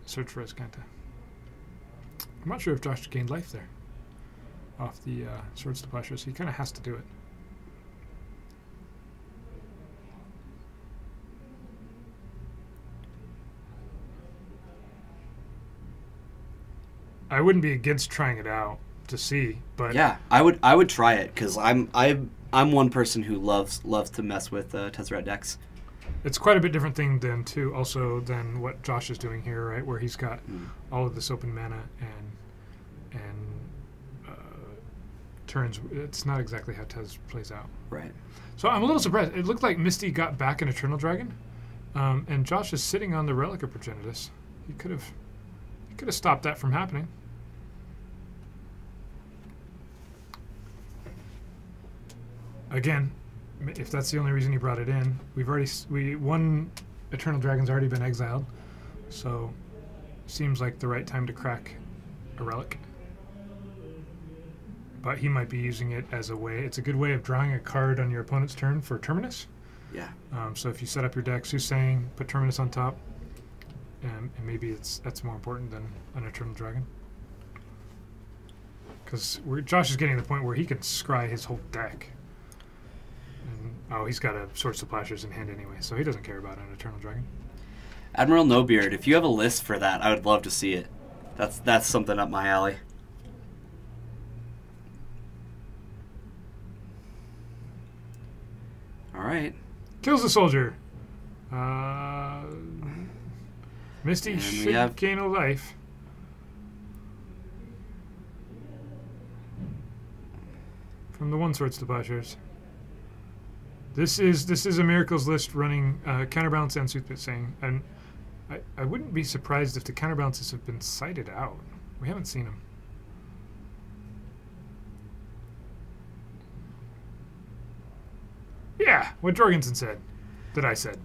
Search for Ascanta. I'm not sure if Josh gained life there off the Swords to Plowshares. He kind of has to do it. I wouldn't be against trying it out to see, but Yeah, I would try it because I'm one person who loves to mess with Tezzeret decks. it's quite a bit different thing than what Josh is doing here, right? Where he's got all of this open mana and turns. It's not exactly how Tez plays out. Right. So I'm a little surprised. It looked like Misty got back an Eternal Dragon, And Josh is sitting on the Relic of Progenitus. He could have stopped that from happening. Again, if that's the only reason he brought it in, one Eternal Dragon's already been exiled, so seems like the right time to crack a relic. But he might be using it as a way. It's a good way of drawing a card on your opponent's turn for Terminus. Yeah. So if you set up your deck, Soothsaying, put Terminus on top, and maybe that's more important than an Eternal Dragon. Because Josh is getting to the point where he can scry his whole deck. And, he's got a Sword Splashers in hand anyway, so he doesn't care about an Eternal Dragon. Admiral Nobeard, if you have a list for that, I would love to see it. That's something up my alley. All right. Kills the soldier. Misty And should gain a life. From the one Sword Splashers. This is a Miracles list running Counterbalance and Soothsaying, and I wouldn't be surprised if the counterbalances have been cited out. We haven't seen them. Yeah, what Jorgensen said. That I said.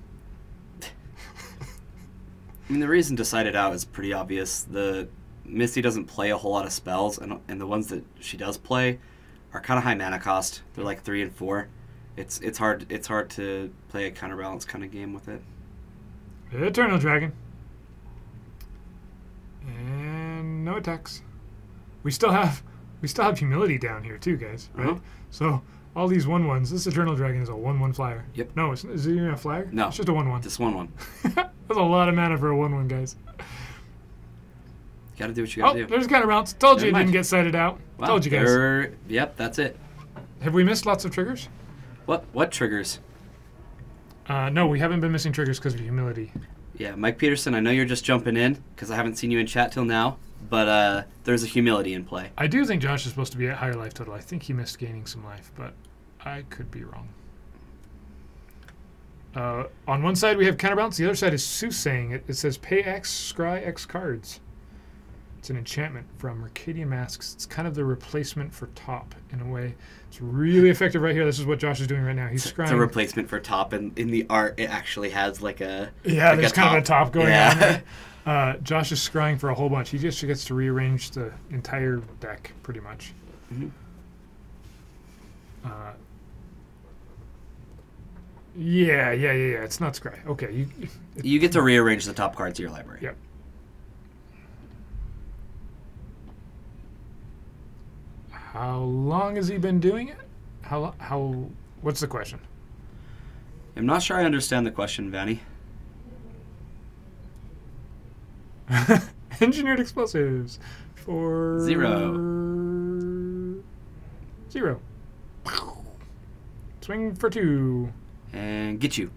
I mean, the reason to cite it out is pretty obvious. The Misty doesn't play a whole lot of spells, and the ones that she does play are kind of high mana cost. They're like 3 and 4. It's hard to play a counterbalance kind of game with it. Eternal Dragon. And no attacks. We still have humility down here too, guys, right? Uh-huh. So all these 1/1s, this Eternal Dragon is a 1/1 flyer. Yep. No, is it even a flyer? No. It's just a 1/1. Just 1/1. That's a lot of mana for a 1/1, guys. You gotta do what you gotta do. There's counterbalance. Told you Never it mind. didn't get cited out. Wow, Told you guys. Yep, that's it. Have we missed lots of triggers? What triggers? No, we haven't been missing triggers because of humility. Yeah, Mike Peterson, I know you're just jumping in because I haven't seen you in chat till now, but there's a humility in play. I do think Josh is supposed to be at higher life total. I think he missed gaining some life, but I could be wrong. On one side we have counterbalance. The other side is Soothsaying. It says pay X, scry X cards. It's an enchantment from Mercadian Masks. It's kind of the replacement for top in a way. It's really effective right here. This is what Josh is doing right now. He's scrying. It's a replacement for top, and in the art it actually has like a there's kind of a top going yeah. on. Josh is scrying for a whole bunch. He just gets to rearrange the entire deck pretty much. Mm-hmm. Yeah. It's not scry. Okay, You get to rearrange the top cards of your library. Yep. How long has he been doing it? How? What's the question? I'm not sure I understand the question, Vanny. Engineered explosives for 0. 0. Swing for 2. And get you.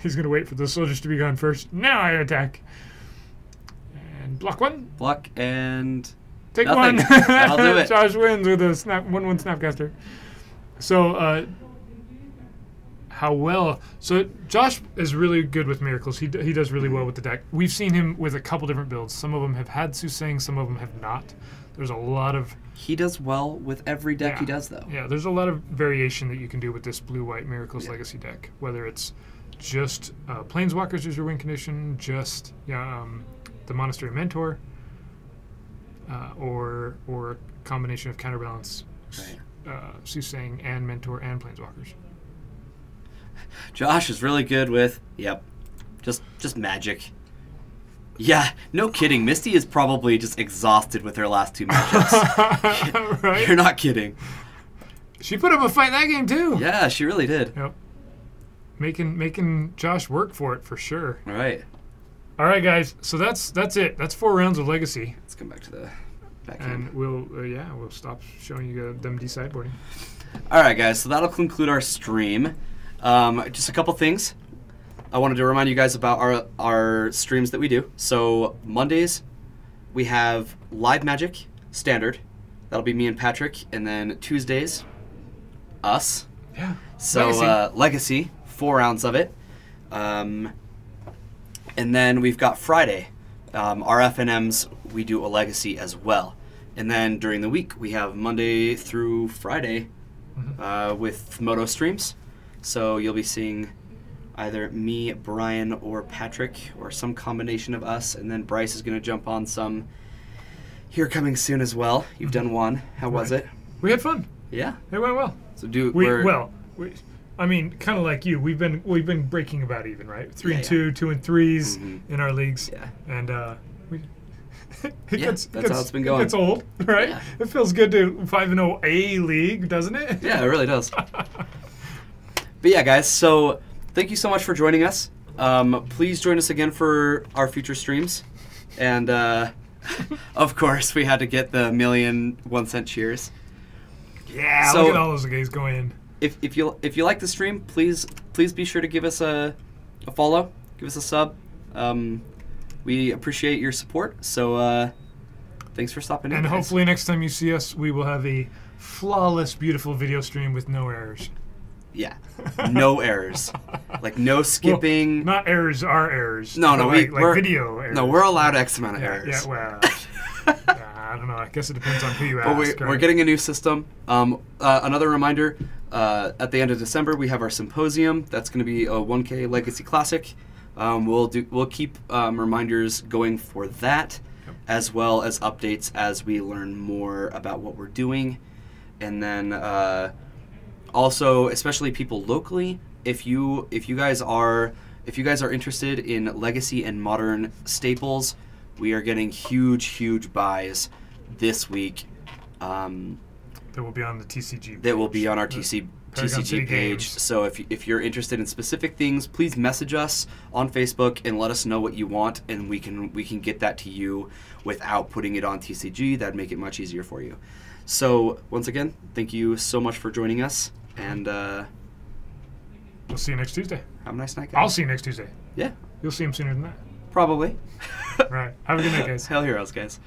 He's gonna wait for the soldiers to be gone first. Now I attack. And block 1. Block and Take nothing. 1. That'll do it. Josh wins with a 1/1 Snapcaster. So, how well? So Josh is really good with miracles. He does really well with the deck. We've seen him with a couple different builds. Some of them have had Soothsaying, some of them have not. There's a lot of... He does well with every deck he does, though. Yeah, there's a lot of variation that you can do with this blue-white Miracles Legacy deck. Whether it's just Planeswalkers as your win condition, just the Monastery Mentor, or a combination of Counterbalance, Soothsaying, and Mentor, and Planeswalkers. Josh is really good with, just magic. Yeah, no kidding. Misty is probably just exhausted with her last 2 matchups. Right? You're not kidding. She put up a fight that game too. Yeah, she really did. Yep. Making Josh work for it for sure. All right. All right, guys. So that's it. That's 4 rounds of Legacy. Let's come back to the back And end. we'll stop showing you them sideboarding. All right, guys. So that'll conclude our stream. Just a couple things. I wanted to remind you guys about our streams that we do. So Mondays, we have Live Magic Standard. That'll be me and Patrick. And then Tuesdays, us. Yeah. So Legacy, 4 rounds of it. And then we've got Friday. Our FNMs, we do a legacy as well. And then during the week, we have Monday through Friday with Moto streams. So you'll be seeing either me, Brian, or Patrick, or some combination of us. And then Bryce is going to jump on some here coming soon as well. You've done one. How was it? We had fun. Yeah. It went well. So I mean, kind of like you. We've been breaking about even, right? 3 and 2, 2 and 3s in our leagues. Yeah. And that's how it's been going. It gets old, right? Yeah. It feels good to 5-0 A league, doesn't it? Yeah, it really does. But yeah, guys. So thank you so much for joining us. Please join us again for our future streams, and of course we had to get the 1,000,000 1-cent cheers. Yeah, So- look at all those guys going in. If you like the stream, please be sure to give us a follow, give us a sub. We appreciate your support. So thanks for stopping in. And guys. hopefully next time you see us, we will have a flawless, beautiful video stream with no errors. Yeah, no errors, like no skipping. Well, not errors, our errors. No, but we're like video errors. No, we're allowed X amount of errors. Yeah, well, I don't know. I guess it depends on who you But ask. we're getting a new system. Another reminder, at the end of December, we have our symposium. That's going to be a 1K Legacy Classic. We'll keep reminders going for that, as well as updates as we learn more about what we're doing. And then also, especially people locally, if you guys are interested in legacy and modern staples, we are getting huge buys this week. That will be on the TCG page. That will be on our Paragon TCG City page. Games. So if you're interested in specific things, please message us on Facebook and let us know what you want, and we can get that to you without putting it on TCG. That'd make it much easier for you. So once again, thank you so much for joining us, and We'll see you next Tuesday. have a nice night, guys. I'll see you next Tuesday. Yeah, You'll see him sooner than that. probably. All right. Have a good night, guys. Hell heroes, guys.